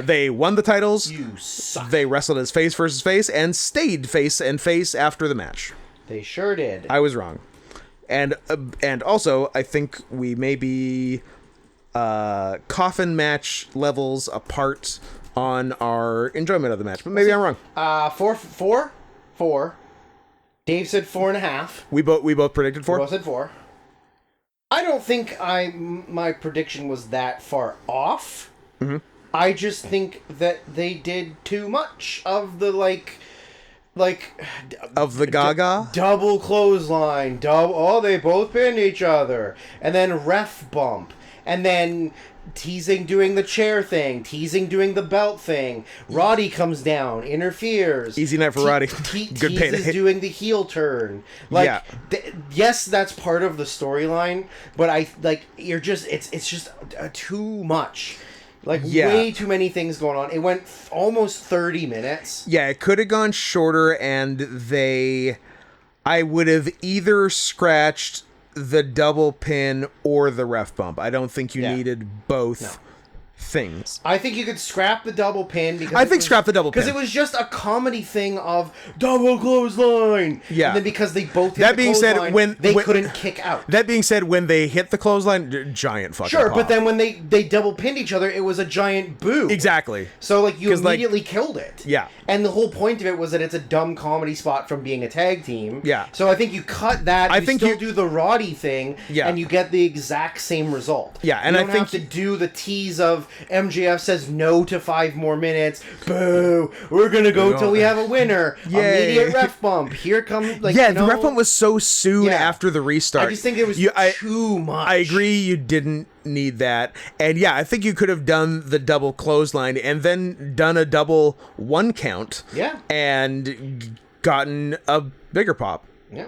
They won the titles. You suck. They wrestled as face versus face and stayed face and face after the match. They sure did. I was wrong. And also, I think we may be coffin match levels apart on our enjoyment of the match, but maybe I'm wrong. 4. Dave said 4.5. We both predicted 4. We both said 4. I don't think my prediction was that far off. Mm-hmm. I just think that they did too much of the, like, like of the Gaga double clothesline, they both pinned each other, and then ref bump, and then teasing doing the chair thing, teasing doing the belt thing. Roddy comes down, interferes. Easy night for Roddy. Good payday. Teases doing the heel turn. Like, yes, that's part of the storyline, but you're just it's just too much. Way too many things going on. It went almost 30 minutes. Yeah, it could have gone shorter, and I would have either scratched the double pin or the ref bump. I don't think you needed both things. I think you could scrap the double pin scrap the double pin because it was just a comedy thing of double clothesline. Yeah, and then because they both hit that being said, when they couldn't kick out. That being said, when they hit the clothesline, giant fucking sure, pop. but then when they double pinned each other, it was a giant boo. Exactly. So you immediately killed it. Yeah, and the whole point of it was that it's a dumb comedy spot from being a tag team. Yeah. So I think you cut that. I think you do the Roddy thing. Yeah. And you get the exact same result. Yeah, and you don't have to do the tease of MJF says no to 5 more minutes. Boo! We're gonna go till we have a winner. Yay. Immediate ref bump. Here comes the ref bump was so soon after the restart. I just think it was too much. I agree. You didn't need that, and I think you could have done the double clothesline and then done a double 1 count. Yeah. And gotten a bigger pop. Yeah.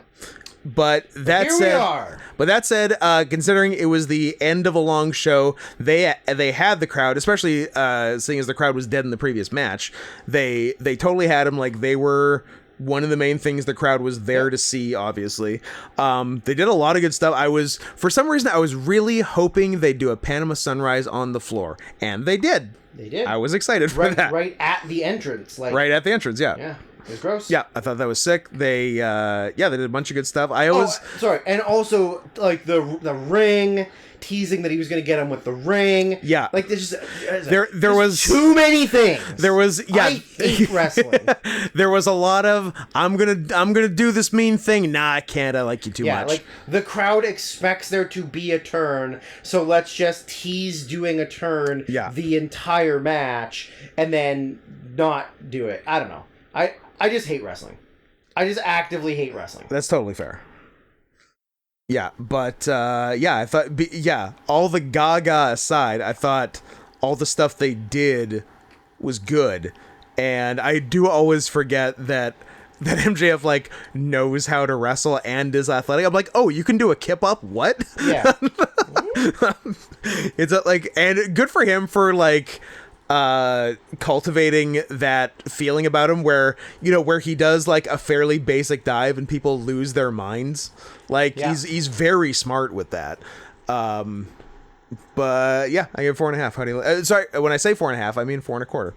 But that said, considering it was the end of a long show, they had the crowd, especially seeing as the crowd was dead in the previous match. They totally had them. Like, they were one of the main things the crowd was there to see. Obviously, they did a lot of good stuff. For some reason, I was really hoping they'd do a Panama Sunrise on the floor, and they did. They did. I was excited for that. Right at the entrance. Right at the entrance. Yeah. Yeah. It was gross. Yeah, I thought that was sick. They did a bunch of good stuff. And also the ring, teasing that he was going to get him with the ring. Yeah, there was too many things. I hate wrestling. There was a lot of I'm gonna do this mean thing. Nah, I can't. I like you too much. Like the crowd expects there to be a turn, so let's just tease doing a turn the entire match and then not do it. I don't know. I just hate wrestling. I just actively hate wrestling. That's totally fair. Yeah, but I thought, all the Gaga aside, I thought all the stuff they did was good, and I do always forget that MJF knows how to wrestle and is athletic. I'm like, oh, you can do a kip up? What? Yeah. It's and good for him for cultivating that feeling about him where he does a fairly basic dive and people lose their minds. He's very smart with that. But yeah, I give 4.5. How do you sorry, when I say 4.5, I mean 4.25.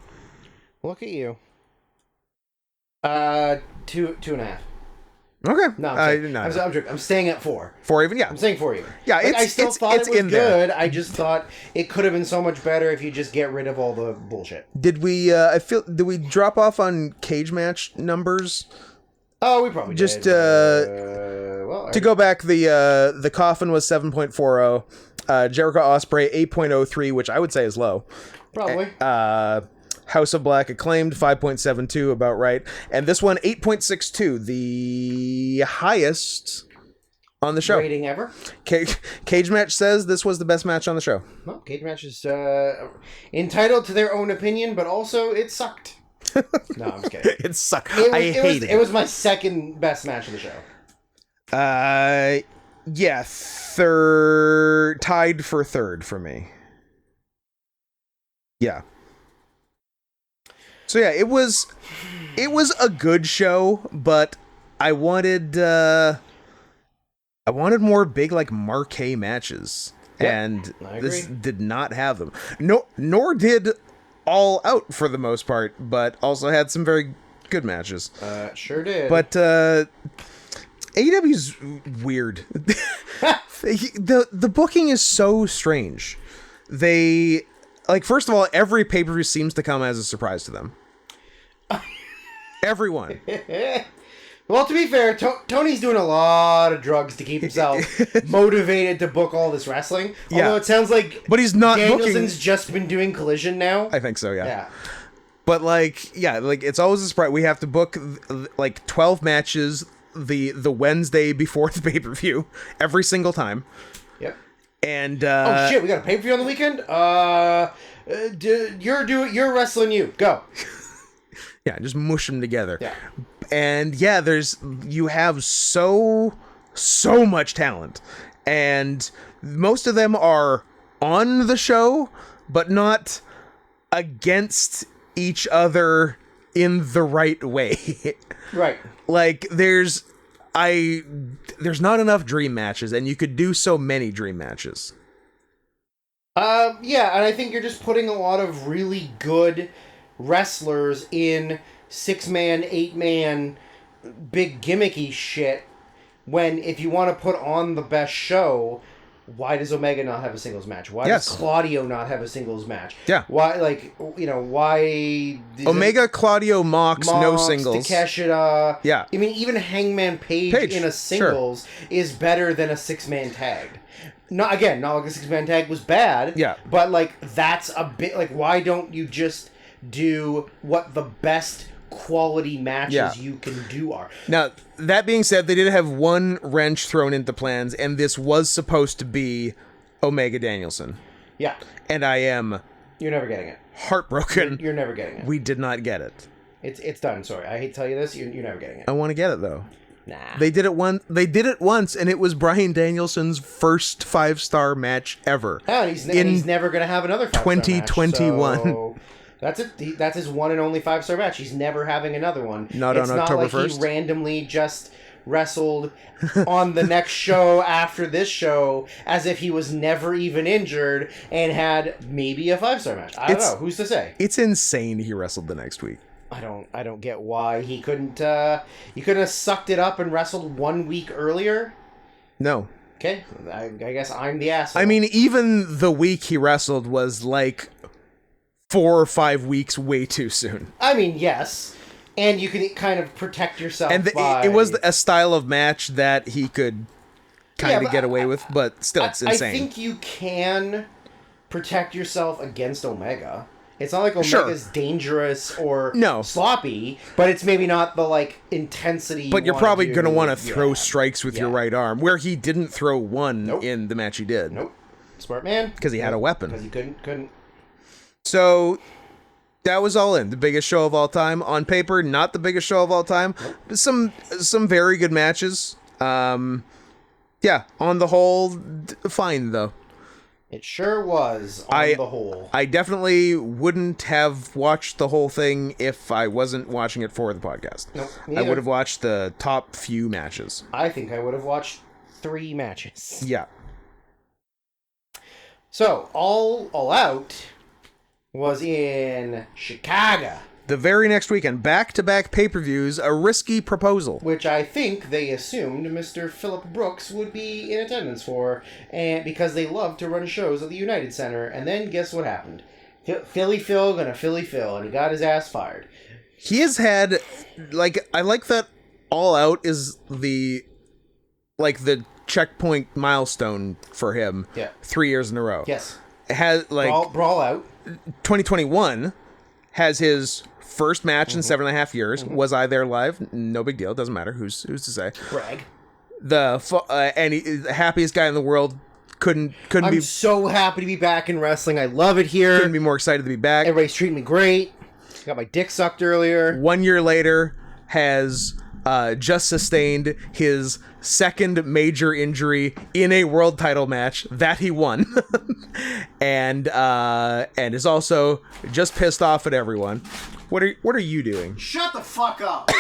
Look at you. 2.5. Okay. No, I'm staying at 4. 4 even, yeah. I'm saying 4 even. Yeah, I still thought it was good. There. I just thought it could have been so much better if you just get rid of all the bullshit. Did we? Did we drop off on cage match numbers? Oh, we probably just did. To go back, the Coffin was 7.40. Jericho Ospreay 8.03, which I would say is low. Probably. House of Black Acclaimed 5.72, about right, and this one 8.62, the highest on the show. Rating ever. Cage Match says this was the best match on the show. Well, Cage Match is entitled to their own opinion, but also it sucked. No, I'm just kidding. It sucked. I hated it. It was my second best match of the show. Yeah, tied for third for me. Yeah. So yeah, it was a good show, but I wanted more big marquee matches, and this did not have them. No, nor did All Out for the most part, but also had some very good matches. Sure did. But AEW's weird. The booking is so strange. They first of all, every pay-per-view seems to come as a surprise to them. Everyone. Well, to be fair, Tony's doing a lot of drugs to keep himself motivated to book all this wrestling. Although it sounds like but he's not Danielson's just been doing Collision now. I think so, yeah. Yeah. But like, yeah, like it's always a surprise. We have to book like 12 matches the Wednesday before the pay-per-view every single time. Yep. And oh shit, we got a pay-per-view on the weekend. You're wrestling. You go. Yeah, just mush them together. Yeah. And yeah, you have so much talent, and most of them are on the show, but not against each other in the right way. Right. Like there's not enough dream matches, and you could do so many dream matches. Yeah, and I think you're just putting a lot of really good wrestlers in 6-man, 8-man, big gimmicky shit, when if you want to put on the best show, why does Omega not have a singles match? Why does Claudio not have a singles match? Yeah. Why, like, you know, why... Omega, Claudio, Mox, no singles. Takeshita. Yeah. I mean, even Hangman Page in a singles is better than a 6-man tag. Not like a 6-man tag was bad. Yeah. But, like, that's a bit... Like, why don't you just do what the best quality matches you can do are? Now, that being said, they did have one wrench thrown into plans, and this was supposed to be Omega Danielson. Yeah. And I am... You're never getting it. Heartbroken. You're never getting it. We did not get it. It's done. Sorry. I hate to tell you this. You're never getting it. I want to get it, though. Nah. They did it once, and it was Bryan Danielson's first 5-star match ever. Yeah, and he's never going to have another 5-star 2021. Match, so that's it. That's his one and only 5-star match. He's never having another one. Not on October 1st. It's not like he randomly just wrestled on the next show after this show as if he was never even injured and had maybe a 5-star match. I don't know. Who's to say? It's insane he wrestled the next week. I don't get why he couldn't have sucked it up and wrestled 1 week earlier. No. Okay, I guess I'm the asshole. I mean, even the week he wrestled was like 4 or 5 weeks way too soon. I mean, yes, and you can kind of protect yourself. And it was a style of match that he could kind of get away with, but still, it's insane. I think you can protect yourself against Omega. It's not like Omega's dangerous or sloppy, but it's maybe not the, like, intensity. But you're probably going to want to throw strikes with your right arm, where he didn't throw one in the match he did. Nope. Smart man. Because he had a weapon. Because he couldn't. So, that was all in. The biggest show of all time. On paper, not the biggest show of all time. Nope. Some very good matches. Yeah, on the whole, fine, though. It sure was, on the whole. I definitely wouldn't have watched the whole thing if I wasn't watching it for the podcast. Nope, I would have watched the top few matches. I think I would have watched 3 matches. Yeah. So, All Out was in Chicago. The very next weekend, back-to-back pay-per-views, a risky proposal. Which I think they assumed Mr. Phillip Brooks would be in attendance for, and because they love to run shows at the United Center. And then guess what happened? Philly Phil gonna Philly Phil, and he got his ass fired. He has had, like, I like that All Out is the checkpoint milestone for him. Yeah. 3 years in a row. Yes. It has, like... Brawl Out. 2021 has his first match in 7.5 years. Was I there live? No big deal. Doesn't matter. Who's to say? Brag. And he's the happiest guy in the world. Couldn't be. I'm so happy to be back in wrestling. I love it here. Couldn't be more excited to be back. Everybody's treating me great. Got my dick sucked earlier. 1 year later, has just sustained his second major injury in a world title match that he won, and is also just pissed off at everyone. What are you doing? Shut the fuck up!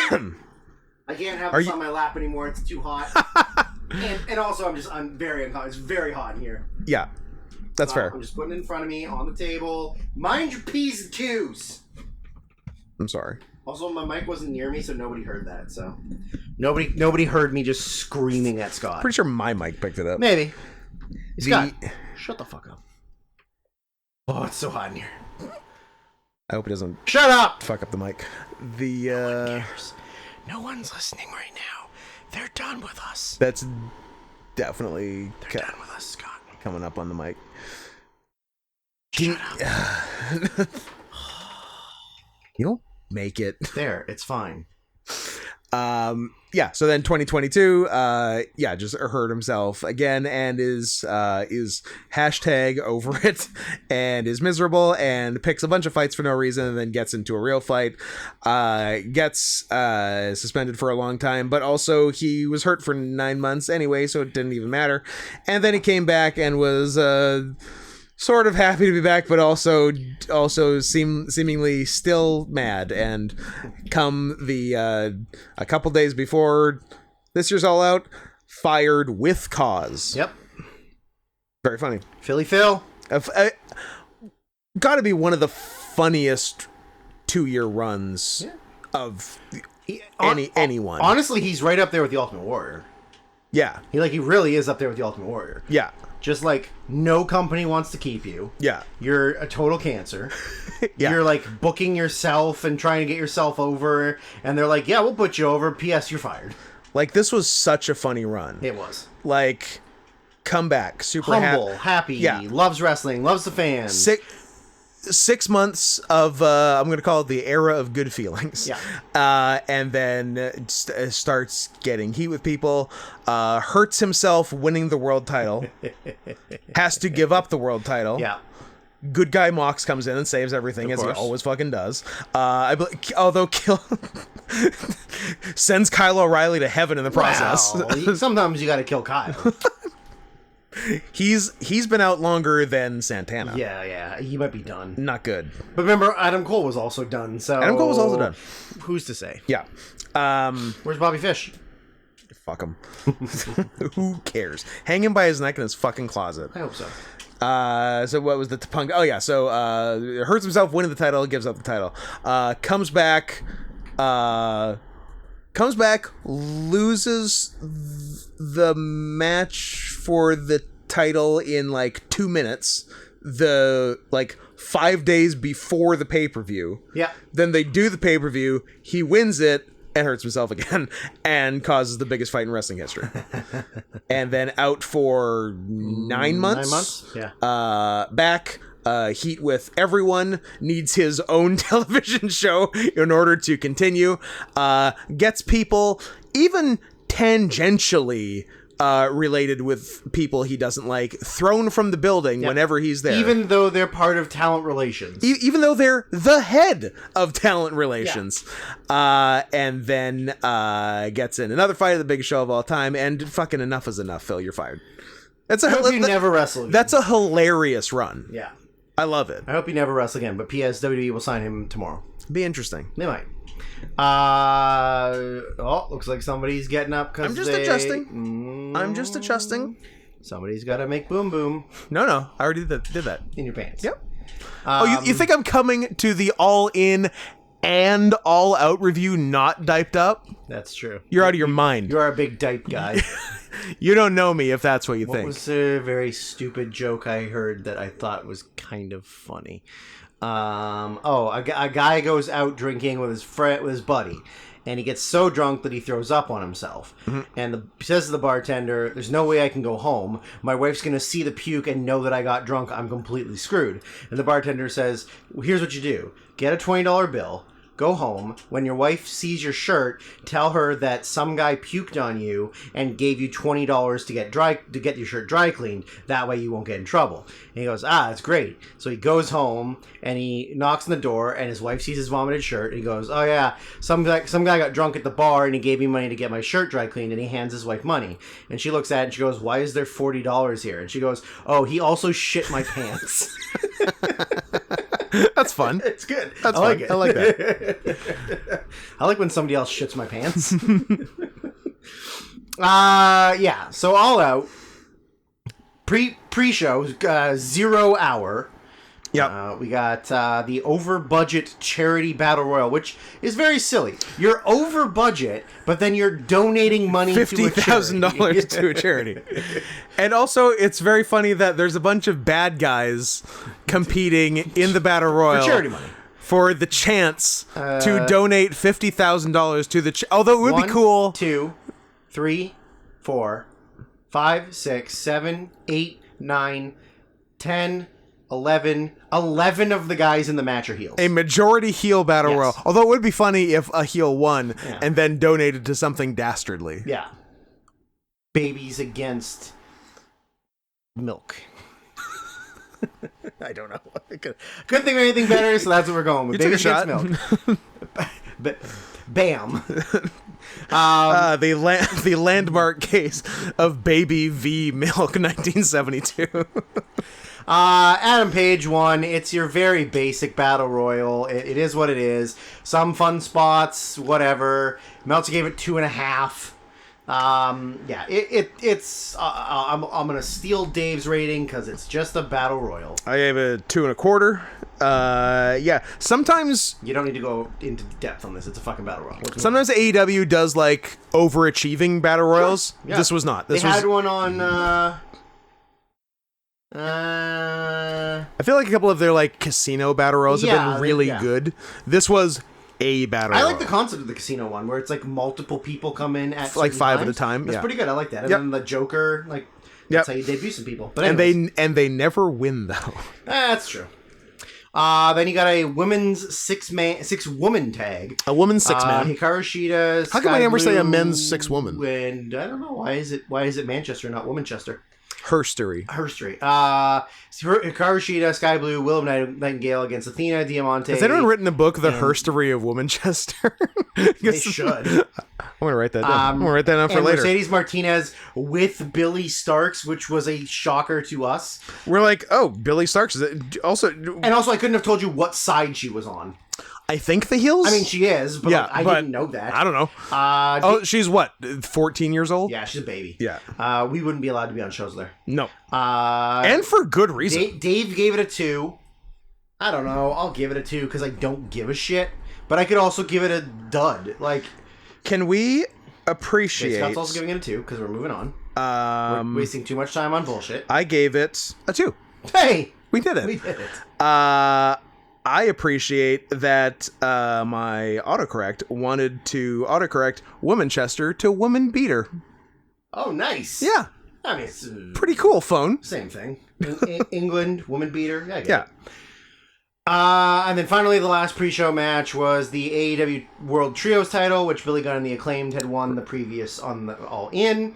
I can't have this on my lap anymore. It's too hot. and also, I'm very uncomfortable. It's very hot in here. Yeah, that's fair. I'm just putting it in front of me on the table. Mind your P's and Q's. I'm sorry. Also, my mic wasn't near me, so nobody heard that. So nobody heard me just screaming at Scott. Pretty sure my mic picked it up. Maybe. Scott, shut the fuck up. Oh, it's so hot in here. I hope it doesn't. Shut up. Fuck up the mic. No one cares. No one's listening right now. They're done with us. That's definitely done with us, Scott. Coming up on the mic. Shut up. He'll make it. There, it's fine. So then 2022 just hurt himself again and is hashtag over it and is miserable and picks a bunch of fights for no reason and then gets into a real fight, gets suspended for a long time, but also he was hurt for 9 months anyway, so it didn't even matter. And then he came back and was sort of happy to be back, but also seemingly still mad. And come the a couple days before this year's All Out, fired with cause. Yep. Very funny. Philly Phil. Got to be one of the funniest 2-year runs of anyone. Honestly, he's right up there with the Ultimate Warrior. Yeah. He really is up there with the Ultimate Warrior. Yeah. Just like no company wants to keep you. Yeah. You're a total cancer. Yeah. You're like booking yourself and trying to get yourself over. And they're like, yeah, we'll put you over. P.S. You're fired. Like, this was such a funny run. It was. Like, come back. Super humble, happy. Yeah. Loves wrestling. Loves the fans. 6 months of I'm going to call it the era of good feelings. Yeah. And then starts getting heat with people, hurts himself winning the world title, has to give up the world title. Yeah. Good guy Mox comes in and saves everything, as he always fucking does. Although sends Kyle O'Reilly to heaven in the process. Wow. Sometimes you got to kill Kyle. He's been out longer than Santana. Yeah, he might be done. Not good. But remember, Adam Cole was also done. So Adam Cole was also done. Who's to say? Yeah. Where's Bobby Fish? Fuck him. Who cares? Hang him by his neck in his fucking closet. I hope so. So what was the punk? Oh yeah. So hurts himself winning the title, gives up the title. Comes back, loses the match for the title in like 2 minutes. The 5 days before the pay-per-view. Yeah. Then they do the pay-per-view. He wins it and hurts himself again and causes the biggest fight in wrestling history. And then out for 9 months. 9 months. Yeah. Back. Heat with everyone, needs his own television show in order to continue, gets people even tangentially related with people he doesn't like thrown from the building whenever he's there, even though they're part of talent relations, even though they're the head of talent relations. And then gets in another fight at the biggest show of all time, and fucking enough is enough. Phil, you're fired. I hope you never wrestle again. That's a hilarious run. Yeah, I love it. I hope you never wrestle again, but P.S. WWE will sign him tomorrow. Be interesting. They might. Looks like somebody's getting up. I'm just adjusting. Somebody's got to make boom boom. No, I already did that. In your pants. Yep. You think I'm coming to the all in and all out review not diped up? That's true. You're out of your mind. You are a big dipe guy. You don't know me if that's what you think. What was a very stupid joke I heard that I thought was kind of funny? A guy goes out drinking with his buddy, and he gets so drunk that he throws up on himself. Mm-hmm. And says to the bartender, "There's no way I can go home. My wife's gonna see the puke and know that I got drunk. I'm completely screwed." And the bartender says, well, "Here's what you do: get a $20 bill." Go home. When your wife sees your shirt, tell her that some guy puked on you and gave you $20 to get your shirt dry cleaned. That way you won't get in trouble. And he goes, that's great. So he goes home and he knocks on the door and his wife sees his vomited shirt. And he goes, oh yeah, some guy got drunk at the bar and he gave me money to get my shirt dry cleaned, and he hands his wife money. And she looks at it and she goes, why is there $40 here? And she goes, oh, he also shit my pants. That's fun. It's good. I like it. I like that. I like when somebody else shits my pants. So All Out pre-show 0 hour. Yep. We got the over-budget charity battle royal, which is very silly. You're over budget, but then you're donating money to $50,000 to a charity. And also, it's very funny that there's a bunch of bad guys competing in the battle royal for charity money, for the chance to donate $50,000 to the. Although it would be cool. 1, 2, 3, 4, 5, 6, 7, 8, 9, 10. 11 of the guys in the match are heels. A majority heel battle royal. Although it would be funny if a heel won and then donated to something dastardly. Yeah. Babies against milk. I don't know. Couldn't think of anything better, so that's what we're going with. Babies against milk. Bam. The landmark case of Baby v Milk 1972. Adam Page won. It's your very basic battle royal. It is what it is. Some fun spots, whatever. Meltzer gave it 2.5. It's. I'm gonna steal Dave's rating because it's just a battle royal. I gave it 2.25. Sometimes you don't need to go into depth on this. It's a fucking battle royal. Sometimes AEW does like overachieving battle royals. Sure. Yeah. This was not. This they had one on. I feel like a couple of their like casino battle royals have been really good. This was a battle royal. I like the concept of the casino one where it's like multiple people come in at like 5 at a time. That's pretty good. I like that. And then the Joker, like that's how you debut some people. But anyways. and they never win though. That's true. Then you got a women's 6-woman tag. A woman's 6-man. Hikaru Shida. How come I never say a men's 6-woman? And I don't know why is it Manchester, not Womanchester? Herstory. Hikaru Shida, Sky Blue, Willow Nightingale against Athena Diamante. Has anyone written a book, The Herstory of Womanchester? They should. I'm going to write that down. I'm going to write that down for later. Mercedes Martinez with Billy Starks, which was a shocker to us. We're like, oh, Billy Starks. Is it also... And also, I couldn't have told you what side she was on. I think the heels? I mean, she is, but I didn't know that. I don't know. She's what, 14 years old? Yeah, she's a baby. Yeah. We wouldn't be allowed to be on shows there. No. And for good reason. Dave gave it a 2. I don't know. I'll give it a 2 because I don't give a shit. But I could also give it a dud. Like, can we appreciate... Scott's also giving it a 2 because we're moving on. We're wasting too much time on bullshit. I gave it a 2. Hey! We did it. I appreciate that my autocorrect wanted to autocorrect Womanchester to Woman Beater. Oh, nice. Yeah. I mean, it's pretty cool phone. Same thing. England, Woman Beater. Yeah, I get it. And then finally, the last pre-show match was the AEW World Trios title, which Billy Gunn and the Acclaimed had won the previous on the All In,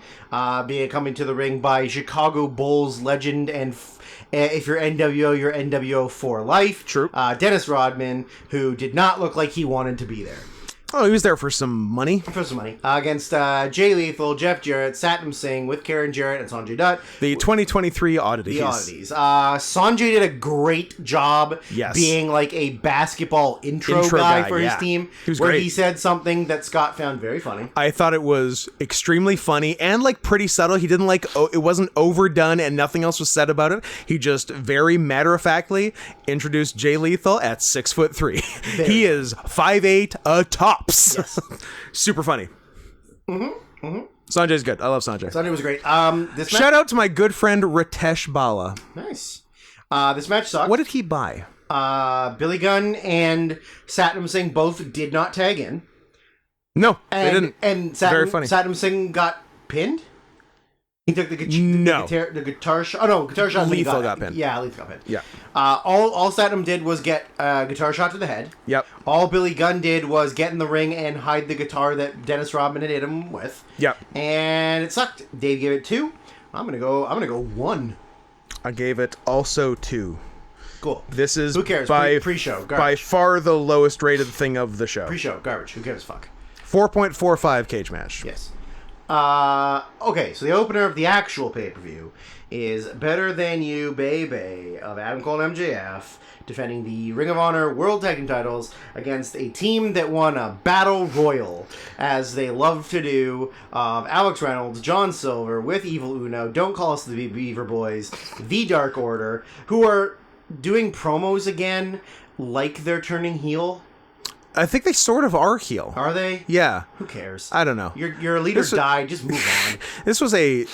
being coming to the ring by Chicago Bulls legend and if you're NWO, you're NWO for life. True. Dennis Rodman, who did not look like he wanted to be there. Oh, he was there for some money. Against Jay Lethal, Jeff Jarrett, Satnam Singh with Karen Jarrett and Sanjay Dutt. The 2023 oddities. Sanjay did a great job being like a basketball intro guy for his team. He was great. He said something that Scott found very funny. I thought it was extremely funny and like pretty subtle. He didn't like, it wasn't overdone and nothing else was said about it. He just very matter-of-factly introduced Jay Lethal at 6'3". He is 5'8", a top. Yes. Super funny. Sanjay's good. I love Sanjay. Sanjay was great. Shout out to my good friend Ritesh Bala. Nice. This match sucked. What did he buy? Billy Gunn and Satnam Singh both did not tag in. No, they didn't. And very funny. Satnam Singh got pinned. He took the guitar shot. Oh no, guitar shot. Lethal got pinned. Yeah, Lethal got pinned. Yeah. All Satnam did was get a guitar shot to the head. Yep. All Billy Gunn did was get in the ring and hide the guitar that Dennis Rodman had hit him with. Yep. And it sucked. Dave gave it 2. I'm gonna go 1. I gave it also 2. Cool. This is who cares? Pre-show garbage. By far the lowest rated thing of the show. Pre-show garbage. Who cares? Fuck. 4.45 cage match. Yes. Okay, so the opener of the actual pay-per-view is Better Than You, Baby, of Adam Cole and MJF, defending the Ring of Honor World Tag Team titles against a team that won a Battle Royal, as they love to do, of Alex Reynolds, John Silver, with Evil Uno, Don't Call Us the Beaver Boys, The Dark Order, who are doing promos again like they're turning heel. I think they sort of are heel. Are they? Yeah. Who cares? I don't know. Your leader died. Just move on. This was a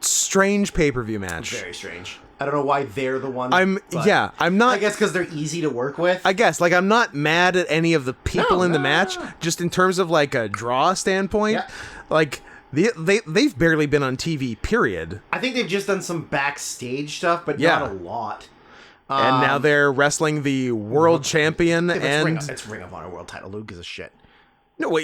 strange pay-per-view match. Very strange. I don't know why they're the ones. I'm not. I guess because they're easy to work with. I guess I'm not mad at any of the people in the match. Just in terms of like a draw standpoint, like they've barely been on TV. Period. I think they've just done some backstage stuff, but not a lot. And now they're wrestling the world champion it's Ring of Honor world title. Who gives a shit? No,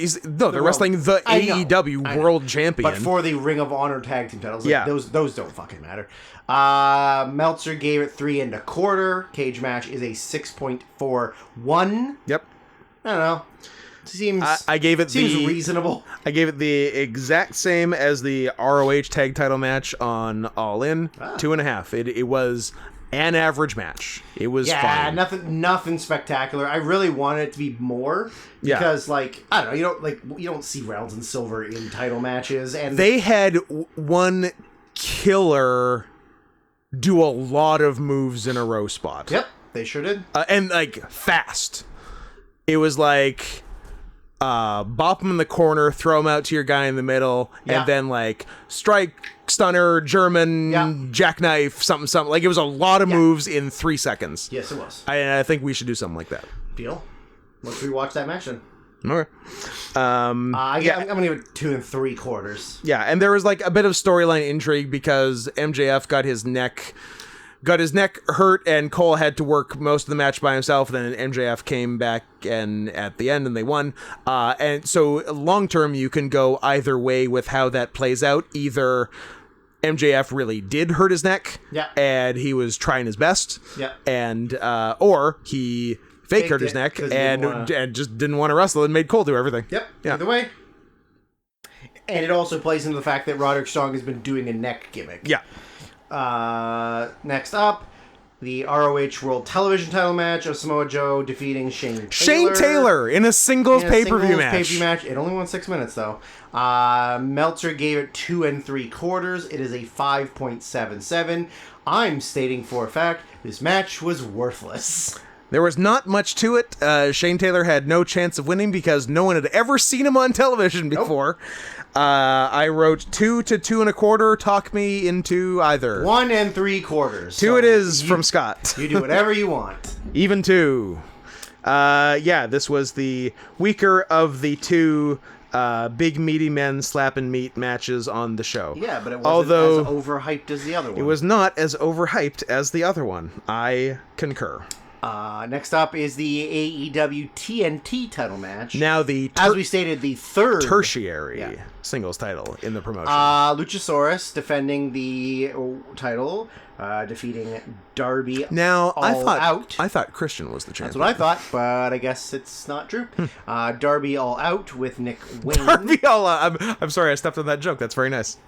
they're wrestling the AEW world champion. But for the Ring of Honor tag team titles, those don't fucking matter. Meltzer gave it 3 1/4. Cage match is a 6.41. Yep. I don't know. I gave it reasonable. I gave it the exact same as the ROH tag title match on All In. 2.5. It was an average match. It was fine. Nothing spectacular. I really wanted it to be more because, like, I don't know, you don't see Reynolds and Silver in title matches, and they had one killer do a lot of moves in a row spot. Yep, they sure did, and like fast. It was like bop him in the corner, throw him out to your guy in the middle, and then like strike, stunner, German, jackknife, something. Like it was a lot of moves in 3 seconds. Yes, it was. I think we should do something like that. Deal. Let's rewatch that match then. Okay. I'm gonna give it 2 3/4. Yeah, and there was like a bit of storyline intrigue because MJF got his neck hurt, and Cole had to work most of the match by himself. And then MJF came back and at the end, and they won. And so long term, you can go either way with how that plays out. Either MJF really did hurt his neck, and he was trying his best, and or he faked hurt his neck and just didn't want to wrestle and made Cole do everything. Yep. Either way. And it also plays into the fact that Roderick Strong has been doing a neck gimmick. Yeah. Next up, the ROH World Television Title match of Samoa Joe defeating Shane Taylor. Shane Taylor in a singles pay-per-view match. It only won 6 minutes though. Meltzer gave it 2 3/4. It is a 5.77. I'm stating for a fact this match was worthless. There was not much to it. Shane Taylor had no chance of winning because no one had ever seen him on television before. Nope. I wrote 2 to 2 1/4. Talk me into either 1 3/4. 2 so it is from Scott. You do whatever you want. Even 2. This was the weaker of the 2 big meaty men slapping meat matches on the show. Yeah, but it wasn't as overhyped as the other one. It was not as overhyped as the other one. I concur. Next up is the AEW TNT title match. Now as we stated, the third tertiary singles title in the promotion. Luchasaurus defending the title, defeating Darby. Now I thought Christian was the champion. That's what I thought, but I guess it's not true. Darby All Out with Nick Wayne. Darby All Out. I'm sorry, I stepped on that joke. That's very nice.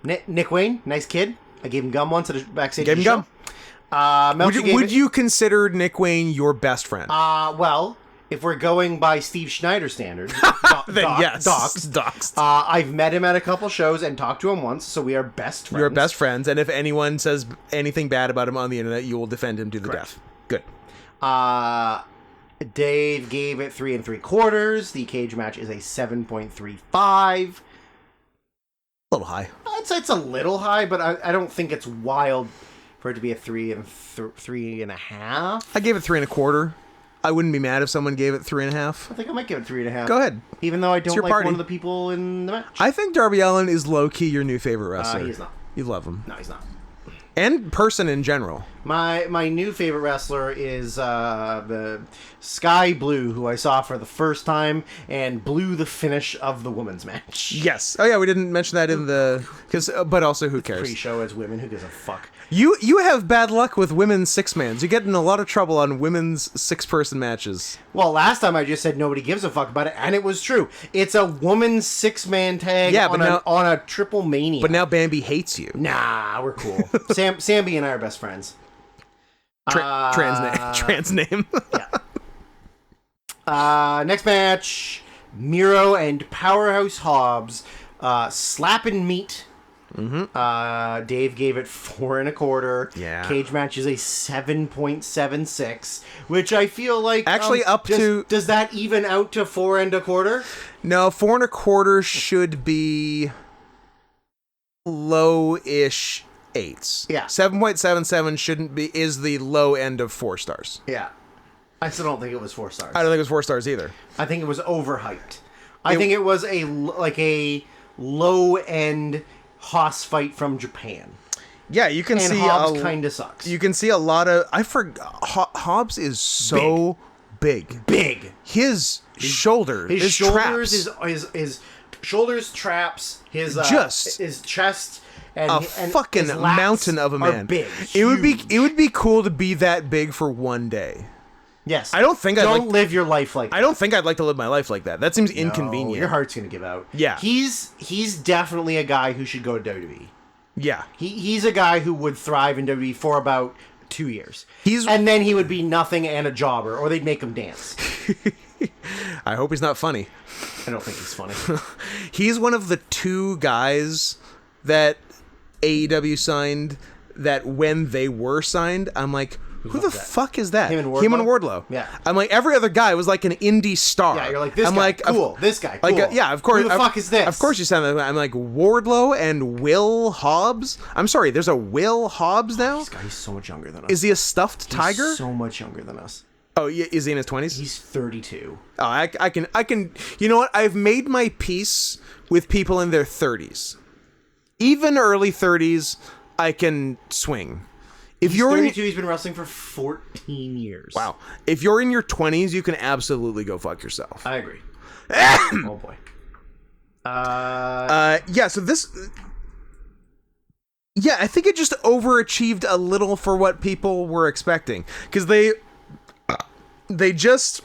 Nick Wayne, nice kid. I gave him gum once at a backstage show. Gum. Would you consider Nick Wayne your best friend? Well, if we're going by Steve Schneider standards, then yes, doxed. I've met him at a couple shows and talked to him once, so we are best friends. You're best friends, and if anyone says anything bad about him on the internet, you will defend him to the death. Good. Dave gave it 3 3/4. The cage match is a 7.35. A little high. It's a little high, but I don't think it's wild for it to be a 3 3.5. I gave it 3 1/4. I wouldn't be mad if someone gave it 3 1/2. I think I might give it 3 1/2. Go ahead. Even though I don't like one of the people in the match. I think Darby Allin is low-key your new favorite wrestler. He's not. You love him. No, he's not. And person in general. My new favorite wrestler is the Sky Blue, who I saw for the first time and blew the finish of the women's match. Yes. Oh yeah, we didn't mention that in the but also who cares? Pre-show as women, who gives a fuck? You have bad luck with women's 6-mans. You get in a lot of trouble on women's 6-person matches. Well, last time I just said nobody gives a fuck about it, and it was true. It's a woman's 6-man tag on a triple mania. But now Bambi hates you. Nah, we're cool. Sambi and I are best friends. Trans name. Yeah. Next match, Miro and Powerhouse Hobbs slapping meat. Mm-hmm. Dave gave it 4 1/4. Yeah. Cage match is a 7.76, which I feel like actually does that even out to 4 1/4? No, 4 1/4 should be low-ish 8s. Yeah. 7.77 is the low end of 4 stars. Yeah. I still don't think it was 4 stars. I don't think it was 4 stars either. I think it was overhyped. I think it was a low end Haas fight from Japan. Yeah, you can see Hobbs kind of sucks. You can see a lot of. Hobbs is so big. His shoulders, his shoulders, traps. his shoulders, traps, his chest. And fucking his mountain of a man. Big, it would be cool to be that big for one day. Yes. I don't think Don't live your life like that. I don't think I'd like to live my life like that. That seems inconvenient. Your heart's gonna give out. Yeah. He's definitely a guy who should go to WWE. Yeah. He's a guy who would thrive in WWE for about 2 years. And then he would be nothing and a jobber, or they'd make him dance. I hope he's not funny. I don't think he's funny. He's one of the 2 guys that AEW signed that when they were signed, I'm like, who the fuck is that? Him and Wardlow? Yeah. I'm like, every other guy was like an indie star. Yeah, you're like, this guy, cool. This guy, cool. Like, yeah, of course. Who the fuck is this? Of course you sound like, I'm like, Wardlow and Will Hobbs? I'm sorry, there's a Will Hobbs now? This guy's so much younger than us. Is he a stuffed tiger? He's so much younger than us. Oh, is he in his 20s? He's 32. Oh, I can, you know what? I've made my peace with people in their 30s. Even early 30s, I can swing. If you're 32, he's been wrestling for 14 years. Wow. If you're in your 20s, you can absolutely go fuck yourself. I agree. Oh boy. Yeah, so this... Yeah, I think it just overachieved a little for what people were expecting. Because they just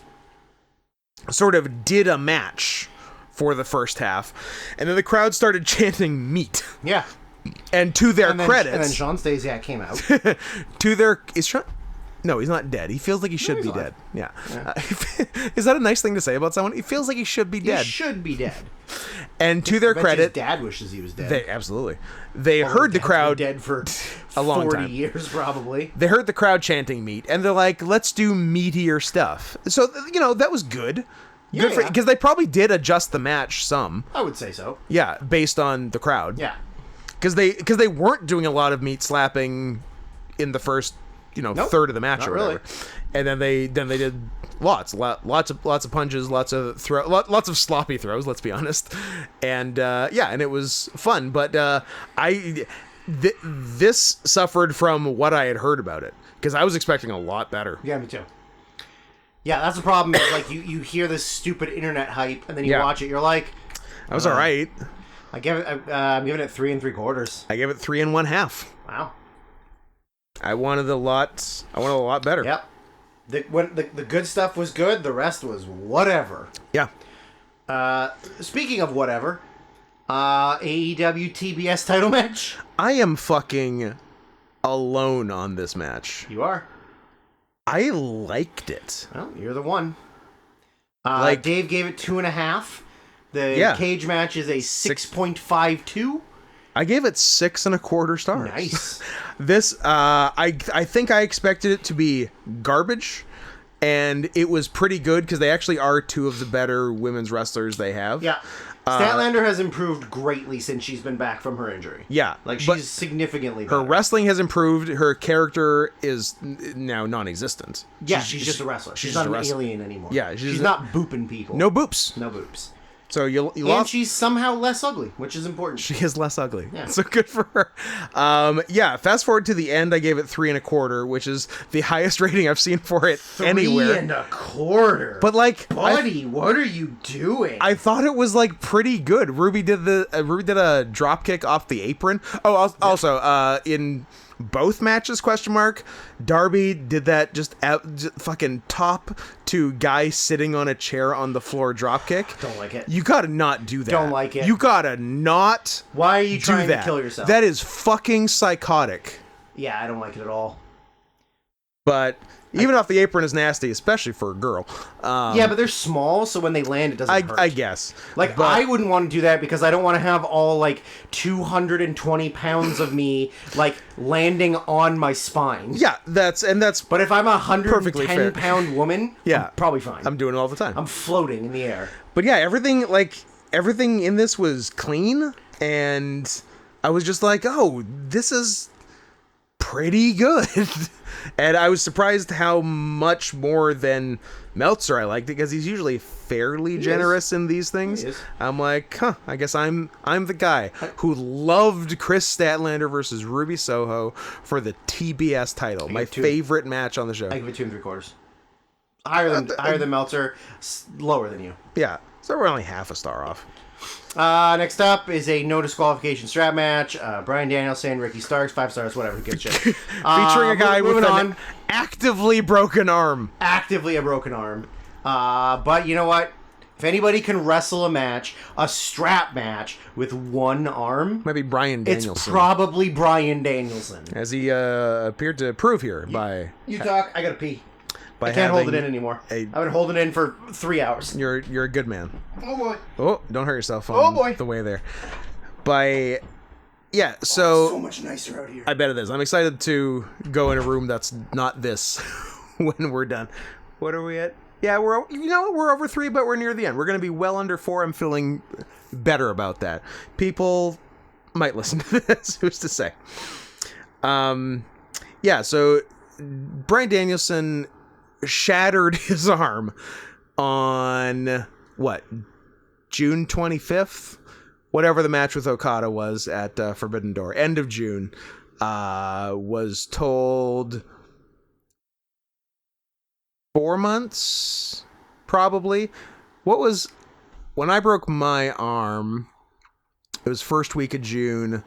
sort of did a match for the first half. And then the crowd started chanting meat. Yeah. And to their credits... And then Sean Stasiak came out. To their... No, he's not dead. He feels like he should be dead. Yeah. Is that a nice thing to say about someone? He feels like he should be dead. He should be dead. And to their credit... His dad wishes he was dead. Absolutely. They heard the crowd... Dead for a long 40 time. years, probably. They heard the crowd chanting meat, and they're like, let's do meatier stuff. So, that was good. Yeah, because they probably did adjust the match some. I would say so. Yeah, based on the crowd. Yeah. Because they weren't doing a lot of meat slapping in the first third of the match or whatever, really. And then they did lots of punches, lots of sloppy throws. Let's be honest, and and it was fun. But this suffered from what I had heard about it because I was expecting a lot better. Yeah, me too. Yeah, that's the problem. Is like you hear this stupid internet hype, and then you watch it, you're like, that was all right. I'm giving it 3 3/4. I gave it 3 1/2. Wow. I wanted a lot better. Yep. The good stuff was good. The rest was whatever. Yeah. Speaking of whatever, AEW TBS title match. I am fucking alone on this match. You are. I liked it. Well, you're the one. Dave gave it 2.5. The cage match is a 6.52. I gave it 6 1/4 stars. Nice. This, I think I expected it to be garbage, and it was pretty good because they actually are 2 of the better women's wrestlers they have. Yeah. Statlander has improved greatly since she's been back from her injury. Yeah. She's significantly better. Her wrestling has improved. Her character is now non-existent. Yeah, she's just a wrestler. She's not an alien anymore. Yeah. She's not booping people. No boops. No boops. So you and lost. she's somehow less ugly, which is important. She is less ugly. Yeah. So good for her. Fast forward to the end, I gave it 3 1/4, which is the highest rating I've seen for it anywhere. 3 1/4. But buddy, what are you doing? I thought it was pretty good. Ruby did a drop kick off the apron. Oh, also in both matches ? Darby did that just fucking top to guy sitting on a chair on the floor drop kick. Don't like it. You gotta not do that. Don't like it. You gotta not. Why are you trying to kill yourself? That is fucking psychotic. Yeah, I don't like it at all. But even off the apron is nasty, especially for a girl. Yeah, but they're small, so when they land, it doesn't hurt. I guess. I wouldn't want to do that because I don't want to have all 220 pounds of me landing on my spine. Yeah, that's. But if I'm a 110-pound woman, yeah, I'm probably fine. I'm doing it all the time. I'm floating in the air. But yeah, everything in this was clean, and I was just like, oh, this is pretty good. And I was surprised how much more than Meltzer I liked it, because he's usually fairly generous in these things. I'm like, I guess I'm the guy who loved Chris Statlander versus Ruby Soho for the TBS title. My favorite match on the show. I give it 2 3/4. Higher than Meltzer, lower than you. Yeah, so we're only half a star off. Next up is a no disqualification strap match. Bryan Danielson, Ricky Starks, 5 stars, whatever, who gives shit. Featuring a guy with an actively broken arm. Actively a broken arm. But you know what? If anybody can wrestle a strap match with one arm, maybe Bryan Danielson. It's probably Bryan Danielson. As he appeared to prove here by... You talk, I gotta pee. I can't hold it in anymore. I've been holding it in for 3 hours. You're a good man. Oh boy. Oh, don't hurt yourself on the way there. So it's so much nicer out here. I bet it is. I'm excited to go in a room that's not this when we're done. What are we at? Yeah, we're over 3, but we're near the end. We're going to be well under 4. I'm feeling better about that. People might listen to this. Who's to say? So Bryan Danielson shattered his arm on June 25th, whatever the match with Okada was at Forbidden Door, end of June. Was told 4 months, probably. When I broke my arm, it was first week of June.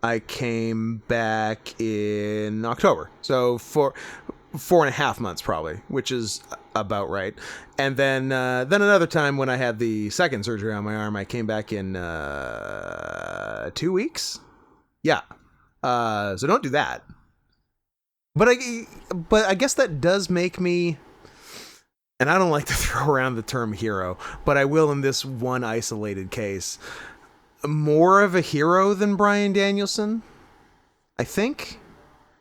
I came back in October, so 4.5 months probably, which is about right. And then another time when I had the second surgery on my arm, I came back in 2 weeks. Yeah. So don't do that. But I guess that does make me, and I don't like to throw around the term hero, but I will in this one isolated case, more of a hero than Bryan Danielson, I think.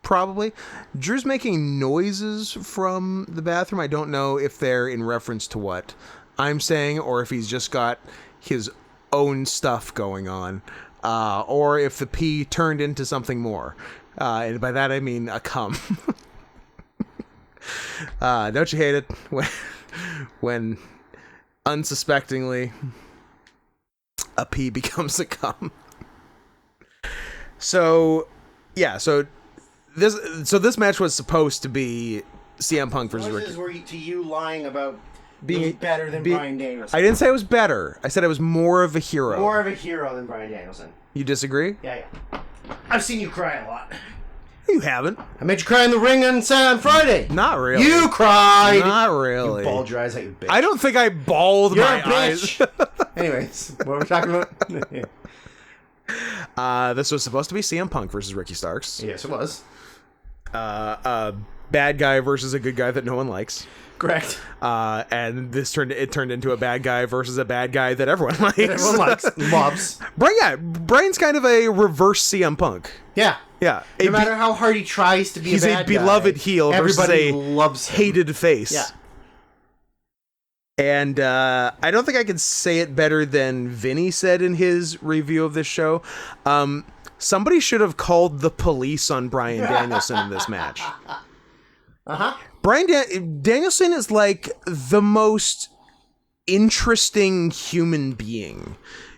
Probably. Drew's making noises from the bathroom. I don't know if they're in reference to what I'm saying, or if he's just got his own stuff going on, or if the pee turned into something more. And by that I mean a cum. Don't you hate it when unsuspectingly a pee becomes a cum? So this match was supposed to be CM Punk versus Ricky. Were to you lying about being better than Bryan Danielson? I didn't say it was better. I said it was more of a hero. More of a hero than Bryan Danielson. You disagree? Yeah. I've seen you cry a lot. You haven't. I made you cry in the ring on Friday. Not really. You cried. Not really. You bawled your eyes out, you bitch. I don't think I bawled You're my a bitch. eyes. Anyways, what are we talking about? This was supposed to be CM Punk versus Ricky Starks. Yes, it was. A bad guy versus a good guy that no one likes. Correct. And this turned into a bad guy versus a bad guy that everyone likes. Everyone likes. Mobs. Brian's kind of a reverse CM Punk. Yeah. Yeah. No matter how hard he tries to be he's a bad guy, he's a beloved heel versus a loves him. hated face. Yeah. And I don't think I can say it better than Vinny said in his review of this show. Somebody should have called the police on Bryan Danielson in this match. Uh-huh. Danielson is like the most interesting human being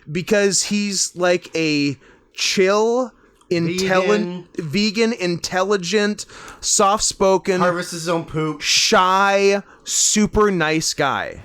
because he's like a chill, vegan, intelligent, soft-spoken, harvests his own poop, shy, super nice guy.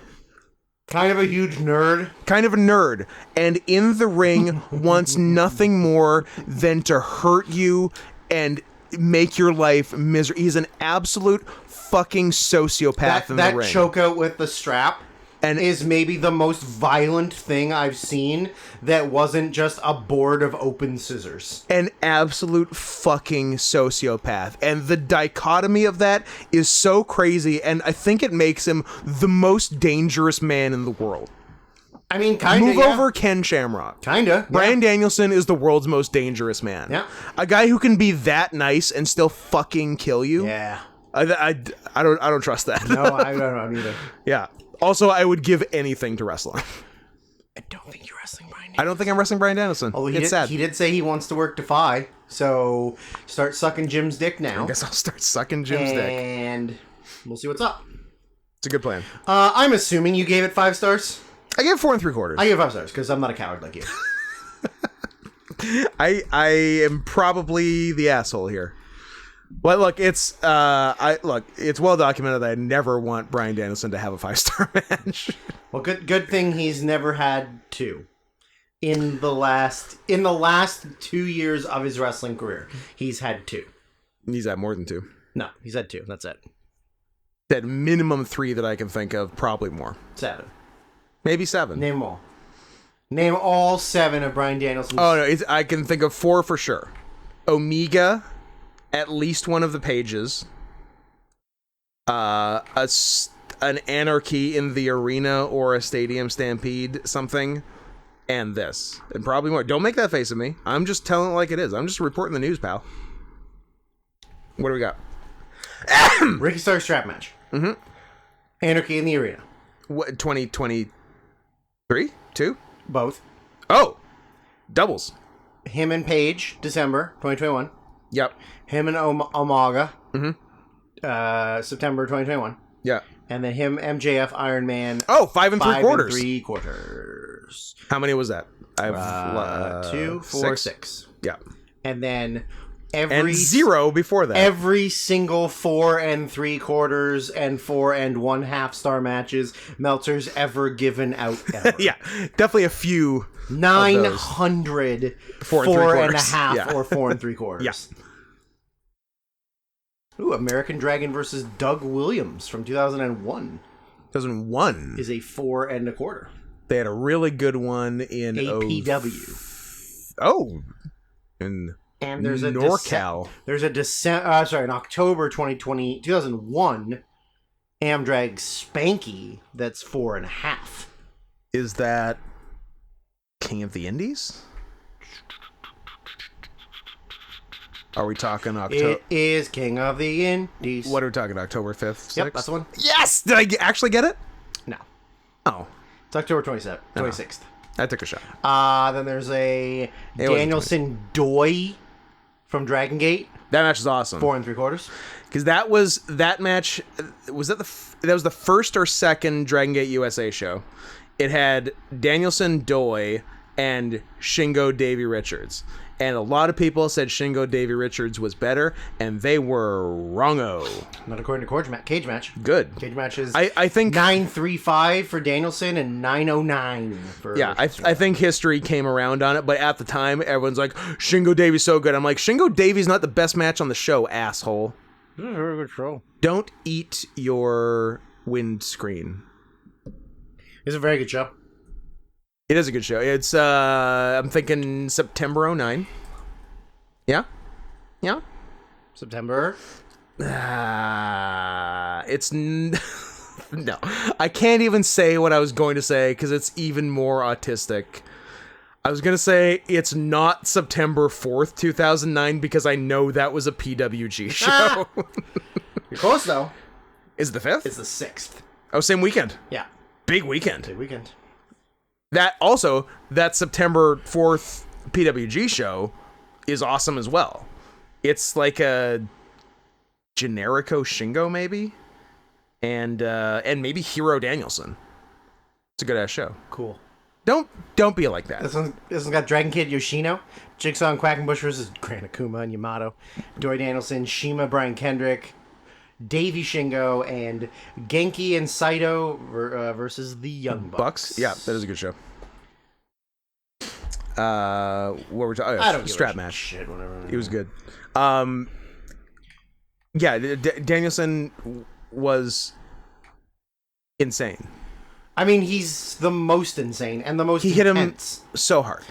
Kind of a huge nerd. Kind of a nerd. And in the ring wants nothing more than to hurt you and make your life miserable. He's an absolute fucking sociopath in the ring. That chokeout with the strap is maybe the most violent thing I've seen that wasn't just a board of open scissors. An absolute fucking sociopath. And the dichotomy of that is so crazy, and I think it makes him the most dangerous man in the world. I mean, kind of. Move over Ken Shamrock. Kinda. Bryan Danielson is the world's most dangerous man. Yeah. A guy who can be that nice and still fucking kill you. Yeah. I don't trust that. No, I don't either. Yeah. Also, I would give anything to wrestle him. I don't think you're wrestling Bryan Danielson. I don't think I'm wrestling Bryan Danielson. Although it's sad. He did say he wants to work Defy, So start sucking Jim's dick now. I guess I'll start sucking Jim's dick. And we'll see what's up. It's a good plan. I'm assuming you gave it 5 stars? I gave it 4 3/4. I gave it 5 stars because I'm not a coward like you. I am probably the asshole here. But look, it's well documented that I never want Bryan Danielson to have a 5-star match. Well, good thing he's never had 2. In the last 2 years of his wrestling career, he's had 2. He's had more than 2. No, he's had 2. That's it. That minimum 3 that I can think of, probably more. 7. Maybe 7. Name them all. Name all 7 of Bryan Danielson's. Oh no, I can think of 4 for sure. Omega, at least one of the pages. An Anarchy in the Arena or a Stadium Stampede, something, and this, and probably more. Don't make that face at me. I'm just telling it like it is. I'm just reporting the news, pal. What do we got? Ricky Starks strap match. Mm-hmm. Anarchy in the Arena. What, 2023? 2? Both. Oh! Doubles. Him and Paige, December 2021. Yep. Him and Umaga. Mm-hmm. September 2021. Yeah. And then him, MJF, Iron Man. Oh, 5 3/4. 5 3/4. How many was that? I have 2, 4, 6. Yeah. And then and 0 before that. Every single 4 3/4 and 4 1/2 star matches Meltzer's ever given out ever. Yeah, definitely a few. 900 4 1/2 yeah. or 4 3/4. Yeah. Ooh, American Dragon versus Doug Williams from 2001. 2001 is a 4 1/4. They had a really good one in APW. And there's NorCal. In October 2001, Amdrag Spanky that's 4 1/2. Is that King of the Indies? Are we talking October? It is King of the Indies. What are we talking? October 5th? 6th? Yep, that's the one. Yes! Did I actually get it? No. Oh. It's October 26th. I took a shot. Then there's a Danielson Doi from Dragon Gate. That match is awesome. 4 3/4. Because that match was that was the first or second Dragon Gate USA show. It had Danielson Doi and Shingo Davey Richards. And a lot of people said Shingo Davey Richards was better, and they were wrongo. Not according to Cage Match. Good. Cage Match is I think 935 for Danielson and 909 for... Yeah, I think history came around on it, but at the time, everyone's like, Shingo Davey's so good. I'm like, Shingo Davey's not the best match on the show, asshole. This is a very good show. Don't eat your windscreen. It's a very good show. It is a good show. It's, I'm thinking September 2009. Yeah? Yeah? September? It's... No. I can't even say what I was going to say, because it's even more autistic. I was going to say it's not September 4th, 2009, because I know that was a PWG show. You're close, though. Is it the 5th? It's the 6th. Oh, same weekend. Yeah. Big weekend. Big weekend. That September 4th PWG show is awesome as well. It's like a Generico Shingo, maybe? And maybe Hero Danielson. It's a good ass show. Cool. Don't be like that. This one's got Dragon Kid Yoshino, Jigsaw and Quackenbush versus Gran Akuma and Yamato, Doi Danielson, Shima, Brian Kendrick, Davey Shingo, and Genki and Saito versus the Young Bucks. Yeah, that is a good show. What were we talking? I don't strap give a match. Shit, whatever. It was good. Yeah, Danielson was insane. I mean, he's the most insane and the most He hit intense. him so hard.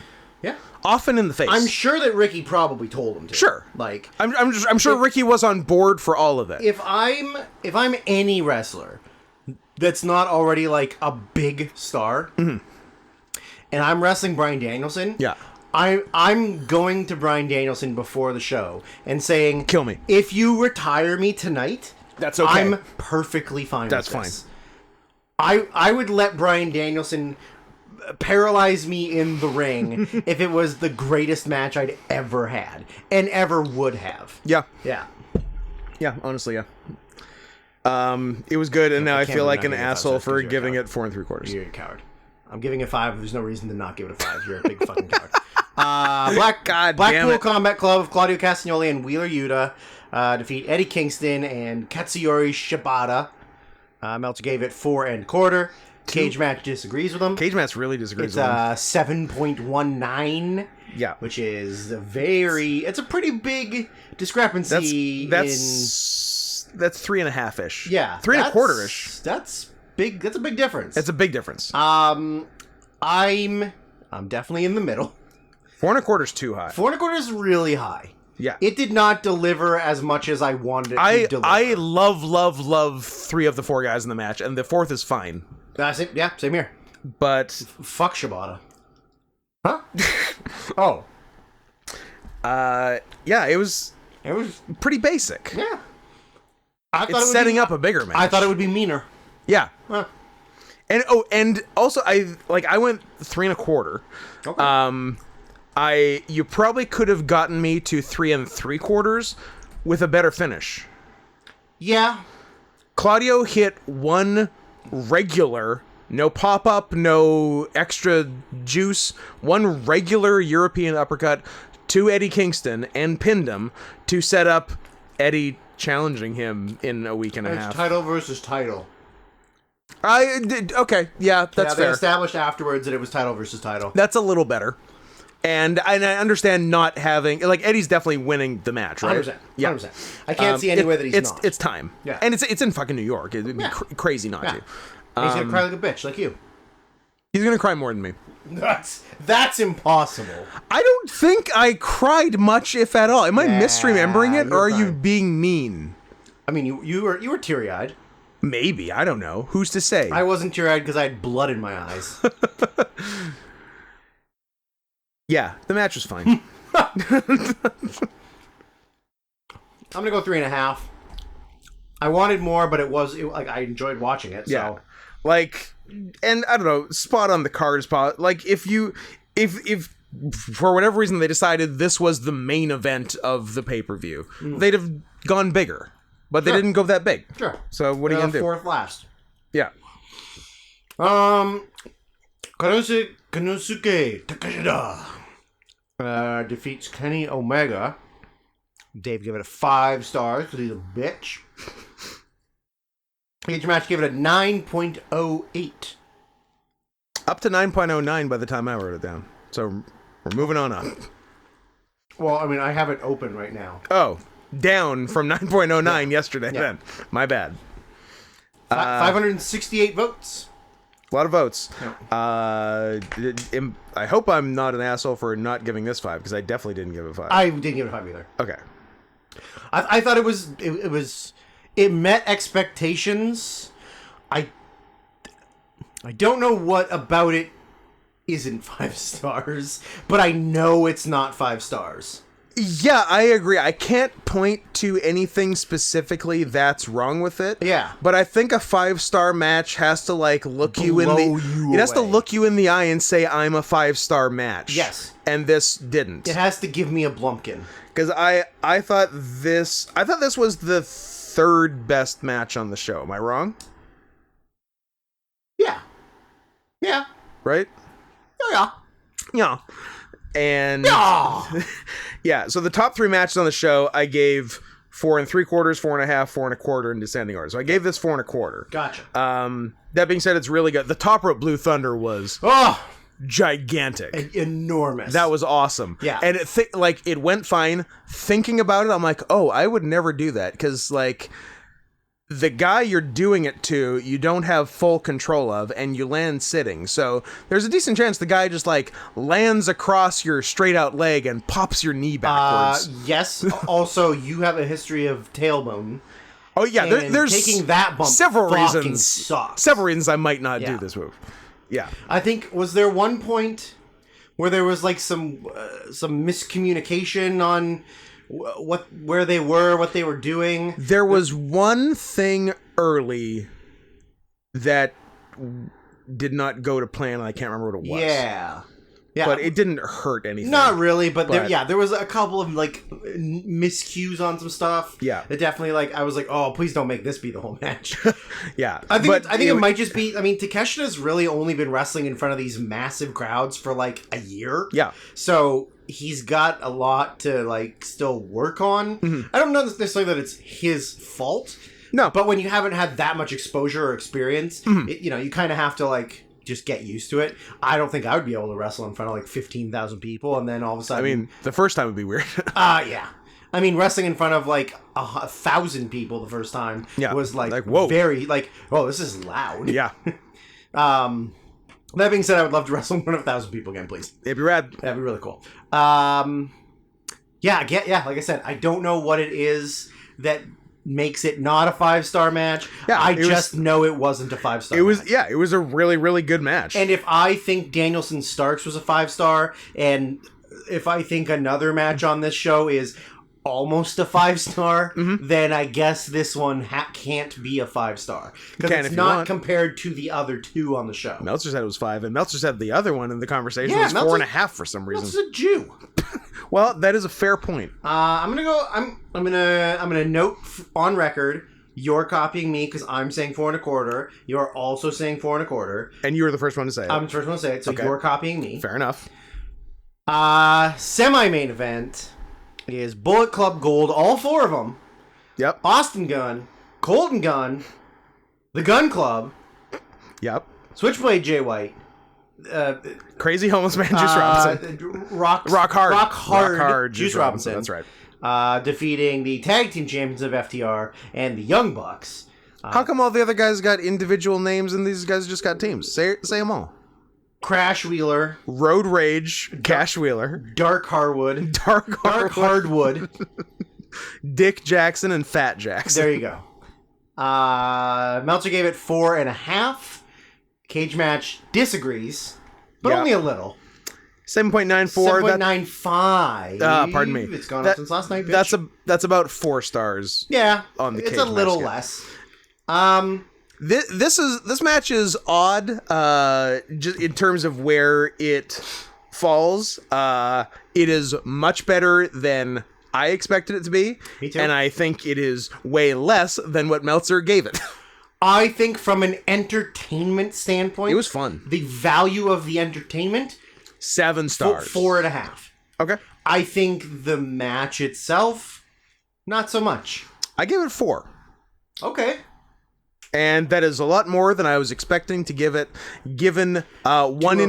Yeah. Often in the face. I'm sure that Ricky probably told him to. Sure. Like, I'm sure Ricky was on board for all of it. If I'm any wrestler that's not already like a big star, and I'm wrestling Bryan Danielson, yeah, I'm going to Bryan Danielson before the show and saying, "Kill me. If you retire me tonight, that's okay. I'm perfectly fine. That's with fine. this. I would let Bryan Danielson paralyze me in the ring if it was the greatest match I'd ever had and ever would have. Yeah. Yeah. Yeah, honestly, yeah. It was good, and now I feel like an asshole for giving it 4 3/4. You're a coward. I'm giving it 5. There's no reason to not give it a 5. You're a big fucking coward. Blackpool Combat Club of Claudio Castagnoli and Wheeler Yuta defeat Eddie Kingston and Katsuyori Shibata. Meltzer gave it 4 1/4. Cage Match disagrees with him. Cage Match really disagrees with him. It's 7.19. Yeah. Which is it's a pretty big discrepancy. That's 3.5-ish. Yeah. 3 1/4-ish. That's big. That's a big difference. It's a big difference. I'm definitely in the middle. 4 1/4 is too high. 4 1/4 is really high. Yeah. It did not deliver as much as I wanted it to deliver. I love 3 of the 4 guys in the match, and the 4th is fine. Yeah, same here. But fuck Shibata. Huh? Oh. Yeah, it was pretty basic. Yeah. It's setting up a bigger match. I thought it would be meaner. Yeah. Huh. And also I went 3 1/4. Okay. You probably could have gotten me to 3 3/4 with a better finish. Yeah. Claudio hit 1 regular, no pop-up, no extra juice, 1 regular European uppercut to Eddie Kingston and pinned him to set up Eddie challenging him in a week and a half. Title versus title. Okay, yeah, that's fair. They established afterwards that it was title versus title. That's a little better. And I understand not having... Eddie's definitely winning the match, right? 100%. Yeah. 100%. I can't see any way that he's not. It's time. Yeah. And it's in fucking New York. It'd be crazy not to. He's going to cry like a bitch, like you. He's going to cry more than me. That's impossible. I don't think I cried much, if at all. Am I misremembering it, or are you being mean? I mean, you were teary-eyed. Maybe. I don't know. Who's to say? I wasn't teary-eyed because I had blood in my eyes. Yeah, the match was fine. I'm gonna go 3.5. I wanted more, but I enjoyed watching it. So. Yeah, and I don't know, spot on the card spot. If for whatever reason they decided this was the main event of the pay-per-view, they'd have gone bigger, but they didn't go that big. Sure. So what are you gonna do? 4th last. Yeah. Konosuke Takeshita defeats Kenny Omega. Dave gave it a 5 stars because he's a bitch. Each match gave it a 9.08. Up to 9.09 by the time I wrote it down. So we're moving on up. Well, I mean, I have it open right now. Oh, down from 9.09 yesterday then. My bad. 568 votes. A lot of votes. Yeah. I hope I'm not an asshole for not giving this 5, because I definitely didn't give it 5. I didn't give it a 5 either. Okay. I thought it met expectations. I don't know what about it isn't 5 stars, but I know it's not 5 stars. Yeah, I agree. I can't point to anything specifically that's wrong with it. Yeah. But I think a 5-star match has to look you in the... It has to look you in the eye and say, I'm a 5-star match. Yes. And this didn't. It has to give me a Blumpkin. Because I thought this was the 3rd best match on the show. Am I wrong? Yeah. Yeah. Right? Yeah. Yeah. And yeah, so the top 3 matches on the show, I gave 4 3/4, 4.5, 4 1/4 in descending order. So I gave this 4 1/4. Gotcha. That being said, it's really good. The top rope Blue Thunder was gigantic, enormous. That was awesome. Yeah, and it went fine. Thinking about it, I'm like, oh, I would never do that because the guy you're doing it to, you don't have full control of, and you land sitting. So there's a decent chance the guy just lands across your straight out leg and pops your knee backwards. Yes. Also, you have a history of tailbone. Oh yeah, there's taking that bump. Several reasons. Sucks. Several reasons I might not do this move. Yeah. I think was there one point where there was some miscommunication on where they were, what they were doing. There was one thing early that did not go to plan, and I can't remember what it was. Yeah. Yeah. But it didn't hurt anything. Not really, but there was a couple of, like, miscues on some stuff. Yeah. That definitely, like, I was like, oh, please don't make this be the whole match. Yeah. I think it might just be, I mean, Takeshita's really only been wrestling in front of these massive crowds for, like, a year. Yeah. So he's got a lot to, like, still work on. Mm-hmm. I don't know necessarily that it's his fault. No. But when you haven't had that much exposure or experience, you kind of have to, like, just get used to it. I don't think I would be able to wrestle in front of like 15,000 people, and then all of a sudden... I mean, the first time would be weird. Yeah. I mean, wrestling in front of like 1,000 people the first time was like whoa. Very like, oh, this is loud. Yeah. That being said, I would love to wrestle in front of 1,000 people again, please. It'd be rad. That'd be really cool. Like I said, I don't know what it is that makes it not a 5-star match. Yeah, I just know it wasn't a 5-star match. It was a really, really good match. And if I think Danielson Starks was a 5-star, and if I think another match on this show is almost a 5-star, then I guess this one can't be a 5-star. Because it's not compared to the other two on the show. Meltzer said it was 5, and Meltzer said the other one in the conversation was 4.5 for some reason. Meltzer's a Jew. Well, that is a fair point. I'm gonna note on record. You're copying me because I'm saying 4.25. You're also saying 4.25. And you were the first one to say it. I'm the first one to say it, so you're copying me. Fair enough. Semi-main event is Bullet Club Gold, all 4 of them. Yep. Austin Gunn, Colton Gunn, the Gun Club. Yep. Switchblade Jay White. Crazy Homeless Man Juice Robinson. Rock Hard Juice Robinson. That's right. Defeating the tag team champions of FTR and the Young Bucks. How come all the other guys got individual names and these guys just got teams? Say them all. Crash Wheeler. Road Rage. Cash Wheeler. Dark Hardwood. Dark Hardwood. Dick Jackson and Fat Jackson. There you go. Meltzer gave it 4.5. Cage Match disagrees, but only a little. 7.94. 7.95. Pardon me. It's gone up since last night, bitch. That's about 4 stars. Yeah. On the It's Cage a little Match less. This match is odd, just in terms of where it falls. It is much better than I expected it to be. Me too. And I think it is way less than what Meltzer gave it. I think from an entertainment standpoint, it was fun. The value of the entertainment, 7 stars. 4.5. Okay. I think the match itself, not so much. I gave it 4. Okay. And that is a lot more than I was expecting to give it, given one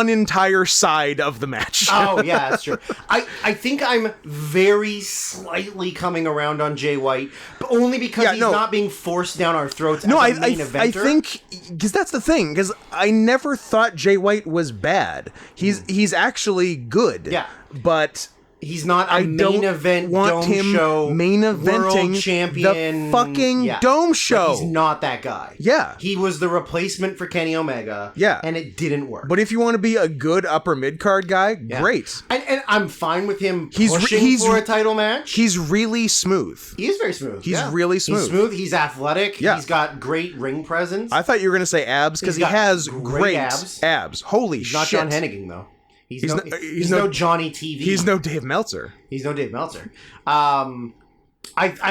entire side of the match. Oh yeah, that's true. I think I'm very slightly coming around on Jay White, but only because he's not being forced down our throats. As a main eventer. I think because that's the thing. Because I never thought Jay White was bad. He's actually good. Yeah, but. He's not a main event dome show main eventing world champion. The fucking dome show. Like, he's not that guy. Yeah. He was the replacement for Kenny Omega. Yeah. And it didn't work. But if you want to be a good upper mid-card guy, great. And I'm fine with him pushing for a title match. He's really smooth. He is very smooth. He's really smooth. He's smooth. He's athletic. Yeah. He's got great ring presence. I thought you were going to say abs because he has great abs. Holy shit. Not John Hennigan, though. He's no Johnny TV. He's no Dave Meltzer. He's no Dave Meltzer. I'm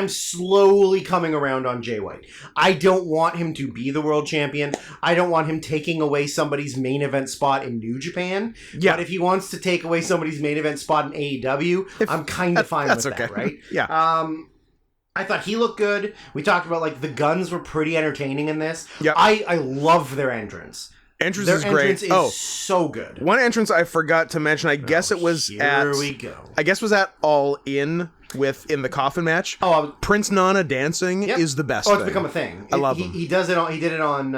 slowly coming around on Jay White. I don't want him to be the world champion. I don't want him taking away somebody's main event spot in New Japan. Yeah. But if he wants to take away somebody's main event spot in AEW, I'm kind of fine with that, right? Yeah. I thought he looked good. We talked about, like, the Guns were pretty entertaining in this. Yep. I love their entrance. Their entrance is so good. One entrance I forgot to mention. I guess it was I guess was at All In in the coffin match. Prince Nana dancing is the best. It's become a thing. I love him. He does it. He did it on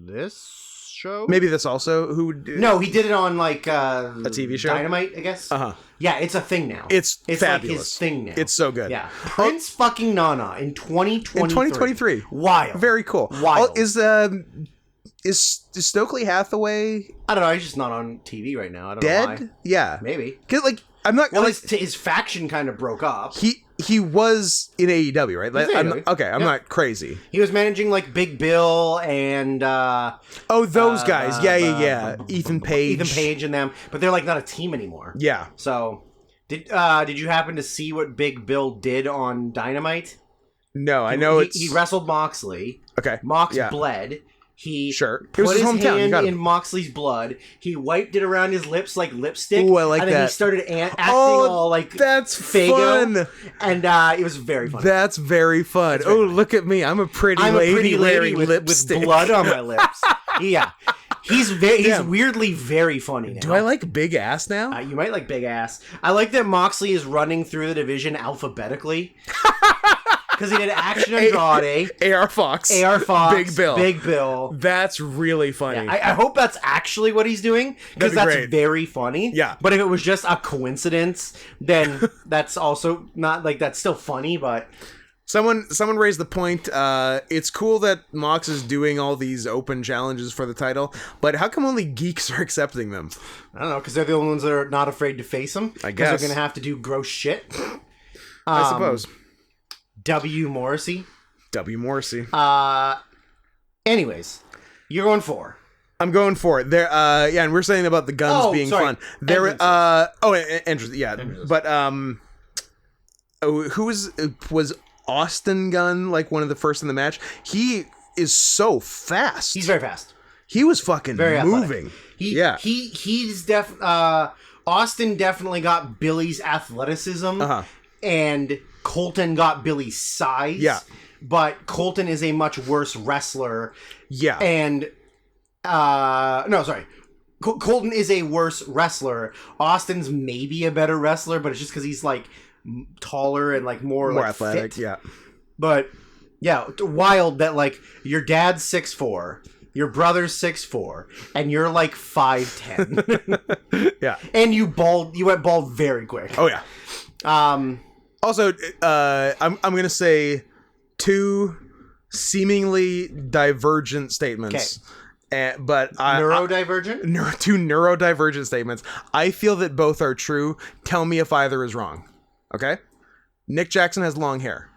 this show. Maybe this also. No, he did it on like a TV show, Dynamite, I guess. Uh huh. Yeah, it's a thing now. It's fabulous. Like his thing now. It's so good. Yeah, Prince fucking Nana in 2023. In 2023. Wild. Very cool. Wild. Is Stokely Hathaway? I don't know. He's just not on TV right now. I don't know why. Yeah, maybe. Cause I'm not. Well, his faction kind of broke up. He was in AEW, right? Like, I'm not crazy. He was managing like Big Bill and those guys. Yeah. Ethan Page and them, but they're like not a team anymore. Yeah. So did you happen to see what Big Bill did on Dynamite? No, I know he wrestled Moxley. Okay. Mox bled. He put his hand in Moxley's blood. He wiped it around his lips like lipstick. Ooh, I like and then that. he started acting all like that's Fago. Fun. And it was very funny. That's very fun. Look at me. I'm a pretty lady wearing lipstick with blood on my lips. Yeah. He's weirdly very funny now. Do I like big ass now? You might like big ass. I like that Moxley is running through the division alphabetically. Because he did Action Andrade, AR Fox, Big Bill. That's really funny. Yeah, I hope that's actually what he's doing, because that's great. Very funny. Yeah. But if it was just a coincidence, then that's also not like that's still funny. But someone raised the point. It's cool that Mox is doing all these open challenges for the title, but how come only geeks are accepting them? I don't know, because they're the only ones that are not afraid to face him. I guess they're going to have to do gross shit. I suppose. W. Morrissey. Anyways, you're going 4. I'm going 4. There. And we're saying about the guns being fun. There. Entrances. Yeah. But who was Austin Gunn like one of the first in the match? He is so fast. He's very fast. He was fucking very moving. He's Austin definitely got Billy's athleticism, and Colton got Billy's size. Yeah. But Colton is a much worse wrestler. Yeah. And Colton is a worse wrestler. Austin's maybe a better wrestler, but it's just because he's like taller and like more like athletic. Fit. Yeah. But yeah, wild that like your dad's 6'4", your brother's 6'4", and you're like 5'10". Yeah. And you went bald very quick. Oh yeah. Also, I'm gonna say 2 seemingly divergent statements. But neurodivergent? 2 neurodivergent statements. I feel that both are true. Tell me if either is wrong. Okay? Nick Jackson has long hair.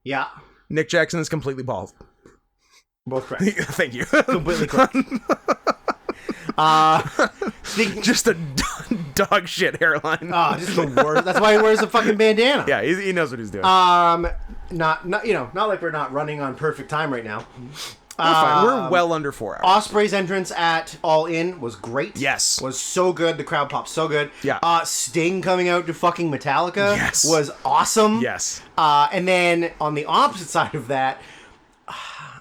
Yeah. Nick Jackson is completely bald. Both correct. Thank you. Completely correct. Just a dog shit hairline. Just the worst. That's why he wears a fucking bandana. Yeah, he knows what he's doing. Not like we're not running on perfect time right now. We're fine. We're well under 4 hours. Ospreay's entrance at All In was great. Yes. Was so good. The crowd popped so good. Yeah. Sting coming out to fucking Metallica was awesome. Yes. And then on the opposite side of that,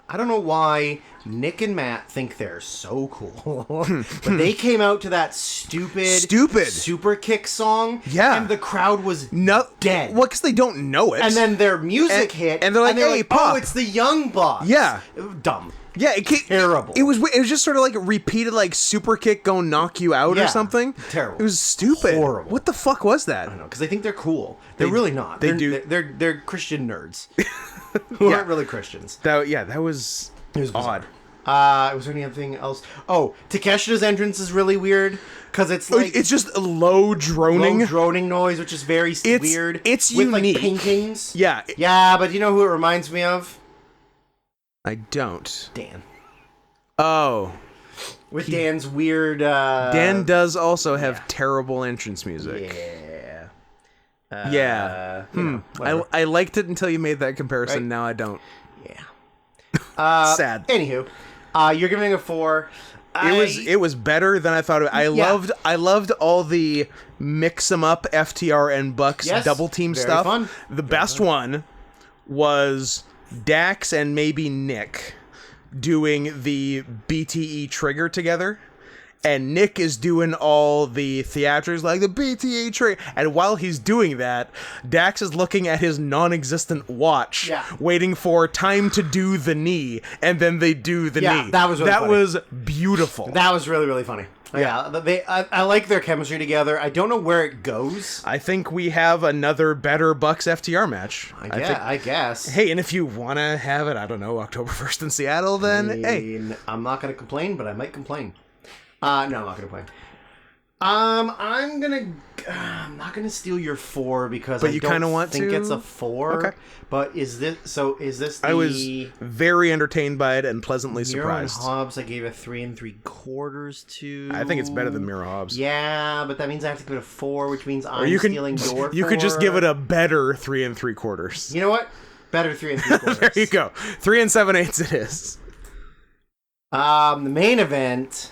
I don't know why Nick and Matt think they're so cool, but they came out to that stupid super kick song. Yeah. And the crowd was dead. Well, because they don't know it. And then their music hit. And they're like, hey, pop. Oh, it's the Young Bucks. Yeah. Dumb. Yeah, terrible. It was just sort of like repeated like super kick gonna knock you out or something. Terrible. It was stupid. Horrible. What the fuck was that? I don't know, because they think they're cool. They're really not. They're Christian nerds who aren't really Christians. That was odd. Was there anything else? Oh, Takeshita's entrance is really weird because it's like it's just a low droning noise, which is very weird. It's with unique. Like paintings. Yeah, but you know who it reminds me of? I don't. Dan. Oh, with Dan's weird. Dan does also have terrible entrance music. Yeah. I liked it until you made that comparison. Right? Now I don't. Yeah. Sad. Anywho, you're giving it a 4. It was better than I thought. I loved all the mix 'em up FTR and Bucks double team stuff. Fun. The best one was Dax and maybe Nick doing the BTE trigger together. And Nick is doing all the theatrics like the BTE trigger. And while he's doing that, Dax is looking at his non-existent watch, waiting for time to do the knee. And then they do the knee. That was really funny. Was beautiful. That was really, really funny. I like their chemistry together. I don't know where it goes. I think we have another better Bucks FTR match. I guess. Hey, and if you want to have it, I don't know, October 1st in Seattle, then hey. I'm not going to complain, but I might complain. No, I'm not going to complain. I'm not gonna steal your 4 because I don't think it's a 4. Okay. But is this the... I was very entertained by it and pleasantly surprised. Miro and Hobbs, I gave a 3 3/4 to. I think it's better than Miro Hobbs. Yeah, but that means I have to give it a 4, which means I'm stealing your 4. You could just give it a better 3 3/4. You know what? Better 3 3/4. There you go. 3 7/8 it is. The main event,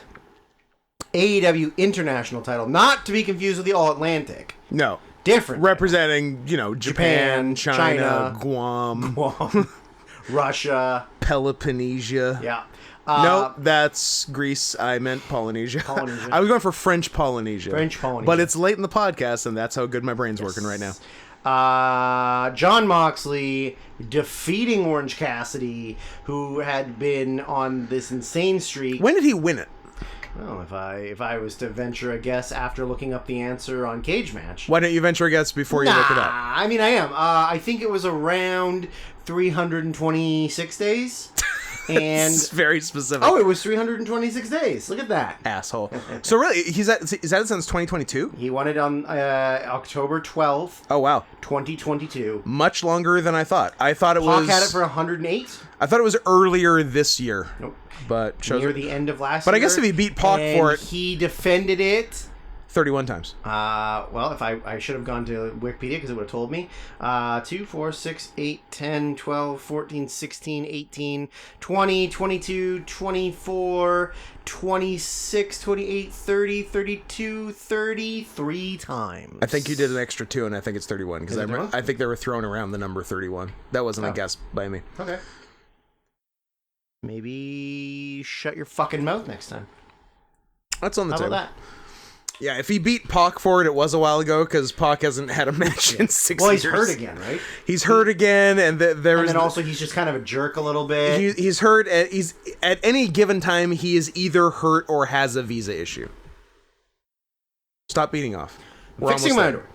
AEW International title, not to be confused with the All Atlantic. No. Different. Representing, Japan, China, Guam, Russia, Peloponnesia. Yeah. No, that's Greece. I meant Polynesia. I was going for French Polynesia. But it's late in the podcast, and that's how good my brain's working right now. Jon Moxley defeating Orange Cassidy, who had been on this insane streak. When did he win it? Well, if I was to venture a guess after looking up the answer on Cage Match. Why don't you venture a guess before you look it up? I mean, I am. I think it was around 326 days. And it's very specific. Oh, it was 326 days. Look at that. Asshole. So really, is that since 2022? He won it on October 12th. Oh, wow. 2022. Much longer than I thought. I thought it was... Pac had it for 108. I thought it was earlier this year. Nope. But near the end of last year. But I guess if he beat Pac for it... he defended it... 31 times. Well, if I should have gone to Wikipedia because it would have told me. 2, 4, 6, 8, 10, 12, 14, 16, 18, 20, 22, 24, 26, 28, 30, 32, 33 times. I think you did an extra 2, and I think it's 31. Because I think they were throwing around the number 31. That wasn't a guess by me. Okay. Maybe shut your fucking mouth next time. That's on the table. How about that? Yeah, if he beat Pac for it, it was a while ago, because Pac hasn't had a match in 6 years. Well, he's hurt again, right? He's hurt again, and then also he's just kind of a jerk a little bit. He's hurt. He's at any given time, he is either hurt or has a visa issue. Stop beating off. We're fixing my door.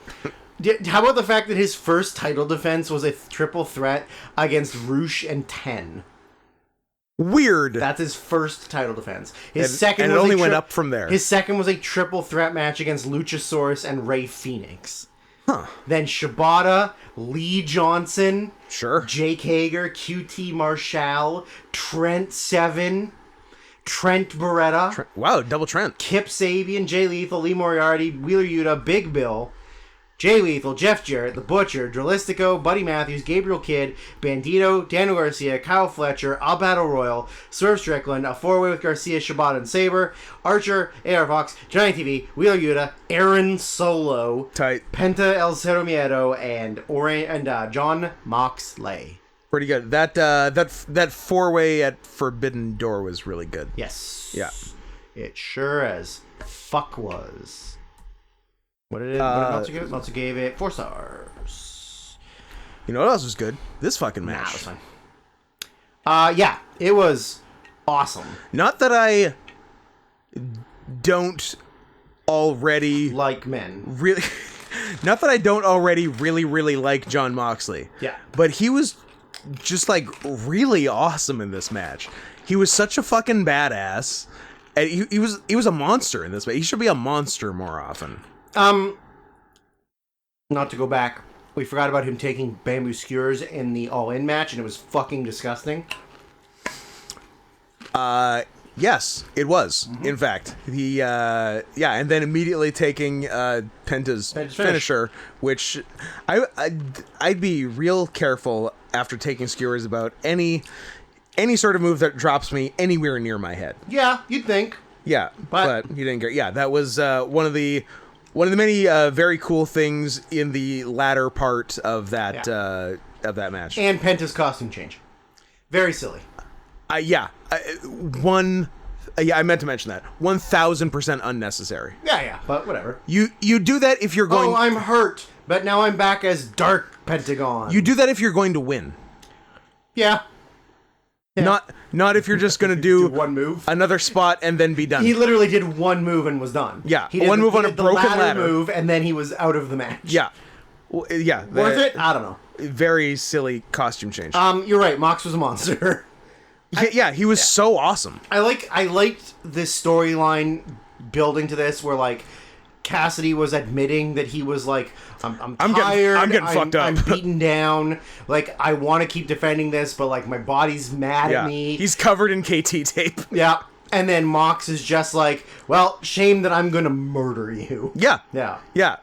How about the fact that his first title defense was a triple threat against Roosh and Ten? Weird. That's his first title defense. His second and it only went up from there. His second was a triple threat match against Luchasaurus and Rey Fenix. Huh. Then Shibata, Lee Johnson, sure, Jake Hager, QT Marshall, Trent Seven, Trent Beretta. Wow, double Trent. Kip Sabian, Jay Lethal, Lee Moriarty, Wheeler Yuta, Big Bill, Jay Lethal, Jeff Jarrett, The Butcher, Dralistico, Buddy Matthews, Gabriel Kidd, Bandito, Daniel Garcia, Kyle Fletcher, Al Battle Royal, Swerve Strickland, a four-way with Garcia, Shibata, and Sabre, Archer, AR Fox, Giant TV, Wheeler Yuta, Aaron Solo, tight, Penta El Cero Miedo, and Jon Moxley. Pretty good. That four-way at Forbidden Door was really good. Yes. Yeah. It sure as fuck was. What did Meltzer give it? Meltzer gave it 4 stars. You know what else was good? This fucking match. Nah, it was fine. Yeah, it was awesome. Not that I don't already like men. Really, not that I don't already really like Jon Moxley. Yeah. But he was just like really awesome in this match. He was such a fucking badass. And he was a monster in this match. He should be a monster more often. Not to go back, we forgot about him taking bamboo skewers in the All-In match, and it was fucking disgusting. Yes, it was. Mm-hmm. In fact, and then immediately taking Penta's finisher, which I'd be real careful after taking skewers about any sort of move that drops me anywhere near my head. Yeah, you'd think. Yeah, but you didn't get. Yeah, that was one of the many very cool things in the latter part of that match. And Penta's costume change, very silly. I meant to mention that 1,000% unnecessary. Yeah, but whatever. You do that if you're going. Oh, I'm hurt, but now I'm back as Dark Pentagon. You do that if you're going to win. Yeah. Not if you're just going to do one move, another spot, and then be done. He literally did one move and was done. Yeah, one move on a broken ladder move, and then he was out of the match. Yeah, worth it? I don't know. Very silly costume change. You're right. Mox was a monster. He was so awesome. I liked this storyline building to this, where like Cassidy was admitting that he was like, I'm tired. I'm getting fucked up. I'm beaten down. Like, I want to keep defending this, but like my body's mad at me. He's covered in KT tape. Yeah. And then Mox is just like, well, shame that I'm gonna murder you. Yeah. Yeah. Yeah.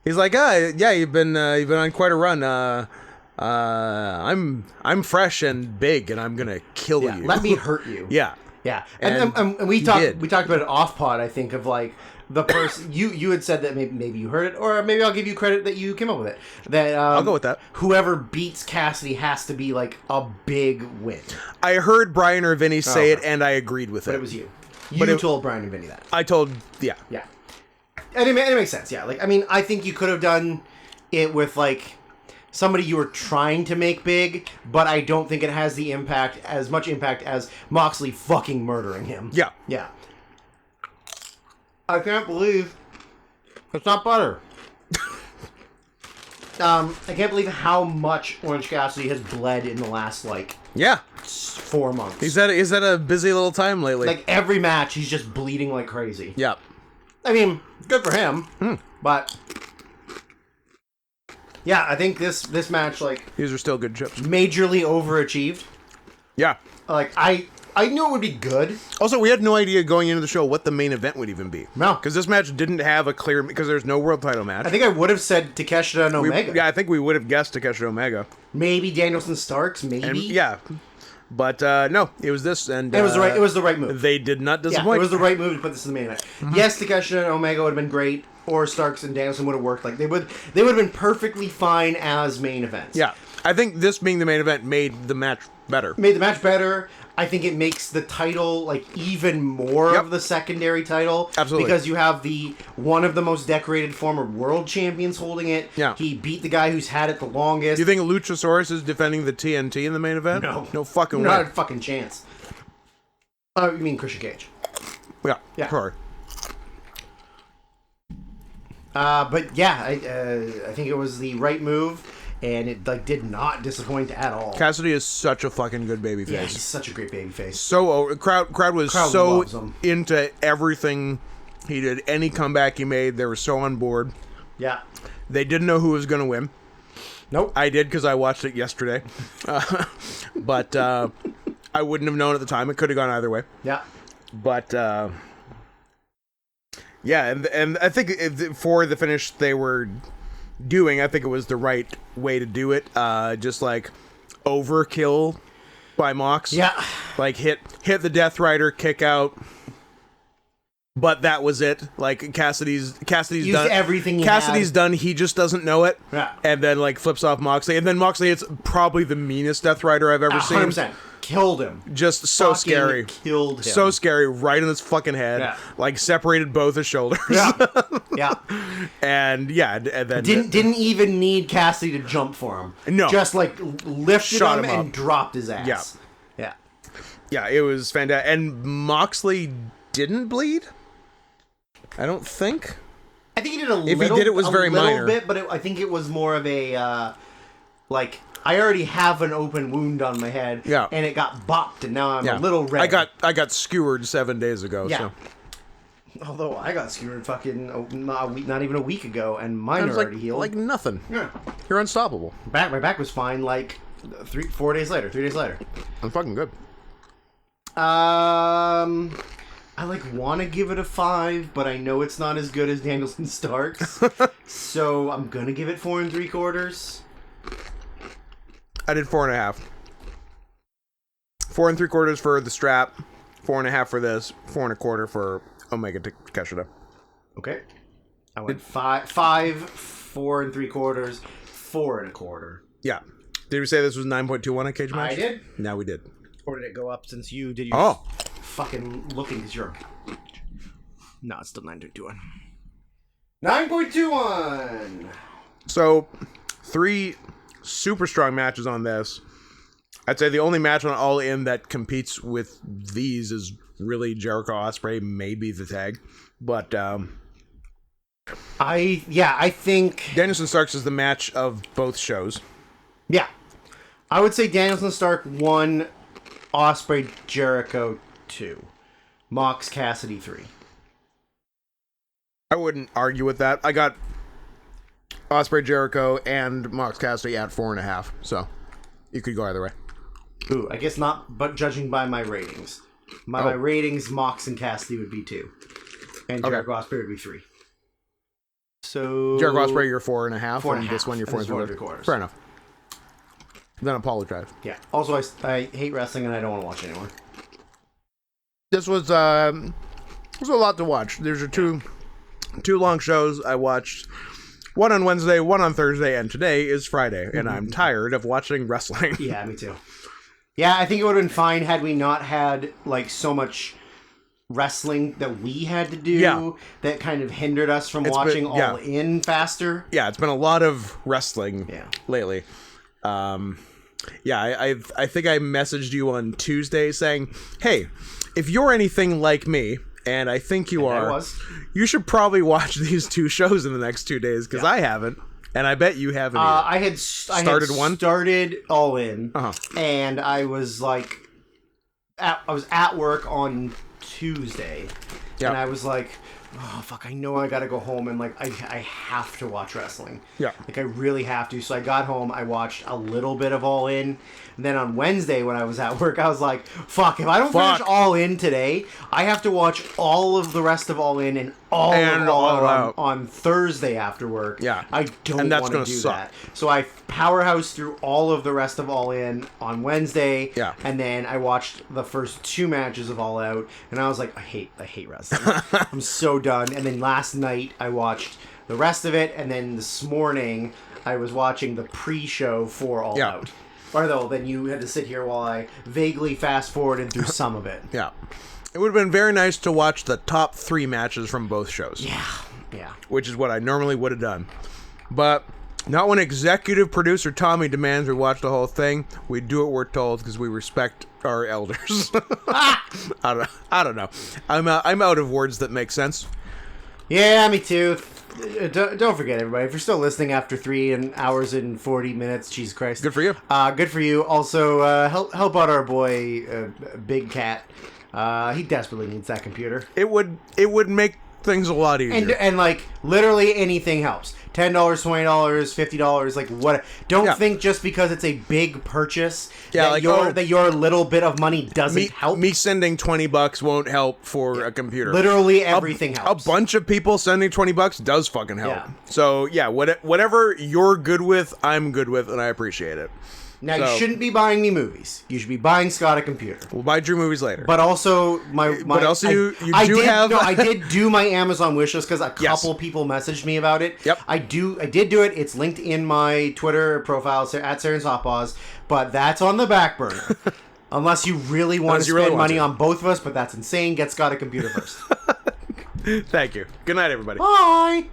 He's like, you've been on quite a run. I'm fresh and big, and I'm gonna kill you. Let me hurt you. Yeah. Yeah. And we talked about it off pod, I think, of like the person you had said that maybe you heard it, or maybe I'll give you credit that you came up with it. That I'll go with that. Whoever beats Cassidy has to be like a big win. I heard Brian or Vinny say it, and I agreed with it. But it was you. You told Brian and Vinny that. I told, yeah. Yeah. And it makes sense, yeah. Like, I mean, I think you could have done it with like somebody you were trying to make big, but I don't think it has the as much impact as Moxley fucking murdering him. Yeah. Yeah. I can't believe it's not butter. I can't believe how much Orange Cassidy has bled in the last, 4 months. He's had a busy little time lately. Like, every match, he's just bleeding like crazy. Yeah. I mean, good for him, but... Yeah, I think this match, these are still good chips. Majorly overachieved. Yeah. Like, I knew it would be good. Also, we had no idea going into the show what the main event would even be. No. Because this match didn't have a clear... Because there's no world title match. I think I would have said Takeshita and Omega. I think we would have guessed Takeshita Omega. Maybe Danielson Starks, maybe. And, yeah. But, no, it was this, and... It was the right move. They did not disappoint. Yeah, it was the right move to put this in the main event. Mm-hmm. Yes, Takeshita and Omega would have been great, or Starks and Danielson would have worked. Like, they would have been perfectly fine as main events. Yeah. I think this being the main event made the match better. Made the match better. I think it makes the title even more of the secondary title. Absolutely. Because you have one of the most decorated former world champions holding it. Yeah. He beat the guy who's had it the longest. Do you think Luchasaurus is defending the TNT in the main event? No. No fucking way. Not a fucking chance. You mean Christian Cage. Yeah. Sorry. But yeah, I think it was the right move. And it did not disappoint at all. Cassidy is such a fucking good babyface. Yeah, he's such a great babyface. So crowd was so loves him. into everything he did. Any comeback he made, they were so on board. Yeah. They didn't know who was going to win. Nope. I did because I watched it yesterday. But I wouldn't have known at the time. It could have gone either way. Yeah. But yeah, and I think for the finish they were doing, I think it was the right way to do it. Just overkill by Mox. Yeah. Hit the Death Rider, kick out. But that was it. Cassidy's used done everything. Cassidy's done. He just doesn't know it. Yeah. And then flips off Moxley. And then Moxley hits probably the meanest Death Rider I've ever seen. 100%. Killed him. Just so scary. Killed him. So scary, right in his fucking head. Yeah. Separated both his shoulders. Yeah. Yeah. And then didn't even need Cassidy to jump for him. No. Just lifted Shot him him up. and dropped his ass. Yeah. Yeah, it was fantastic. And Moxley didn't bleed? I don't think. I think he did a little. If he did, it was very minor. Bit, but I think it was more of a I already have an open wound on my head. Yeah. And it got bopped, and now I'm a little red. I got skewered 7 days ago. Yeah. So. Although I got skewered fucking not even a week ago, and mine are already healed. Like nothing. Yeah. You're unstoppable. My back was fine. 3 days later. I'm fucking good. I want to give it a 5, but I know it's not as good as Danielson Starks. So I'm gonna give it 4 3/4. I did 4.5. 4 3/4 for the strap, 4.5 for this, 4 1/4 for Omega Takeshita. Okay. I went 5, 4 3/4, 4 1/4. Yeah. Did we say this was 9.21 on Cage Match? I did. Now we did. Or did it go up since you did your fucking looking because you're... No, it's still 9.21. 9.21! So, 3 super strong matches on this. I'd say the only match on All In that competes with these is really Jericho Ospreay, maybe the tag. But, I think... Danielson Starks is the match of both shows. Yeah. I would say Danielson Stark 1, Ospreay Jericho 2, Mox Cassidy 3. I wouldn't argue with that. I got Ospreay, Jericho, and Mox Cassidy at 4.5. So you could go either way. Ooh, I guess not, but judging by my ratings. My ratings, Mox and Cassidy would be 2. And Jericho Ospreay would be 3. So Jericho Ospreay, you're 4.5. 4.5. And this one, you're 4.3. Fair enough. Then apologize. Yeah. Also, I hate wrestling and I don't want to watch it anymore. This was a lot to watch. There's two long shows I watched. One on Wednesday, one on Thursday, and today is Friday. And I'm tired of watching wrestling. Yeah, me too. Yeah, I think it would have been fine had we not had like so much wrestling that we had to do that kind of hindered us from watching All In faster. Yeah, it's been a lot of wrestling lately. I think I messaged you on Tuesday saying, hey, if you're anything like me, and I think you are, you should probably watch these 2 shows in the next 2 days, because I haven't. And I bet you haven't either. I started All In, and I was like, I was at work on Tuesday, and I was like, oh fuck, I know I gotta go home and like I have to watch wrestling. Yeah. Like I really have to. So I got home, I watched a little bit of All In, and then on Wednesday when I was at work, I was like, fuck, if I don't finish All In today, I have to watch all of the rest of All In and all Out on Thursday after work. Yeah. I don't want to do that. So I powerhouse through all of the rest of All In on Wednesday. Yeah. And then I watched the first 2 matches of All Out, and I was like, I hate wrestling. I'm so done. And then last night I watched the rest of it, and then this morning I was watching the pre-show for All Out. Or though, then you had to sit here while I vaguely fast forwarded through some of it. Yeah. It would have been very nice to watch the top 3 matches from both shows. Yeah. Which is what I normally would have done. But not when executive producer Tommy demands we watch the whole thing. We do what we're told because we respect our elders. I don't know. I'm out of words that make sense. Yeah, me too. Don't forget, everybody. If you're still listening after 3 hours and 40 minutes, Jesus Christ. Good for you. Good for you. Also, help out our boy, Big Cat. He desperately needs that computer. It would make things a lot easier. And like literally anything helps. $10, $20, $50, like what? Don't think just because it's a big purchase that your little bit of money doesn't help. Me sending $20 won't help for a computer. Literally everything helps. A bunch of people sending $20 does fucking help. Yeah. So whatever you're good with, I'm good with, and I appreciate it. Now, you shouldn't be buying me movies. You should be buying Scott a computer. We'll buy Drew movies later. But also, I did do my Amazon wish list because a couple people messaged me about it. Yep. I did do it. It's linked in my Twitter profile at Saren's Hot Paws, but that's on the back burner. Unless you really want to spend money on both of us, but that's insane. Get Scott a computer first. Thank you. Good night, everybody. Bye.